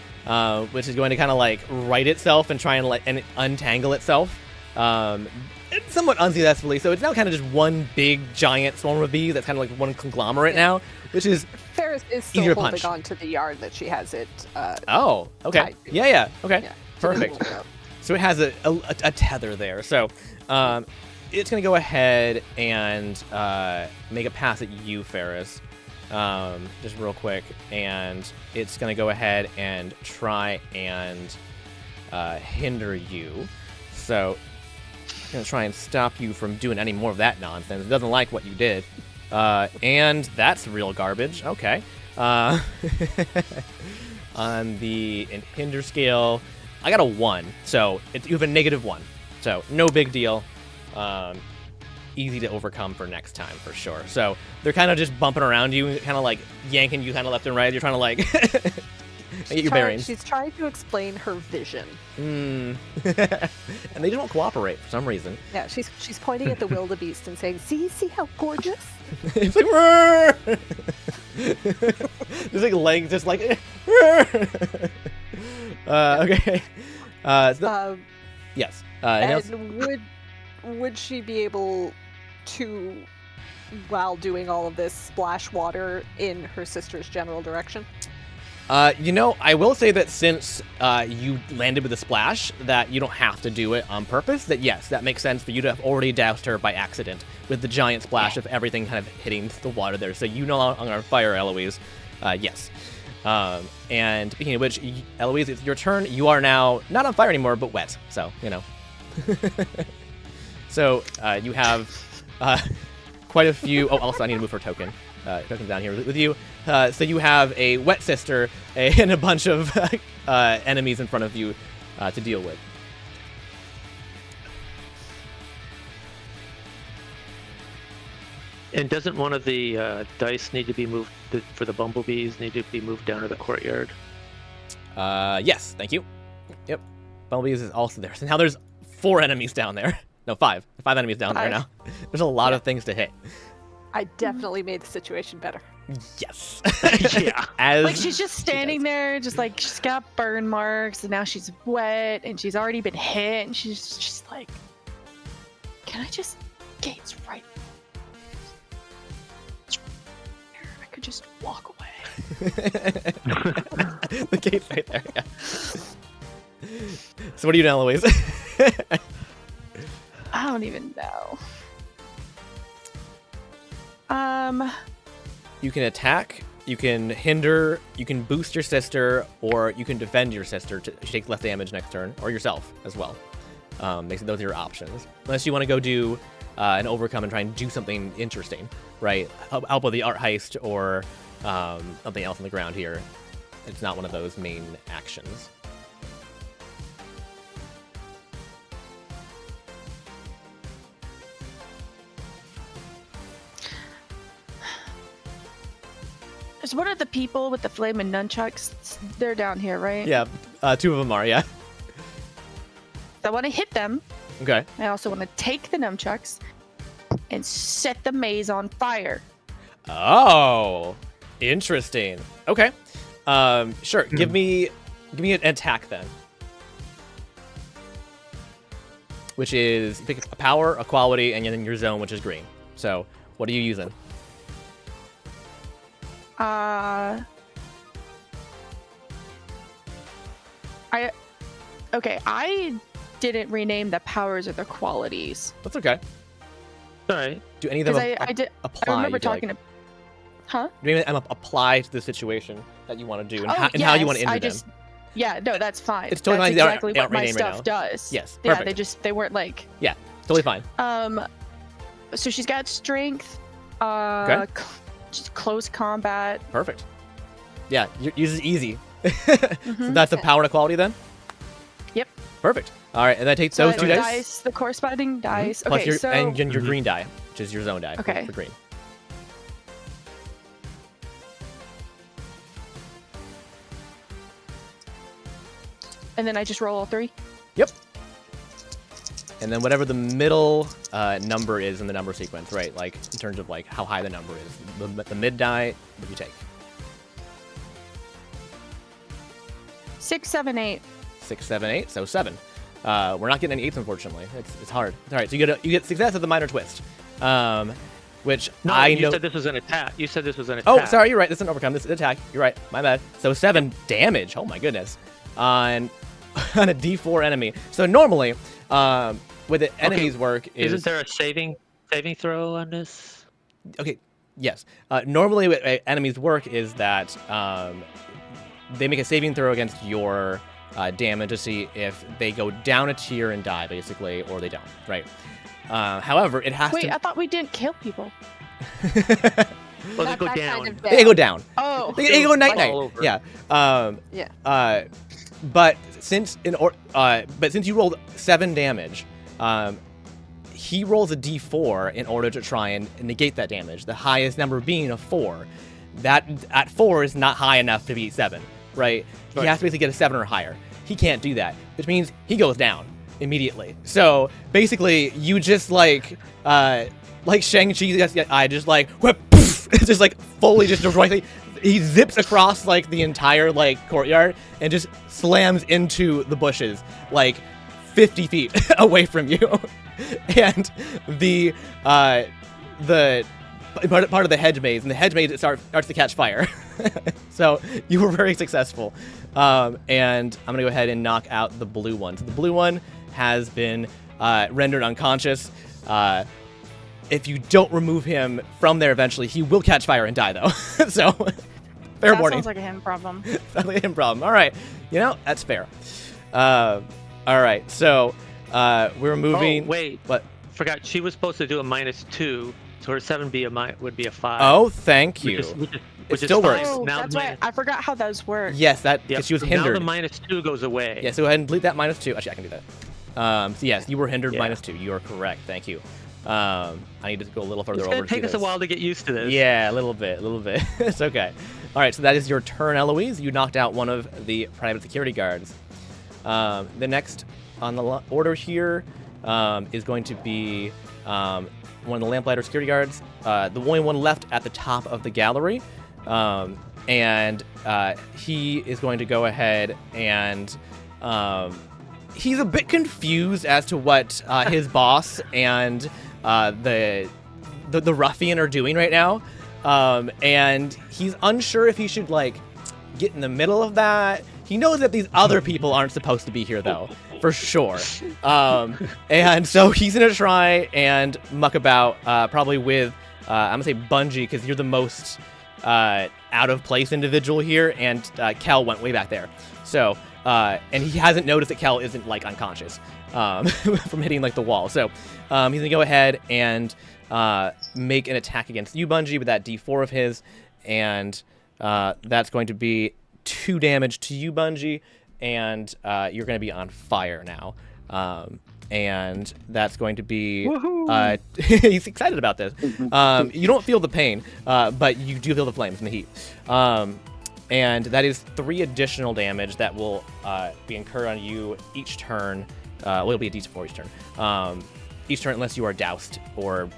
Speaker 1: Which is going to kind of like right itself and try and untangle itself. It's somewhat unsuccessfully, so it's now kind of just one big giant swarm of bees that's kind of like one conglomerate now, which is
Speaker 4: Ferris is still
Speaker 1: easier to
Speaker 4: holding
Speaker 1: punch.
Speaker 4: on to the yarn that she has it.
Speaker 1: Oh, okay.
Speaker 4: tied to.
Speaker 1: Yeah, okay.
Speaker 4: Yeah, to the
Speaker 1: Perfect.
Speaker 4: whole rope.
Speaker 1: So it has a tether there. So it's going to go ahead and make a pass at you, Ferris. Just real quick, and it's gonna go ahead and try and hinder you. So it's gonna try and stop you from doing any more of that nonsense. It doesn't like what you did, and that's real garbage. Okay. On the hinder scale, I got a 1, so you have a -1, so no big deal. Easy to overcome for next time for sure. So they're kind of just bumping around you, kind of like yanking you kind of left and right. You're trying to like get your bearings.
Speaker 4: She's trying to explain her vision.
Speaker 1: And they don't cooperate for some reason.
Speaker 4: Yeah, she's pointing at the wildebeest and saying, "See how gorgeous."
Speaker 1: It's like "Rrr!" Just like legs, just like okay. Yes. Anything else?
Speaker 4: And would she be able to, while doing all of this, splash water in her sister's general direction?
Speaker 1: I will say that since you landed with a splash, that you don't have to do it on purpose. That yes, that makes sense for you to have already doused her by accident with the giant splash of everything kind of hitting the water there. So you no longer on fire, Eloise. Yes. And speaking of which, Eloise, it's your turn. You are now not on fire anymore, but wet. So, So you have quite a few. Oh, also, I need to move her token. Token down here with you. So you have a wet sister and a bunch of enemies in front of you to deal with.
Speaker 2: And doesn't one of the dice need to be moved for the bumblebees? Need to be moved down to the courtyard?
Speaker 1: Yes, thank you. Yep, bumblebees is also there. So now there's 4 enemies down there. No, 5. 5 enemies down there now. There's a lot of things to hit.
Speaker 4: I definitely made the situation better.
Speaker 1: Yes.
Speaker 2: Yeah.
Speaker 3: Like she's just standing there, just like she's got burn marks, and now she's wet, and she's already been hit, and she's just like, "Can I just gates right? I could just walk away."
Speaker 1: The gate's right there. Yeah. So what are you doing, Eloise?
Speaker 3: I don't even know.
Speaker 1: You can attack, you can hinder, you can boost your sister, or you can defend your sister to take less damage next turn, or yourself as well. Basically, those are your options. Unless you want to go do an overcome and try and do something interesting, right? Help with the art heist or something else on the ground here. It's not one of those main actions.
Speaker 3: There's one of the people with the flaming nunchucks. They're down here, right?
Speaker 1: Yeah, 2 of them are, yeah.
Speaker 3: I want to hit them.
Speaker 1: Okay.
Speaker 3: I also want to take the nunchucks and set the maze on fire.
Speaker 1: Oh, interesting. Okay. Sure. Give me an attack then. Which is pick a power, a quality, and then your zone, which is green. So, what are you using?
Speaker 3: I didn't rename the powers or the qualities.
Speaker 1: That's okay.
Speaker 2: All right.
Speaker 1: Do any of them apply?
Speaker 3: I remember talking to. Huh?
Speaker 1: Do any of them apply to the situation that you want to do and, how you want to injure them?
Speaker 3: Yeah, no, that's fine.
Speaker 1: It's totally
Speaker 3: that's
Speaker 1: fine.
Speaker 3: exactly
Speaker 1: They aren't
Speaker 3: what my
Speaker 1: renamed right
Speaker 3: stuff
Speaker 1: now.
Speaker 3: does.
Speaker 1: Yes,
Speaker 3: Yeah,
Speaker 1: perfect.
Speaker 3: they weren't like.
Speaker 1: Yeah, totally fine.
Speaker 3: So she's got strength.
Speaker 1: Okay.
Speaker 3: Just close combat.
Speaker 1: Perfect. Yeah, yours is easy. So that's a power and a quality then?
Speaker 3: Yep.
Speaker 1: Perfect. All right, and that takes
Speaker 3: So
Speaker 1: those 2 dice.
Speaker 3: the corresponding dice.
Speaker 1: Plus
Speaker 3: Okay, so
Speaker 1: and your green die, which is your zone die
Speaker 3: Okay.
Speaker 1: for green.
Speaker 3: and then I just roll all 3.
Speaker 1: Yep. And then whatever the middle number is in the number sequence, right? Like in terms of like how high the number is. The mid die, what do you take?
Speaker 3: 6, 7, 8.
Speaker 1: 6, 7, 8, so 7. We're not getting any 8s, unfortunately. It's hard. All right, so you get success with the minor twist, which
Speaker 2: No,
Speaker 1: I
Speaker 2: you
Speaker 1: know.
Speaker 2: said this was an attack. You said this was an attack.
Speaker 1: Oh, sorry, you're right. This is an overcome. This is an attack. You're right. My bad. So 7 damage. Oh my goodness. On a D4 enemy. So normally, with the enemies work is.
Speaker 2: Isn't there a saving throw on this?
Speaker 1: Okay. Yes. Normally, what enemies work is that they make a saving throw against your damage to see if they go down a tier and die, basically, or they don't. Right. However, it has to.
Speaker 3: Wait, I thought we didn't kill people.
Speaker 2: Well, they
Speaker 4: Not
Speaker 2: go
Speaker 4: that
Speaker 2: down.
Speaker 4: kind of
Speaker 1: They go down.
Speaker 3: Oh.
Speaker 1: They go night night.
Speaker 2: All over.
Speaker 1: Yeah.
Speaker 4: Yeah.
Speaker 1: But since you rolled 7 damage, he rolls a D4 in order to try and negate that damage. The highest number being a 4. That at 4 is not high enough to beat 7, right? He has to basically get a 7 or higher. He can't do that, which means he goes down immediately. So basically, you just like Shang-Chi, I just like whoop, poof, it's just like fully just directly. He zips across like the entire like courtyard and just slams into the bushes like 50 feet away from you. And the part of the hedge maze, and the hedge maze starts to catch fire. So you were very successful. And I'm going to go ahead and knock out the blue one. So the blue one has been rendered unconscious. If you don't remove him from there eventually, he will catch fire and die, though. So, fair
Speaker 3: That
Speaker 1: warning.
Speaker 3: sounds like a him problem.
Speaker 1: Sounds like a him problem. All right. You know, that's fair. All right. So, we're moving.
Speaker 2: Oh, wait.
Speaker 1: What?
Speaker 2: Forgot. She was supposed to do a -2, so her 7 would be a 5.
Speaker 1: Oh, thank you.
Speaker 2: Which
Speaker 1: still
Speaker 2: is fine.
Speaker 1: works.
Speaker 3: Oh,
Speaker 2: Now
Speaker 3: that's
Speaker 2: the
Speaker 3: right. I forgot how those work.
Speaker 1: Yes, that
Speaker 2: Yep,
Speaker 1: because she was
Speaker 2: so
Speaker 1: hindered.
Speaker 2: Now the -2 goes away.
Speaker 1: Yeah, so go ahead and delete that -2. Actually, I can do that. So yes, you were hindered
Speaker 2: Yeah.
Speaker 1: -2. You are correct. Thank you. I need to go a little further
Speaker 2: It's
Speaker 1: over.
Speaker 2: gonna
Speaker 1: to
Speaker 2: take us a
Speaker 1: this.
Speaker 2: while to get used to this.
Speaker 1: Yeah, a little bit. It's okay. All right, so that is your turn, Eloise. You knocked out one of the private security guards. The next on the order here is going to be one of the lamplighter security guards. The only one left at the top of the gallery. And he is going to go ahead and he's a bit confused as to what his boss and the ruffian are doing right now, and he's unsure if he should like get in the middle of that. He knows that these other people aren't supposed to be here though, for sure. And so he's gonna try and muck about, probably with I'm gonna say Bungie, because you're the most out of place individual here, and Kel went way back there. So and he hasn't noticed that Kel isn't like unconscious from hitting like the wall. So he's gonna go ahead and make an attack against you, Bungie, with that D4 of his, and that's going to be 2 damage to you, Bungie, and you're going to be on fire now. And that's going to be he's excited about this. You don't feel the pain, but you do feel the flames and the heat. And that is 3 additional damage that will be incurred on you each turn. Well, it'll be a D4 each turn. Each turn, unless you are doused or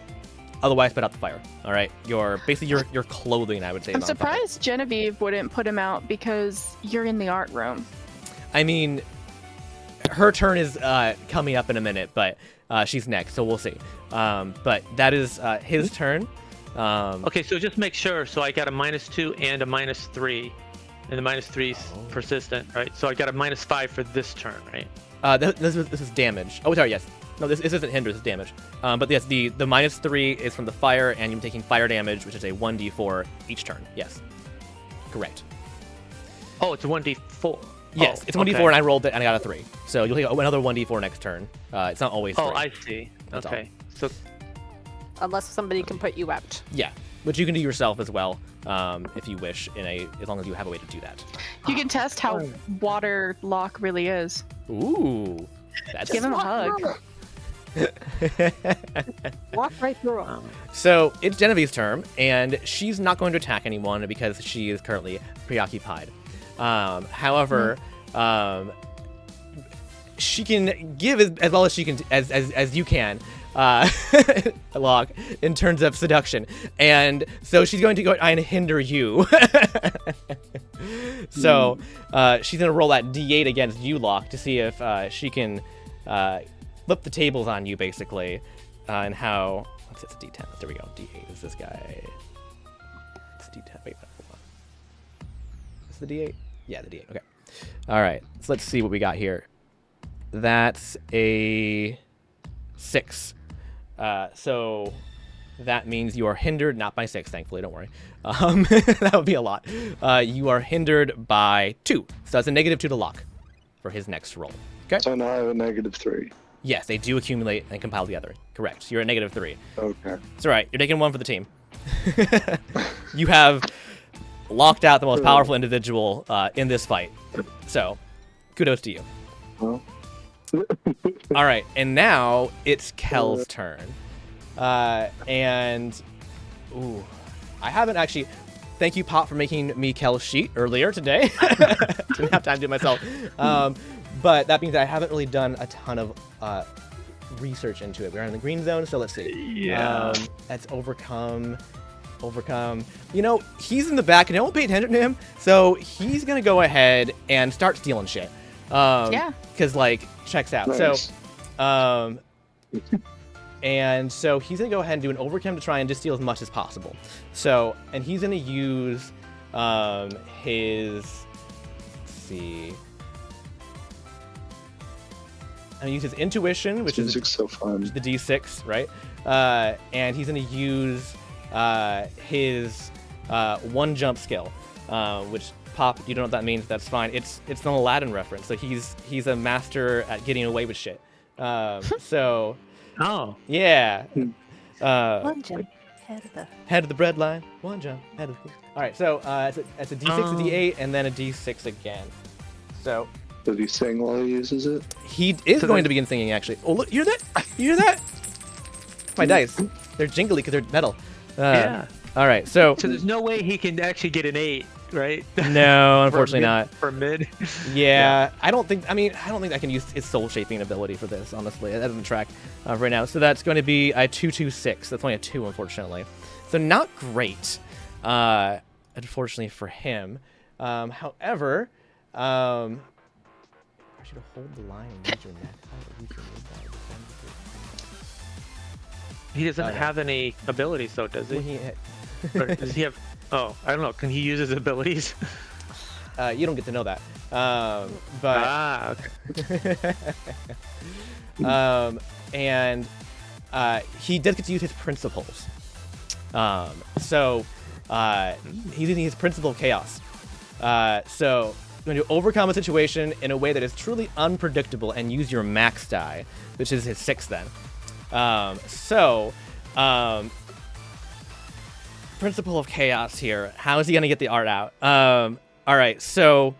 Speaker 1: otherwise put out the fire. All right, basically your clothing, I would say.
Speaker 3: I'm
Speaker 1: is on fire.
Speaker 3: surprised Genevieve wouldn't put him out because you're in the art room.
Speaker 1: I mean, her turn is coming up in a minute, but she's next, so we'll see. But that is his turn.
Speaker 2: Okay, so just make sure. So I got a -2 and a -3, and the -3 is persistent, right? So I got a -5 for this turn, right?
Speaker 1: This is damage. Oh, sorry, yes. No, this isn't hinder, this is damage. But yes, the -3 is from the fire, and you're taking fire damage, which is a 1d4 each turn. Yes. Correct.
Speaker 2: Oh, it's a 1d4.
Speaker 1: Yes, it's 1d4,
Speaker 2: okay.
Speaker 1: and I rolled it, and I got a 3. So you'll take another 1d4 next turn. It's not always 3.
Speaker 2: Oh, I see.
Speaker 1: That's all.
Speaker 2: Okay. So
Speaker 4: Unless somebody can put you out.
Speaker 1: Yeah, which you can do yourself as well, if you wish, as long as you have a way to do that.
Speaker 3: You can test how water lock really is.
Speaker 1: Ooh. That's
Speaker 3: Give him a hug.
Speaker 4: Walk right through them.
Speaker 1: So it's Genevieve's turn, and she's not going to attack anyone because she is currently preoccupied. However, she can give as well as she can, as you can, Locke, in terms of seduction, and so she's going to go and hinder you. So she's gonna roll that D8 against you, Locke, to see if she can flip the tables on you, basically, and how. What's this? D10. There we go. D8 is this guy. It's D10. Wait, hold on. Is the D8? Yeah, the D8. Okay. All right. So let's see what we got here. That's a 6. So that means you are hindered, not by 6, thankfully. Don't worry. That would be a lot. You are hindered by 2. So that's a -2 to Locke for his next roll. Okay.
Speaker 5: So now I have a -3.
Speaker 1: Yes, they do accumulate and compile together. Correct. You're at -3.
Speaker 5: Okay.
Speaker 1: It's all right. You're taking 1 for the team. You have locked out the most powerful individual in this fight. So, kudos to you.
Speaker 5: Well.
Speaker 1: All right, and now it's Kel's turn. And, ooh, I haven't actually. Thank you, Pop, for making me Kel's sheet earlier today. Didn't have time to do it myself. But that means I haven't really done a ton of research into it. We're in the green zone, so let's see.
Speaker 2: Yeah.
Speaker 1: Let's overcome. You know, he's in the back, and no one paid attention to him, so he's gonna go ahead and start stealing shit.
Speaker 3: Yeah.
Speaker 1: Because, like, checks out.
Speaker 5: Nice.
Speaker 1: So, and so he's gonna go ahead and do an overcome to try and just steal as much as possible. So, and he's gonna use his, let's see, I'm gonna use his intuition, which is
Speaker 5: Music's so fun.
Speaker 1: the D6, right? And he's gonna use his one jump skill, which Pop, you don't know what that means. That's fine. It's an Aladdin reference. So he's a master at getting away with shit. So
Speaker 2: Oh,
Speaker 1: yeah.
Speaker 4: One jump
Speaker 1: Head of the bread line. One jump. Head of the... All right. So it's a D6, a D8, and then a D6 again. So
Speaker 5: Does he sing while he uses it?
Speaker 1: he is going to begin singing. Actually. Oh look! You hear that? You hear that? My dice. They're jingly because they're metal.
Speaker 2: yeah.
Speaker 1: All right. So
Speaker 2: So there's no way he can actually get an 8, right?
Speaker 1: no, unfortunately not.
Speaker 2: For mid.
Speaker 1: Yeah, I don't think I can use his soul shaping ability for this. Honestly, that doesn't track right now. So that's going to be a 2-2-6. That's only a 2, unfortunately. So not great, unfortunately for him. However, I should hold the line and use your neck.
Speaker 2: He doesn't have any abilities, though, does he? Or does he have? Oh, I don't know. Can he use his abilities?
Speaker 1: You don't get to know that. But
Speaker 2: Okay.
Speaker 1: and he does get to use his principles. So he's using his principle of chaos. So you're going to overcome a situation in a way that is truly unpredictable and use your max die, which is his 6 then. Principle of chaos here. How is he going to get the art out? All right, so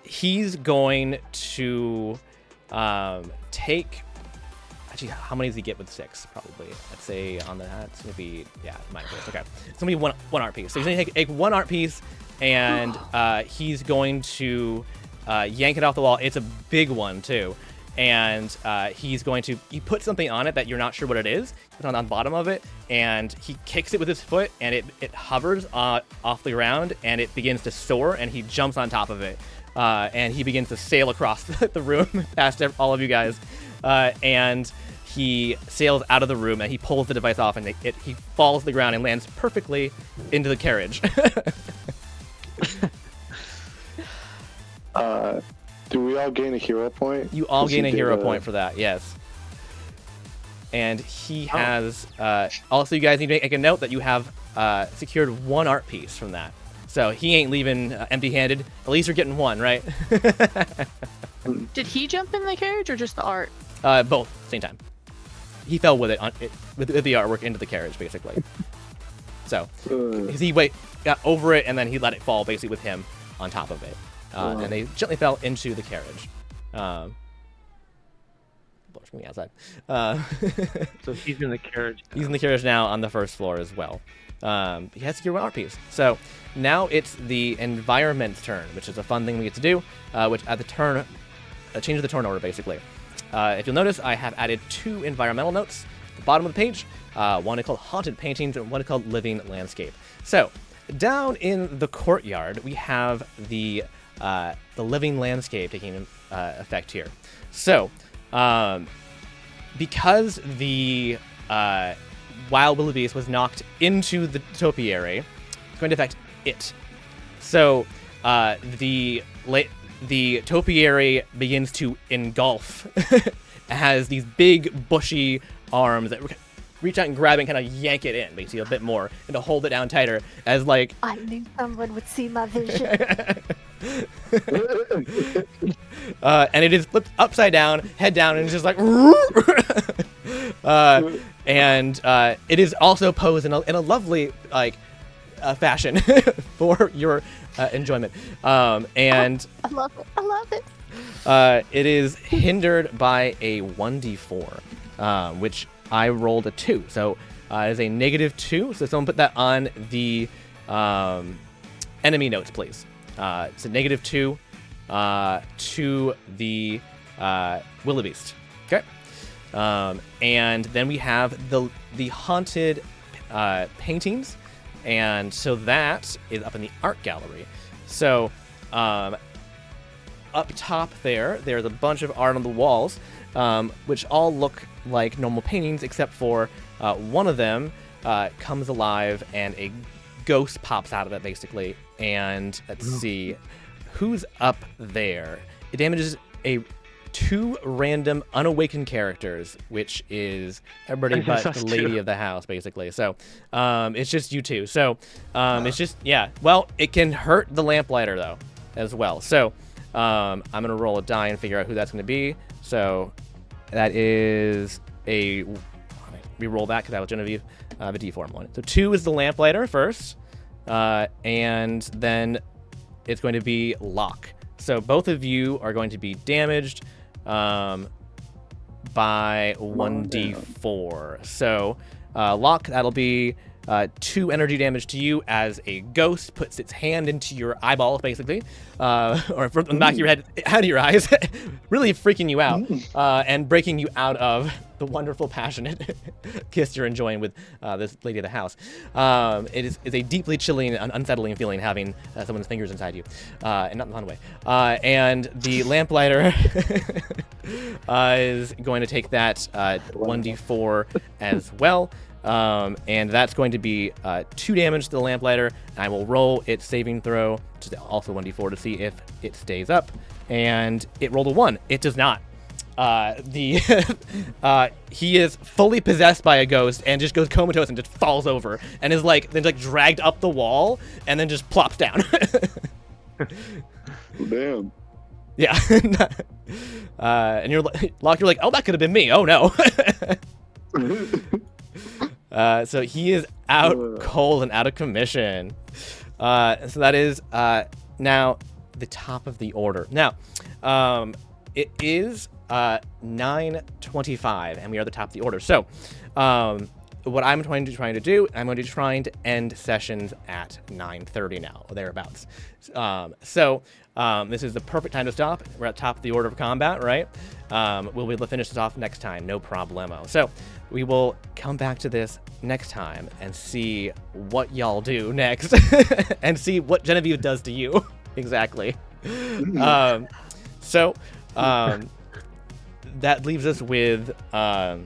Speaker 1: he's going to take... Actually, how many does he get with 6? Probably. I'd say on that, it's going to be... Yeah, -6. Okay. It's going to be one art piece. So he's going to take one art piece, and he's going to yank it off the wall. It's a big one, too. And he's going to... You put something on it that you're not sure what it is. You put it on the bottom of it, and he kicks it with his foot, and it hovers off the ground, and it begins to soar, and he jumps on top of it. And he begins to sail across the room past all of you guys. And he sails out of the room, and he pulls the device off, and he falls to the ground and lands perfectly into the carriage.
Speaker 5: Do we all gain a hero point?
Speaker 1: You all
Speaker 5: Does he
Speaker 1: gain a
Speaker 5: get
Speaker 1: hero point for that, yes. And he has... also, you guys need to make a note that you have secured one art piece from that. So he ain't leaving empty-handed. At least you're getting one, right?
Speaker 3: Did he jump in the carriage or just the art?
Speaker 1: Both, same time. He fell with it, with the artwork into the carriage, basically. So, because he got over it, and then he let it fall, basically, with him on top of it. And they gently fell into the carriage. From the outside.
Speaker 2: So he's in the carriage.
Speaker 1: He's in the carriage now on the first floor as well. He has secured one art piece. So now it's the environment's turn, which is a fun thing we get to do, which at the turn, change the turn order, basically. If you'll notice, I have added 2 environmental notes at the bottom of the page. One is called Haunted Paintings, and one is called Living Landscape. So down in the courtyard, we have the Living Landscape taking effect here. So because the wild wildebeest was knocked into the topiary, it's going to affect it. So the topiary begins to engulf. It has these big bushy arms that reach out and grab it and kind of yank it in, basically a bit more, and to hold it down tighter as like...
Speaker 4: I knew someone would see my vision.
Speaker 1: And it is flipped upside down, head down, and it's just like... and it is also posed in a lovely fashion for your enjoyment. And
Speaker 4: I love it. I love it.
Speaker 1: it is hindered by a 1d4, which I rolled a 2. So it is a -2. So someone put that on the enemy notes, please. It's a -2 to the wildebeest. Okay. And then we have the haunted paintings, and so that is up in the art gallery. So up top there's a bunch of art on the walls, which all look like normal paintings, except for one of them comes alive, and a ghost pops out of it, basically. And let's see. Who's up there? It damages 2 random unawakened characters, which is everybody but the lady of the house, basically. So it's just you two. So it's just, yeah. Well, it can hurt the lamplighter, though, as well. So I'm going to roll a die and figure out who that's going to be. So that is a... We roll that because that was Genevieve. A D4 one. So 2 is the lamplighter first. And then it's going to be Locke. So both of you are going to be damaged by 1d4. So Locke, that'll be 2 energy damage to you as a ghost puts its hand into your eyeballs, basically, or from the back of your head, out of your eyes, really freaking you out and breaking you out of the wonderful, passionate kiss you're enjoying with this lady of the house. It is a deeply chilling and unsettling feeling having someone's fingers inside you, and not in a fun way. And the lamplighter is going to take that 1d4 as well. And that's going to be 2 damage to the lamplighter. I will roll its saving throw, which is also 1d4, to see if it stays up. And it rolled a 1. It does not. He is fully possessed by a ghost and just goes comatose and just falls over and is then dragged up the wall and then just plops down.
Speaker 5: Damn.
Speaker 1: Yeah. And you're Locke, you're like, oh, that could have been me. Oh no. So he is out cold and out of commission. So that is now the top of the order. Now, it is 9:25, and we are at the top of the order. So, what I'm trying to do, I'm going to be trying to end sessions at 9:30 now, or thereabouts. This is the perfect time to stop. We're at the top of the order of combat, right? We'll be able to finish this off next time, no problemo. So, we will come back to this next time and see what y'all do next, and see what Genevieve does to you exactly. That leaves us with our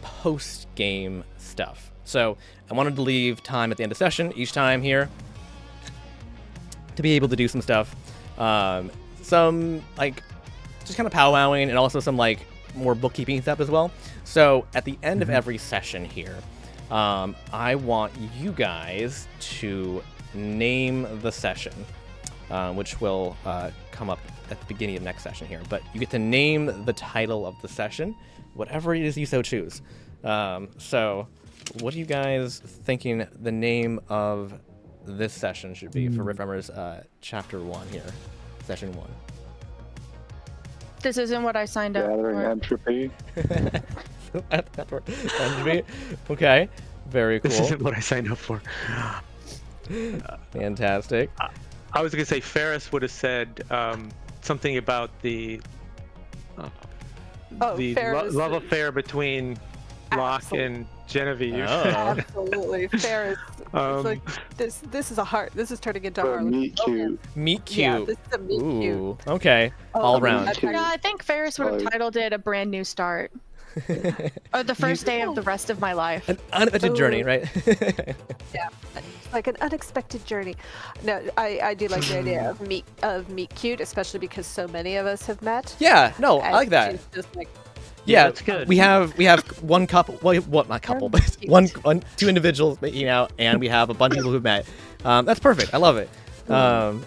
Speaker 1: post-game stuff. So I wanted to leave time at the end of session each time here to be able to do some stuff. Some just kind of powwowing, and also some more bookkeeping stuff as well. So at the end of every session here, I want you guys to name the session, which will come up at the beginning of next session here. But you get to name the title of the session, whatever it is you so choose. So what are you guys thinking the name of this session should be for Riffrunners Chapter 1 here, Session 1?
Speaker 3: This isn't what I signed up
Speaker 5: Gathering
Speaker 3: for.
Speaker 5: entropy.
Speaker 1: Entropy. Okay, very cool.
Speaker 2: This isn't what I signed up for.
Speaker 1: Fantastic.
Speaker 2: I was going to say Ferris would have said something about the
Speaker 4: Ferris.
Speaker 2: love affair between Locke and Genevieve.
Speaker 1: Oh.
Speaker 4: Absolutely, Ferris. This is a heart. This is turning into
Speaker 5: Or
Speaker 4: Harlem.
Speaker 5: meet cute.
Speaker 1: Meet cute.
Speaker 4: Yeah, this is a meet cute.
Speaker 1: Ooh, okay. All round.
Speaker 5: meet cute.
Speaker 3: No, I think Ferris would have
Speaker 5: Like-
Speaker 3: titled it A Brand New Start. Or the first day of the rest of my life.
Speaker 1: An unexpected journey,
Speaker 4: Ooh.
Speaker 1: right?
Speaker 4: Yeah, like an unexpected journey. No, I do like the idea of meet cute, especially because so many of us have met.
Speaker 1: Yeah, no, I
Speaker 4: And
Speaker 1: like that.
Speaker 4: she's just like,
Speaker 1: Yeah,
Speaker 2: that's good.
Speaker 1: We have one couple. Well, what not couple, but two individuals making out, and we have a bunch of people who've met. That's perfect. I love it.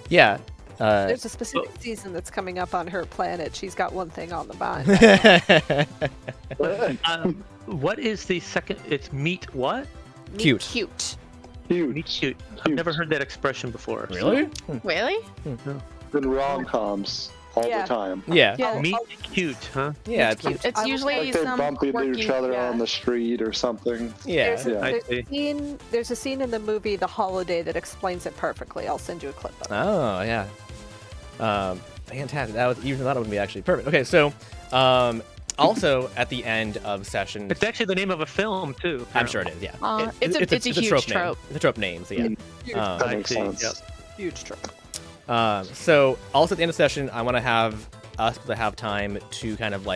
Speaker 1: Yeah.
Speaker 4: there's a specific season that's coming up on her planet. She's got one thing on the mind.
Speaker 2: What is the second? It's meet what?
Speaker 4: Meet
Speaker 1: Cute.
Speaker 4: Cute.
Speaker 5: Cute.
Speaker 2: Meet cute. I've never heard that expression before. so-
Speaker 1: Really?
Speaker 3: Really?
Speaker 5: In rom-coms all
Speaker 4: Yeah.
Speaker 5: the time.
Speaker 1: Yeah.
Speaker 3: Yeah.
Speaker 2: Meet cute, huh?
Speaker 1: Yeah.
Speaker 4: Meet cute.
Speaker 3: It's
Speaker 4: I would
Speaker 3: usually
Speaker 5: Like they
Speaker 3: some
Speaker 5: bump into
Speaker 3: quirky,
Speaker 5: each other
Speaker 3: yeah.
Speaker 5: on the street or something.
Speaker 1: Yeah.
Speaker 4: There's a,
Speaker 5: Yeah.
Speaker 2: I
Speaker 4: there's,
Speaker 2: see.
Speaker 4: a scene, there's a scene in the movie The Holiday that explains it perfectly. I'll send you a clip of it.
Speaker 1: Oh yeah. Fantastic. That was even thought it would be actually perfect. Okay, so also at the end of sessions,
Speaker 2: It's actually the name of a film too.
Speaker 1: I'm sure it is. Yeah.
Speaker 3: It's a huge
Speaker 1: name.
Speaker 3: trope.
Speaker 1: It's a trope name. So yeah.
Speaker 5: That
Speaker 2: I
Speaker 5: makes
Speaker 2: see.
Speaker 5: sense.
Speaker 2: Yep.
Speaker 4: Huge trope.
Speaker 1: So also at the end of session, I want to have us to have time to kind of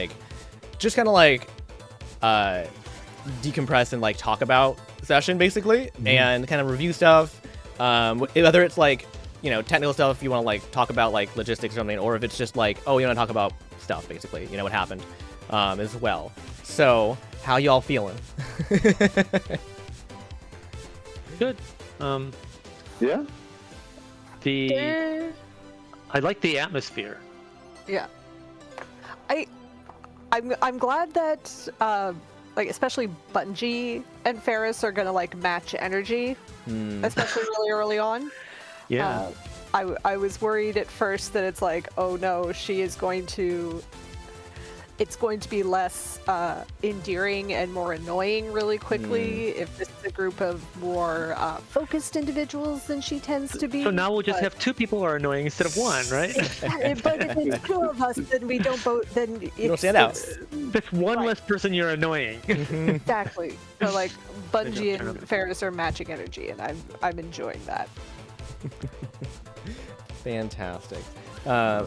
Speaker 1: decompress and like talk about session basically, and kind of review stuff. Whether it's like, you know, technical stuff, if you want to like talk about like logistics or something, or if it's just like, oh, you want to talk about stuff basically, you know, what happened, as well. So how y'all feeling?
Speaker 2: Good.
Speaker 5: Yeah.
Speaker 2: I like the atmosphere.
Speaker 4: Yeah. I'm glad that like especially Bungie and Ferris are gonna like match energy, especially really early on.
Speaker 2: Yeah.
Speaker 4: I was worried at first that it's like, oh no, it's going to be less endearing and more annoying really quickly if this is a group of more focused individuals than she tends to be.
Speaker 2: So now we'll just have 2 people who are annoying instead of 1, right?
Speaker 4: But if it's 2 of us, then we don't both. Then
Speaker 1: You don't stand out.
Speaker 2: That's one less person you're annoying.
Speaker 4: Exactly. So like Bungie and Ferris are matching energy, and I'm enjoying that.
Speaker 1: Fantastic. I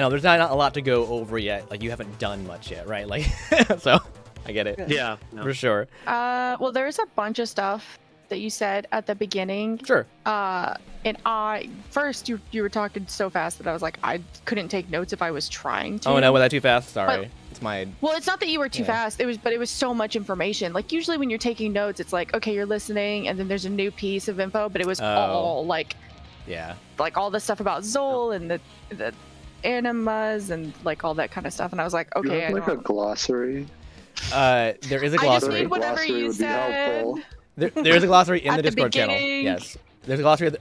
Speaker 1: know there's not a lot to go over yet. Like you haven't done much yet, right? Like, so I get it.
Speaker 2: Yeah.
Speaker 1: For sure.
Speaker 3: Well, there's a bunch of stuff that you said at the beginning.
Speaker 1: Sure.
Speaker 3: And first you were talking so fast that I was like, I couldn't take notes if I was trying to.
Speaker 1: Oh no, was that too fast? Sorry.
Speaker 3: But-
Speaker 1: It's my.
Speaker 3: Well, it's not that you were too fast. It was so much information. Like usually when you're taking notes, it's like, okay, you're listening, and then there's a new piece of info. But it was all like all the stuff about Zol and the animas and like all that kind of stuff. And I was like, okay,
Speaker 5: You have, like a glossary.
Speaker 1: There is a
Speaker 3: I just
Speaker 1: glossary.
Speaker 3: need whatever
Speaker 5: Glossary
Speaker 3: you
Speaker 5: would be
Speaker 3: said.
Speaker 5: helpful.
Speaker 1: There's a glossary in
Speaker 3: At
Speaker 1: the
Speaker 3: the
Speaker 1: Discord channel.
Speaker 3: beginning.
Speaker 1: Yes. There's a glossary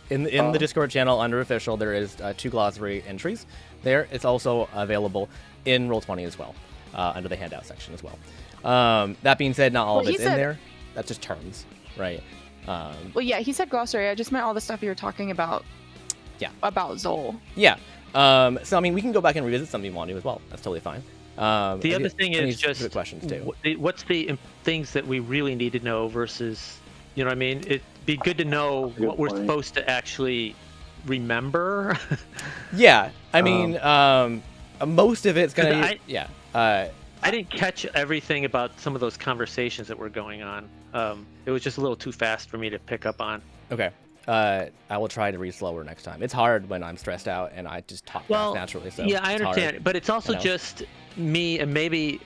Speaker 1: in the Discord channel under official. There is 2 glossary entries there. It's also available in Roll20 as well, under the handout section as well. That being said, not all of it's in there. That's just terms, right?
Speaker 3: Well, yeah, he said glossary. I just meant all the stuff you were talking about.
Speaker 1: Yeah.
Speaker 3: About Zol.
Speaker 1: Yeah. So I mean, we can go back and revisit something you want to as well. That's totally fine.
Speaker 2: The other thing is just
Speaker 1: good questions too.
Speaker 2: What's the things that we really need to know versus, you know what I mean? It'd be good to know
Speaker 5: Good
Speaker 2: what we're
Speaker 5: point.
Speaker 2: supposed to actually remember.
Speaker 1: Yeah. I mean, most of it's
Speaker 2: 'Cause
Speaker 1: gonna.
Speaker 2: I didn't catch everything about some of those conversations that were going on. It was just a little too fast for me to pick up on.
Speaker 1: Okay. I will try to read slower next time. It's hard when I'm stressed out and I just talk fast naturally. So
Speaker 2: yeah, I
Speaker 1: it's
Speaker 2: understand,
Speaker 1: hard.
Speaker 2: but it's also
Speaker 1: you know.
Speaker 2: just me, and maybe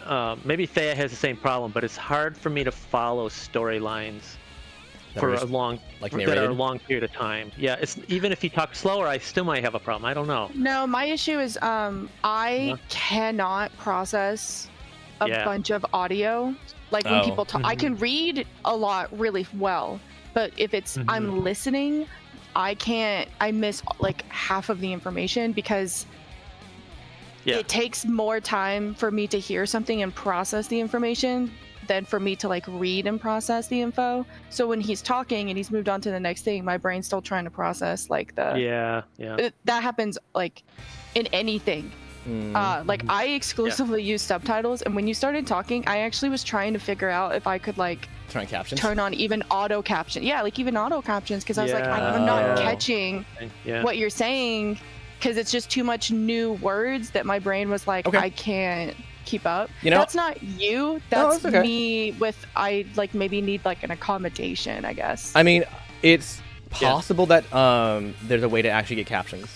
Speaker 2: Thea has the same problem. But it's hard for me to follow storylines for a long,
Speaker 1: like
Speaker 2: that are a
Speaker 1: narrated?
Speaker 2: long period of time. Yeah, it's even if you talk slower, I still might have a problem. I don't know.
Speaker 3: No, my issue is I cannot process a bunch of audio. Like when people talk, I can read a lot really well, but if it's I'm listening, I miss like half of the information because it takes more time for me to hear something and process the information than for me to like read and process the info. So when he's talking and he's moved on to the next thing, my brain's still trying to process like the that happens like in anything. Like I exclusively use subtitles, and when you started talking, I actually was trying to figure out if I could like turn on even auto caption. Yeah, like even auto captions, because I was like, I'm not catching what you're saying because it's just too much new words that my brain was like, I can't keep up.
Speaker 1: You know,
Speaker 3: that's not you. That's me with I like maybe need like an accommodation, I guess.
Speaker 1: I mean, it's possible that there's a way to actually get captions.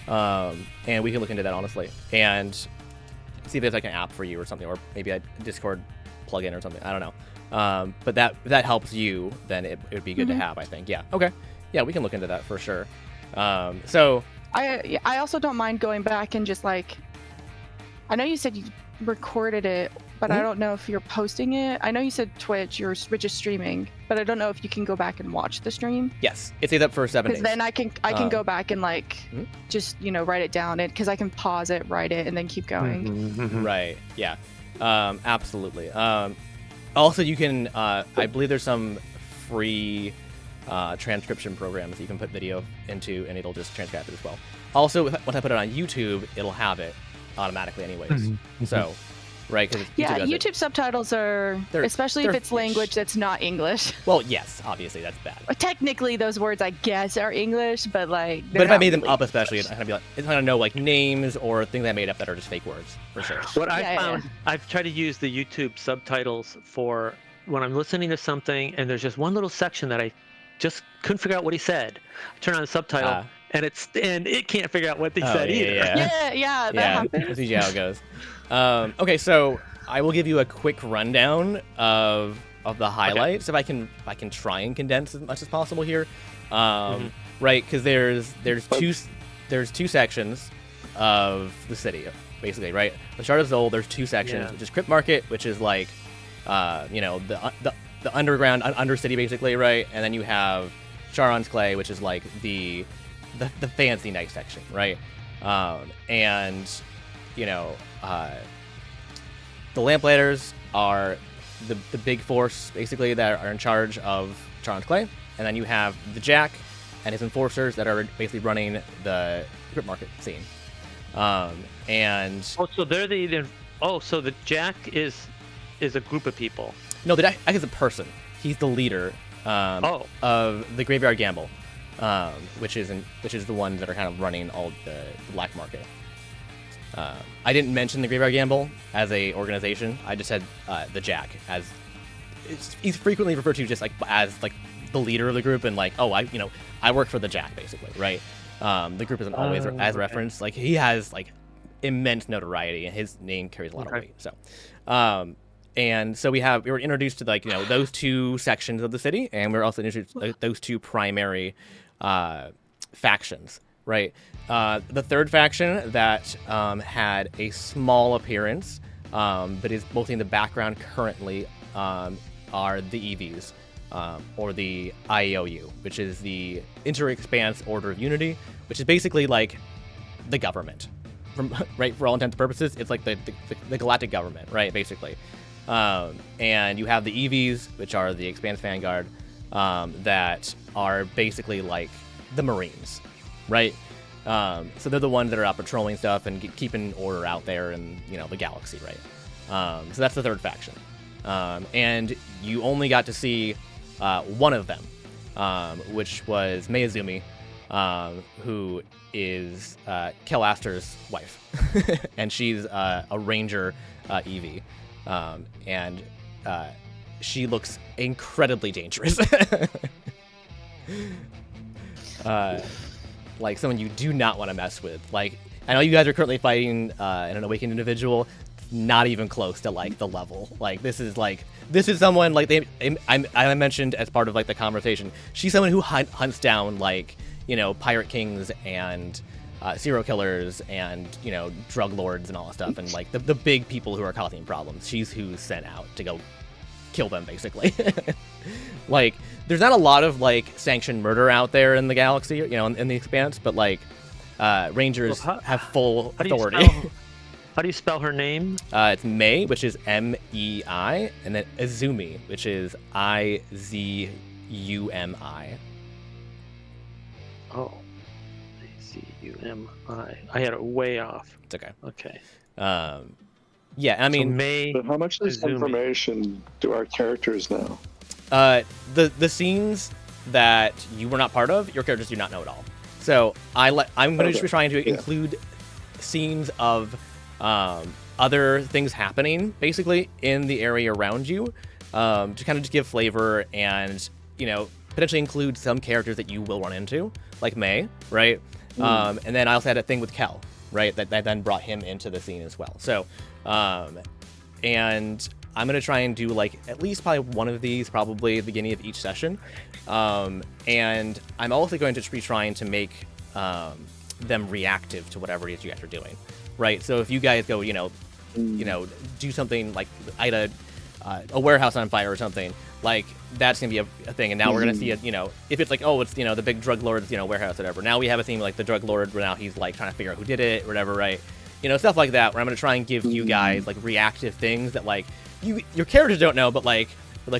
Speaker 1: And we can look into that honestly and see if there's like an app for you or something, or maybe a Discord plugin or something. I don't know. But if that helps you, then it would be good to have, I think. Yeah. Okay. Yeah, we can look into that for sure. So
Speaker 3: I also don't mind going back and just like, I know you said you recorded it, but I don't know if you're posting it. I know you said Twitch, you're just streaming, but I don't know if you can go back and watch the stream.
Speaker 1: Yes, it stays up for 7 days.
Speaker 3: Because then I can go back and like just write it down, because I can pause it, write it, and then keep going.
Speaker 1: Right. Yeah. Absolutely. Also, you can. I believe there's some free transcription programs that you can put video into, and it'll just transcribe it as well. Also, once I put it on YouTube, it'll have it automatically anyways. So right? Because
Speaker 3: Yeah, YouTube subtitles are, especially if
Speaker 1: they're
Speaker 3: it's language that's not English.
Speaker 1: Well, yes, obviously that's bad.
Speaker 3: Technically, those words I guess are English, but like.
Speaker 1: But if I made them up, especially, it's gonna be like it's gonna know like names or things I made up that are just fake words for sure.
Speaker 2: What I found, I've tried to use the YouTube subtitles for when I'm listening to something and there's just one little section that I just couldn't figure out what he said. I turn on the subtitle and it can't figure out what he said either.
Speaker 3: Yeah, that happens.
Speaker 1: That's usually how it goes. Okay, so I will give you a quick rundown of the highlights if I can try and condense as much as possible here. Right, because there's two sections of the city basically, right? The Shard of Zol, there's two sections, which is Crypt Market, which is like the underground undercity basically, right? And then you have Charon's Clay, which is like the fancy nice section, right? And the Lamplighters are the big force basically that are in charge of Charon's Clay, and then you have the Jack and his enforcers that are basically running the Crypt Market scene. And
Speaker 2: so they're so the Jack is a group of people.
Speaker 1: No, the Jack is a person. He's the leader of the Graveyard Gamble, which is the ones that are kind of running all the black market. I didn't mention the Graveyard Gamble as a organization. I just said the Jack as he's frequently referred to just like as like the leader of the group and like I work for the Jack basically, right? The group isn't always as referenced. Like he has like immense notoriety and his name carries a lot of weight. So, and so we were introduced to like those two sections of the city, and we were also introduced to those two primary factions, right? The third faction that had a small appearance, but is mostly in the background currently, are the EVs, or the IOU, which is the Inter-Expanse Order of Unity, which is basically like the government, right? For all intents and purposes, it's like the galactic government, right? Basically. And you have the EVs, which are the Expanse Vanguard, that are basically like the Marines, right? So they're the ones that are out patrolling stuff and keeping order out there in the galaxy, right? So that's the third faction, and you only got to see one of them, which was Mayazumi, who is Kelaster's wife, and she's a ranger EV. And she looks incredibly dangerous. Like someone you do not want to mess with. Like, I know you guys are currently fighting an awakened individual, not even close to like the level. Like this is someone like I mentioned as part of like the conversation. She's someone who hunts down like pirate kings and serial killers and drug lords and all that stuff, and like the big people who are causing problems. She's who's sent out to go kill them basically. Like there's not a lot of like sanctioned murder out there in the galaxy, in the Expanse, but like rangers have full authority.
Speaker 2: How do you spell her name?
Speaker 1: It's Mei, which is MEI, and then Izumi, which is IZUMI.
Speaker 2: Oh. UMI. I had it way off.
Speaker 1: It's okay.
Speaker 2: Okay.
Speaker 1: Yeah, I mean,
Speaker 5: but how much of this information do our characters know?
Speaker 1: The scenes that you were not part of, your characters do not know at all. So I'm going to just be trying to include scenes of other things happening, basically in the area around you, to kind of just give flavor and potentially include some characters that you will run into, like May, right? And then I also had a thing with Kel, right? That then brought him into the scene as well. So, and I'm going to try and do like at least probably one of these probably at the beginning of each session. And I'm also going to be trying to make them reactive to whatever it is you guys are doing, right? So if you guys go, do something like light a warehouse on fire or something, like that's gonna be a thing. And now we're gonna see it, if it's like, oh, it's the big drug lord's warehouse, whatever. Now we have a theme like the drug lord, where now he's like trying to figure out who did it, or whatever, right? Stuff like that. Where I'm gonna try and give you guys like reactive things that like your characters don't know, but like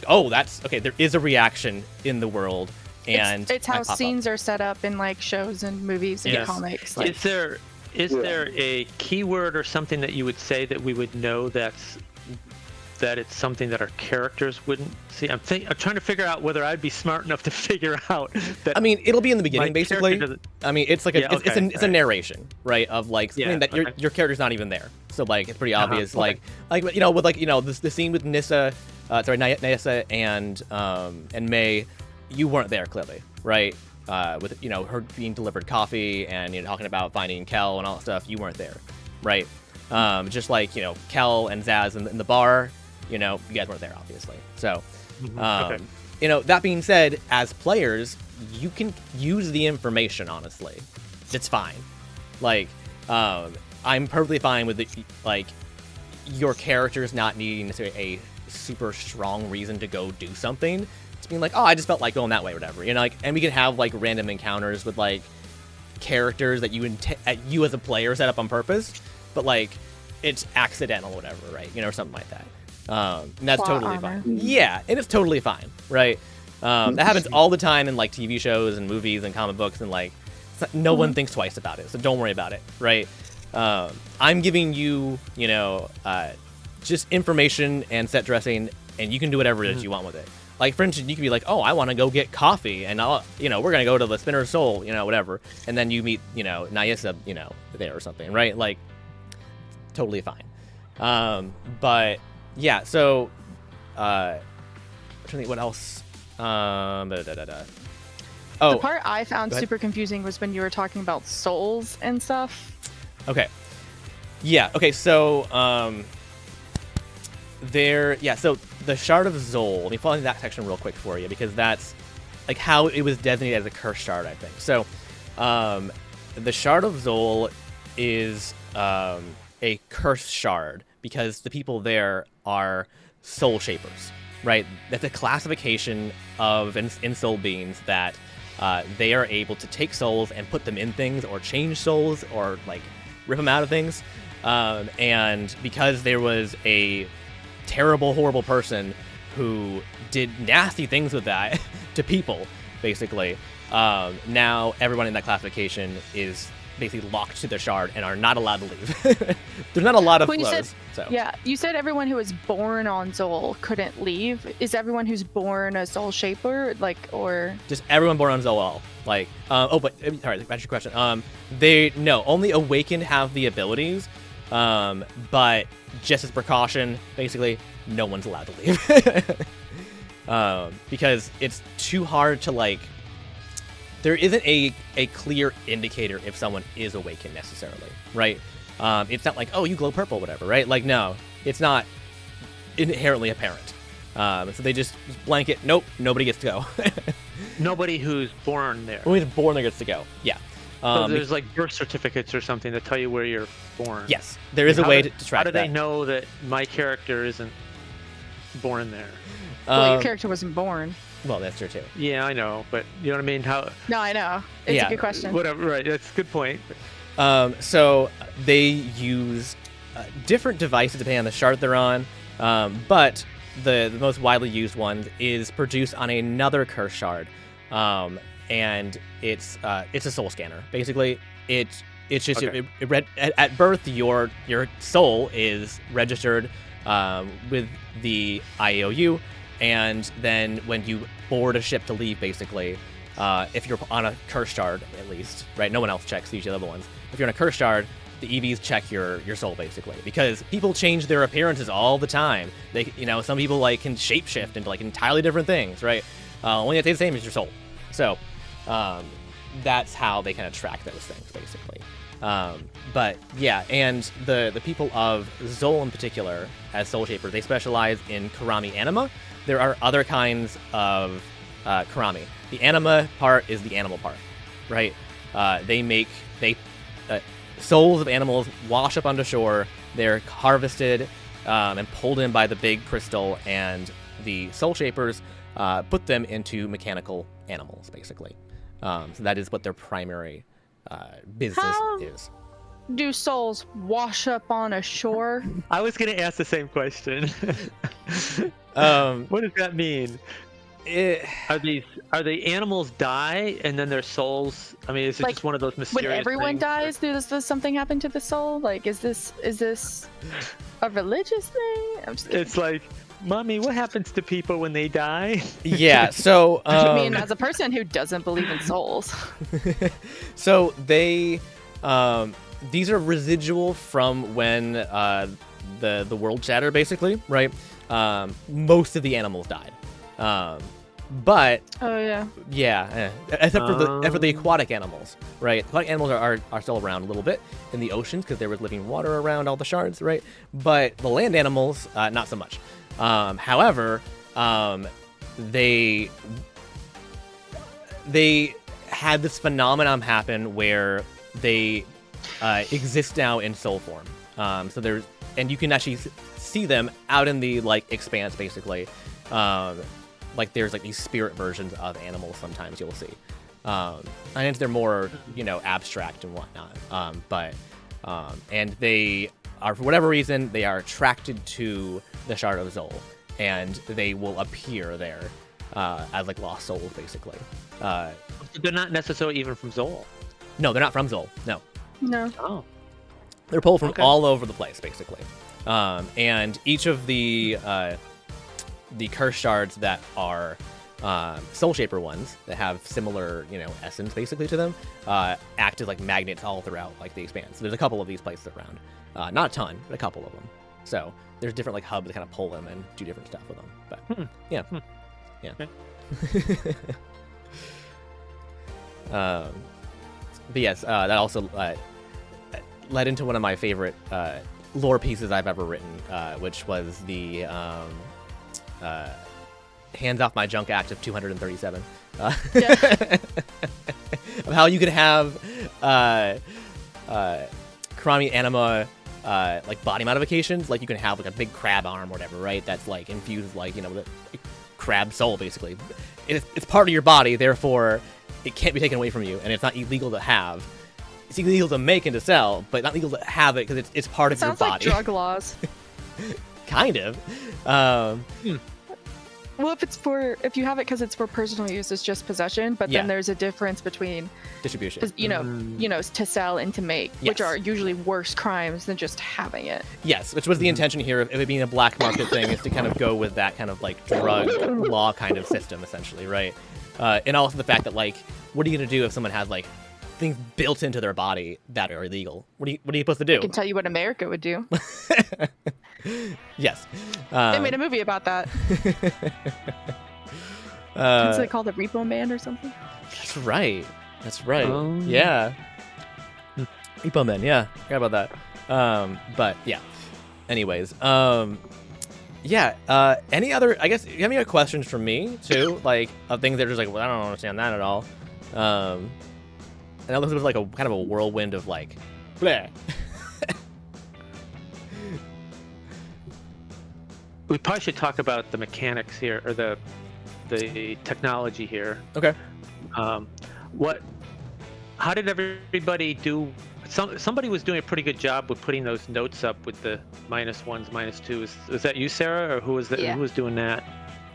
Speaker 1: oh, that's okay. There is a reaction in the world, and
Speaker 3: it's how scenes are set up in like shows and movies and comics. Like.
Speaker 2: Is
Speaker 5: Yeah.
Speaker 2: there a keyword or something that you would say that we would know that it's something that our characters wouldn't see? I'm trying to figure out whether I'd be smart enough to figure out that.
Speaker 1: I mean, it'll be in the
Speaker 2: my
Speaker 1: beginning,
Speaker 2: character
Speaker 1: basically.
Speaker 2: doesn't-
Speaker 1: I mean, it's like
Speaker 2: Yeah,
Speaker 1: it's a
Speaker 2: okay,
Speaker 1: narration, right? Of like something
Speaker 2: Yeah,
Speaker 1: that
Speaker 2: okay.
Speaker 1: your character's not even there. So like it's pretty
Speaker 2: Uh-huh,
Speaker 1: obvious.
Speaker 2: okay.
Speaker 1: Like you know, with like you know the scene with Nissa, Nyssa and May, you weren't there clearly, right? With you know her being delivered coffee and you know talking about finding Kel and all that stuff, you weren't there, right? Just like you know Kel and Zaz in the bar, you know you guys weren't there obviously. So,
Speaker 2: Okay.
Speaker 1: you know that being said, as players, you can use the information. Honestly, it's fine. Like, I'm perfectly fine with like your characters not needing necessarily a super strong reason to go do something. It's being like, oh, I just felt like going that way or whatever, you know, like, and we can have like random encounters with like characters that you as a player set up on purpose, but like it's accidental or whatever, right? You know, or something like that. And that's
Speaker 3: Plot
Speaker 1: totally
Speaker 3: armor.
Speaker 1: fine. Yeah, and it's totally fine, right? That happens all the time in like TV shows and movies and comic books, and like no one thinks twice about it, so don't worry about it, right? I'm giving you, you know, just information and set dressing, and you can do whatever it is you want with it. Like, for instance, you could be like, oh, I want to go get coffee, and you know, we're gonna go to the Spinner's Soul, you know, whatever, and then you meet, you know, Nyssa, you know, there or something, right? Like, totally fine. But yeah, so, I'm trying to think what else. Oh,
Speaker 3: The part I found
Speaker 1: go ahead.
Speaker 3: super confusing was when you were talking about souls and stuff.
Speaker 1: okay. Yeah. Okay. So, so the Shard of Zol. Let me follow that section real quick for you because that's like how it was designated as a curse shard, I think. So, the Shard of Zol is a curse shard because the people there are soul shapers, right? That's a classification of in soul beings that they are able to take souls and put them in things or change souls or like rip them out of things. And because there was a terrible, horrible person who did nasty things with that to people, basically, now everyone in that classification is basically locked to their shard and are not allowed to leave. There's not a lot of
Speaker 3: When you
Speaker 1: flows.
Speaker 3: said-
Speaker 1: So
Speaker 3: Yeah, you said everyone who was born on Zol couldn't leave. Is everyone who's born a soul shaper, like, or
Speaker 1: just everyone born on Zoal. Like, but sorry, that's your question. Only Awakened have the abilities, but just as precaution, basically, no one's allowed to leave. Because it's too hard to like. There isn't a clear indicator if someone is awakened necessarily, right? It's not like, oh, you glow purple, whatever, right? Like, no, it's not inherently apparent. So they just blanket, nope, nobody gets to go.
Speaker 2: Nobody who's born there.
Speaker 1: Only the born there gets to go. Yeah.
Speaker 2: So there's like birth certificates or something that tell you where you're born.
Speaker 1: Yes, there is a
Speaker 2: How
Speaker 1: way
Speaker 2: do-
Speaker 1: to track
Speaker 2: How do
Speaker 1: that.
Speaker 2: they know that my character isn't born there?
Speaker 3: well, your
Speaker 1: Um,
Speaker 3: character wasn't born?
Speaker 1: Well, that's true too.
Speaker 2: Yeah, I know, but you know what I mean? How?
Speaker 3: No, I know. It's
Speaker 1: Yeah.
Speaker 3: a good question.
Speaker 2: Whatever. Right. That's a good point.
Speaker 1: So they use different devices depending on the shard they're on, but the most widely used one is produced on another curse shard, and it's a soul scanner. Basically, it's just
Speaker 2: Okay.
Speaker 1: at birth your soul is registered with the IOU, and then when you board a ship to leave, basically. If you're on a curse shard, at least, right? No one else checks, usually the other ones. If you're on a curse shard, the EVs check your soul, basically, because people change their appearances all the time. They, you know, some people like can shapeshift into like entirely different things, right? Only it's the same as your soul. So that's how they kind of track those things, basically. But yeah, and the people of Zol in particular, as soul shapers, they specialize in Karami anima. There are other kinds of Karami. The anima part is the animal part, right? Souls of animals wash up onto shore. They're harvested and pulled in by the big crystal, and the soul shapers put them into mechanical animals, basically. So that is what their primary business
Speaker 3: How-
Speaker 1: is.
Speaker 3: Do souls wash up on a shore?
Speaker 2: I was gonna ask the same question.
Speaker 1: Um,
Speaker 2: What does that mean? Are the animals die and then their souls? I mean, is it
Speaker 3: Like,
Speaker 2: just one of those mysterious
Speaker 3: When everyone
Speaker 2: things?
Speaker 3: dies, does something happen to the soul? Like, is this a religious thing? I'm just kidding.
Speaker 2: It's like, Mommy, what happens to people when they die?
Speaker 1: Yeah. So
Speaker 3: I mean, as a person who doesn't believe in souls,
Speaker 1: so they these are residual from when the world shattered, basically, right? Most of the animals died. But
Speaker 3: oh yeah,
Speaker 1: except for the aquatic animals, right? Aquatic animals are still around a little bit in the oceans because there was living water around all the shards, right? But the land animals, not so much. However, they had this phenomenon happen where they exist now in soul form. So there's, and you can actually see them out in the like expanse, basically. Like there's like these spirit versions of animals sometimes you'll see. And they're more, abstract and whatnot. And they are, for whatever reason, they are attracted to the Shard of Zol, and they will appear there as like lost souls, basically.
Speaker 2: They're not necessarily even from Zol.
Speaker 1: No, they're not from Zol. No.
Speaker 3: no.
Speaker 2: Oh.
Speaker 1: They're pulled from
Speaker 2: Okay.
Speaker 1: all over the place, basically. And each of the curse shards that are soul shaper ones that have similar, essence basically to them, act as like magnets all throughout like the expanse. So there's a couple of these places around, not a ton, but a couple of them. So there's different like hubs that kind of pull them and do different stuff with them. But yeah.
Speaker 2: Okay.
Speaker 1: But yes, that also led into one of my favorite lore pieces I've ever written, which was the Hands Off My Junk Act of 237. Of how you could have Karami Anima like body modifications, like you can have like a big crab arm or whatever, right? That's like infused like, with a crab soul, basically. It's part of your body, therefore it can't be taken away from you, and it's not illegal to have. It's illegal to make and to sell, but not legal to have it because it's part of your
Speaker 3: Sounds like
Speaker 1: body.
Speaker 3: drug laws.
Speaker 1: Kind of.
Speaker 3: Well, if you have it because it's for personal use, it's just possession. But
Speaker 1: Yeah.
Speaker 3: then there's a difference between,
Speaker 1: Distribution.
Speaker 3: to sell and to make, which
Speaker 1: Yes.
Speaker 3: are usually worse crimes than just having it.
Speaker 1: Yes, which was the intention here of it being a black market thing, is to kind of go with that kind of like drug law kind of system, essentially, right? And also the fact that like, what are you gonna do if someone has like things built into their body that are illegal? What are you supposed to do?
Speaker 3: I can tell you what America would do.
Speaker 1: Yes.
Speaker 3: They made a movie about that. Is it called The Repo Man or something?
Speaker 1: That's right. That's right.
Speaker 2: Oh.
Speaker 1: Yeah. Repo Men, yeah. Forgot about that. But yeah. Anyways, yeah. Any other? I guess you have any other questions from me too? Like of things that are just like, well, I don't understand that at all. I know this was like a kind of a whirlwind of like, bleh.
Speaker 2: We probably should talk about the mechanics here, or the technology here.
Speaker 1: Okay.
Speaker 2: How did everybody do? Somebody was doing a pretty good job with putting those notes up with the -1s, -2s. Was that you, Sarah, or who was that?
Speaker 4: Yeah.
Speaker 2: Who was doing that?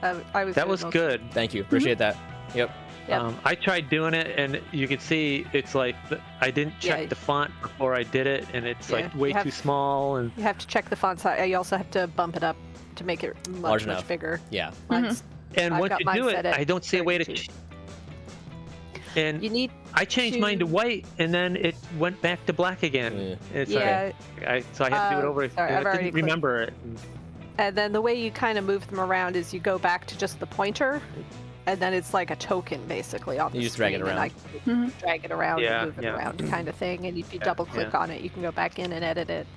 Speaker 4: I was.
Speaker 2: That
Speaker 4: doing
Speaker 2: was
Speaker 4: most-
Speaker 2: good.
Speaker 1: Thank you. Appreciate that. Yep.
Speaker 4: Yep.
Speaker 2: I tried doing it, and you could see it's like I didn't check
Speaker 4: Yeah.
Speaker 2: the font before I did it, and it's like
Speaker 4: Yeah,
Speaker 2: way
Speaker 4: you have-
Speaker 2: too small. And
Speaker 4: You have to check the font size. You also have to bump it up to make it
Speaker 1: Large
Speaker 4: much
Speaker 1: enough.
Speaker 4: bigger.
Speaker 1: Yeah.
Speaker 4: Mine's-
Speaker 2: and
Speaker 4: I've
Speaker 2: once
Speaker 4: got
Speaker 2: you
Speaker 4: mine
Speaker 2: do it,
Speaker 4: set at
Speaker 2: I don't see a way to.
Speaker 4: 32.
Speaker 2: And
Speaker 4: You need.
Speaker 2: I changed mine to
Speaker 4: to-
Speaker 2: white, and then it went back to black again. It's
Speaker 4: Yeah.
Speaker 2: so I had to do it over.
Speaker 4: Sorry,
Speaker 2: and
Speaker 4: I've
Speaker 2: I
Speaker 4: already
Speaker 2: didn't
Speaker 4: clicked.
Speaker 2: remember it.
Speaker 4: And then the way you kind of move them around is you go back to just the pointer, and then it's like a token basically on the
Speaker 1: You just drag it
Speaker 4: screen, and
Speaker 1: around.
Speaker 4: I
Speaker 3: Mhm.
Speaker 4: drag it around
Speaker 2: Yeah,
Speaker 4: and move it
Speaker 2: yeah.
Speaker 4: around kind of thing. And if you double click on it, you can go back in and edit it.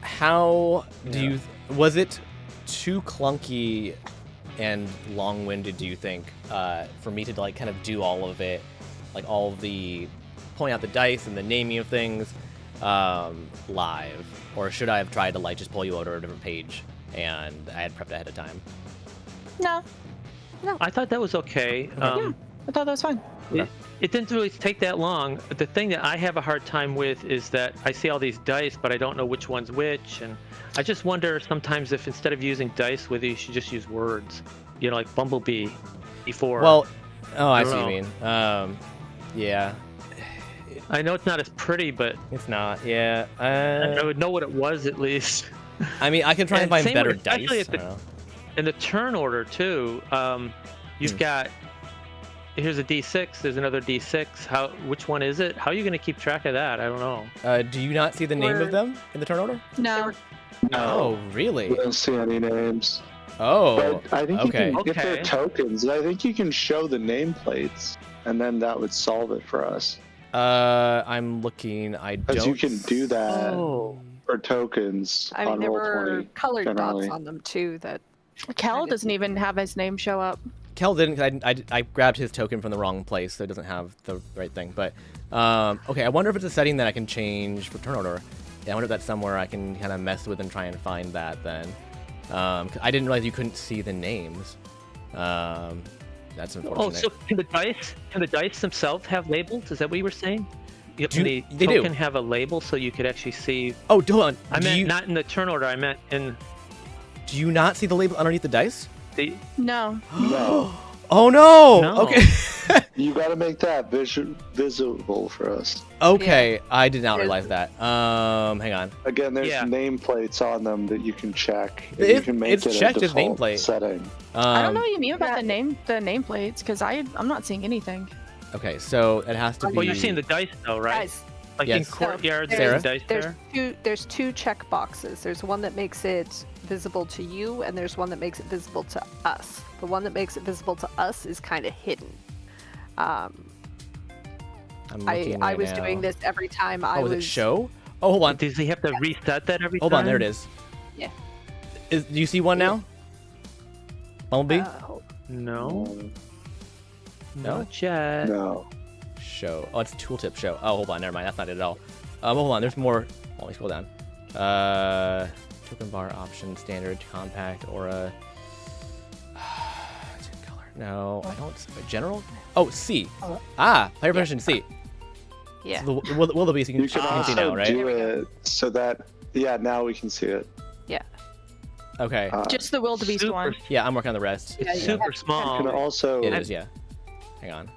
Speaker 1: How do you? Was it too clunky and long-winded? Do you think for me to like kind of do all of it, like all of the pulling out the dice and the naming of things live, or should I have tried to like just pull you out to a different page and I had prepped ahead of time?
Speaker 3: No,
Speaker 2: I thought that was okay.
Speaker 3: I thought that was fine.
Speaker 2: It didn't really take that long. But the thing that I have a hard time with is that I see all these dice, but I don't know which one's which, and I just wonder sometimes if instead of using dice with you should just use words. You know, like Bumblebee before.
Speaker 1: Well, I see
Speaker 2: don't
Speaker 1: what you mean. Yeah,
Speaker 2: I know it's not as pretty, but
Speaker 1: it's not. Yeah.
Speaker 2: I would know what it was at least.
Speaker 1: I mean, I can try and find
Speaker 2: same
Speaker 1: better
Speaker 2: with-
Speaker 1: dice.
Speaker 2: actually,
Speaker 1: I don't know.
Speaker 2: In the turn order too, you've got here's a D6. There's another D6. Which one is it? How are you going to keep track of that? I don't know.
Speaker 1: Do you not see the name of them in the turn order?
Speaker 3: No.
Speaker 1: Oh, really?
Speaker 5: We don't see any names.
Speaker 1: Oh,
Speaker 5: But I think
Speaker 1: okay.
Speaker 5: you can, if they're
Speaker 2: Okay.
Speaker 5: tokens, I think you can show the nameplates, and then that would solve it for us.
Speaker 1: I'm looking. I
Speaker 5: Because
Speaker 1: don't.
Speaker 5: you can do that
Speaker 2: Oh.
Speaker 5: for tokens
Speaker 4: I mean,
Speaker 5: on
Speaker 4: there were
Speaker 5: Roll20.
Speaker 4: colored
Speaker 5: generally.
Speaker 4: dots on them too. That
Speaker 3: Kel doesn't even have his name show up.
Speaker 1: Kel didn't. 'Cause I grabbed his token from the wrong place, so it doesn't have the right thing. But okay, I wonder if it's a setting that I can change for turn order. Yeah, I wonder if that's somewhere I can kind of mess with and try and find that then. 'Cause I didn't realize you couldn't see the names. That's unfortunate.
Speaker 2: Oh, so can the dice themselves have labels? Is that what you were saying? Yep,
Speaker 1: Do-
Speaker 2: the
Speaker 1: they do.
Speaker 2: token have a label so you could actually see.
Speaker 1: Oh, hold on.
Speaker 2: I
Speaker 1: do
Speaker 2: meant
Speaker 1: you,
Speaker 2: not in the turn order. I meant in
Speaker 1: do you not see the label underneath the dice?
Speaker 2: the.
Speaker 3: No.
Speaker 5: No.
Speaker 1: Oh no.
Speaker 2: No.
Speaker 1: Okay.
Speaker 5: You got to make that visible for us.
Speaker 1: Okay, I did not
Speaker 4: There's-
Speaker 1: realize that. Hang on.
Speaker 5: Again, there's
Speaker 2: Yeah.
Speaker 5: nameplates on them that you can check. and
Speaker 1: It-
Speaker 5: you can make
Speaker 1: it's
Speaker 5: it
Speaker 1: checked
Speaker 5: a
Speaker 1: as
Speaker 5: default
Speaker 1: nameplate.
Speaker 5: setting.
Speaker 3: I don't know what you mean about
Speaker 4: yeah.
Speaker 3: the nameplates because I'm not seeing anything.
Speaker 1: Okay, so it has to be.
Speaker 2: Well, you're seeing the dice though, right?
Speaker 4: guys,
Speaker 2: Like
Speaker 1: Yes.
Speaker 2: in courtyards,
Speaker 1: Sarah?
Speaker 2: there's dice there.
Speaker 4: there's two check boxes. There's one that makes it visible to you, and there's one that makes it visible to us. The one that makes it visible to us is kind of hidden.
Speaker 1: I'm looking
Speaker 4: I
Speaker 1: right
Speaker 4: was
Speaker 1: now.
Speaker 4: doing this every time I
Speaker 1: Oh,
Speaker 4: was.
Speaker 1: is it show? Oh, hold on.
Speaker 2: Does he have to reset that every
Speaker 1: Hold
Speaker 2: time?
Speaker 1: on, there it is.
Speaker 4: Yeah.
Speaker 1: Do you see one now? Bumblebee?
Speaker 2: No,
Speaker 1: No?
Speaker 2: not yet.
Speaker 5: No.
Speaker 1: Show. Oh, it's tooltip show. Oh, hold on. Never mind. That's not it at all. Hold on. There's more. Let me scroll down. Token bar option, standard, compact, aura. It's in color. No, I don't. General? Oh, C. Ah, player version C.
Speaker 4: Yeah.
Speaker 1: So the wildebeest you
Speaker 5: You
Speaker 1: can,
Speaker 5: can
Speaker 1: you can see
Speaker 5: also
Speaker 1: now, right?
Speaker 5: do it so that, yeah, now we can see it.
Speaker 4: Yeah.
Speaker 1: Okay.
Speaker 3: Just the wildebeest
Speaker 2: Super-
Speaker 3: one.
Speaker 1: Yeah, I'm working on the rest.
Speaker 2: It's
Speaker 4: Yeah, you
Speaker 2: super
Speaker 4: have-
Speaker 5: You
Speaker 2: small.
Speaker 5: can also,
Speaker 1: It is, yeah. Hang on.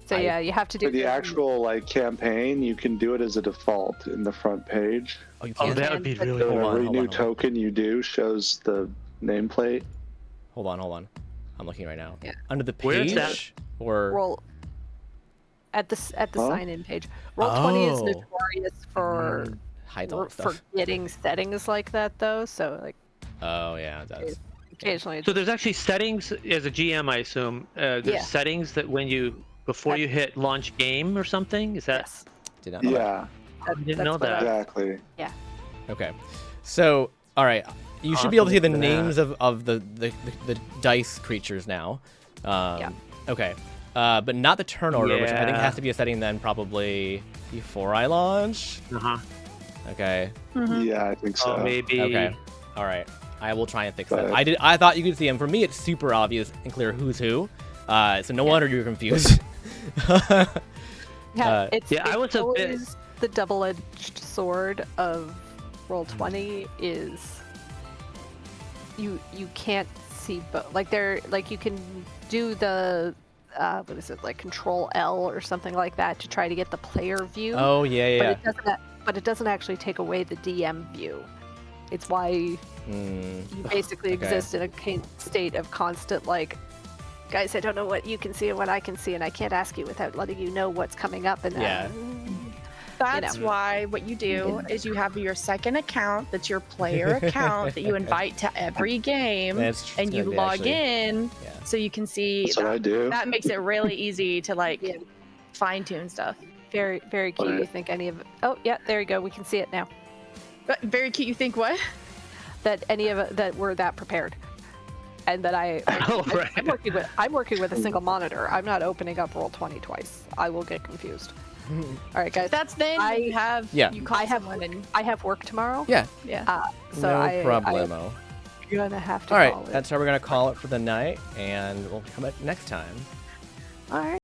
Speaker 4: So yeah, you have to do
Speaker 5: for the actual like campaign, you can do it as a default in the front page.
Speaker 1: Oh, you
Speaker 2: Oh,
Speaker 1: can't.
Speaker 2: that would be
Speaker 4: But-
Speaker 2: really
Speaker 5: So
Speaker 1: Hold
Speaker 2: cool.
Speaker 1: on,
Speaker 5: every
Speaker 1: hold
Speaker 5: new
Speaker 1: on, hold on.
Speaker 5: token you do shows the nameplate.
Speaker 1: Hold on. I'm looking right now.
Speaker 4: Yeah.
Speaker 1: Under the
Speaker 2: Where's
Speaker 1: page
Speaker 2: that?
Speaker 1: or
Speaker 4: roll at the
Speaker 5: Huh?
Speaker 4: sign-in page. Roll20 is
Speaker 1: Oh.
Speaker 4: notorious for
Speaker 1: hide all that stuff.
Speaker 4: forgetting settings like that, though. So like
Speaker 1: Oh yeah, it does.
Speaker 4: occasionally,
Speaker 2: So there's actually settings as a GM, I assume. There's
Speaker 4: Yeah.
Speaker 2: settings that when you before you hit launch game or something. Is that?
Speaker 4: yes,
Speaker 1: Did not know that.
Speaker 5: Yeah,
Speaker 2: I didn't
Speaker 4: that's
Speaker 2: know
Speaker 4: what
Speaker 2: that.
Speaker 5: exactly.
Speaker 1: Okay. So, all right. You should be able to see the
Speaker 2: Awesome.
Speaker 1: names of the dice creatures now.
Speaker 4: Yeah.
Speaker 1: Okay. But not the turn order, which I think
Speaker 2: Yeah.
Speaker 1: has to be a setting then probably before I launch.
Speaker 2: Uh-huh.
Speaker 1: Okay.
Speaker 5: Yeah, I think so.
Speaker 2: Oh, maybe.
Speaker 1: Okay. All right. I will try and fix that.
Speaker 5: But-
Speaker 1: I thought you could see them. For me, it's super obvious and clear who's who. So no wonder you're confused.
Speaker 4: yeah, it's
Speaker 2: yeah, I
Speaker 4: it's
Speaker 2: was a bit-
Speaker 4: always the double-edged sword of Roll20 is you can't see both. Like you can do the what is it, like Control L or something like that to try to get the player view.
Speaker 1: Oh yeah.
Speaker 4: But it doesn't actually take away the DM view. It's why you basically
Speaker 1: okay.
Speaker 4: exist in a state of constant like, guys, I don't know what you can see and what I can see, and I can't ask you without letting you know what's coming up. And
Speaker 1: Yeah.
Speaker 3: That's
Speaker 4: know.
Speaker 3: why what you do is you have your second account that's your player account that you invite to every game,
Speaker 1: That's
Speaker 3: and you
Speaker 1: good,
Speaker 3: log
Speaker 1: actually.
Speaker 3: in
Speaker 1: Yeah.
Speaker 3: so you can see.
Speaker 5: That's what I do.
Speaker 3: That makes it really easy to like
Speaker 4: Yeah.
Speaker 3: fine tune stuff.
Speaker 4: very, very cute.
Speaker 5: Right.
Speaker 4: You think any of? Oh, yeah, there you go. We can see it now.
Speaker 3: But very cute. You think what?
Speaker 4: That any of it that we're that prepared, and that
Speaker 2: Oh, right.
Speaker 4: I'm working with a single monitor. I'm not opening up Roll20 twice. I will get confused. All right, guys.
Speaker 3: That's then you have
Speaker 1: Yeah.
Speaker 3: you call
Speaker 4: I have
Speaker 3: someone and
Speaker 4: I have work tomorrow.
Speaker 1: Yeah.
Speaker 3: yeah.
Speaker 4: So
Speaker 1: No
Speaker 4: I'm
Speaker 1: problemo.
Speaker 4: gonna have to.
Speaker 1: All right.
Speaker 4: call it.
Speaker 1: That's how we're gonna call it for the night, and we'll come back next time.
Speaker 4: All right.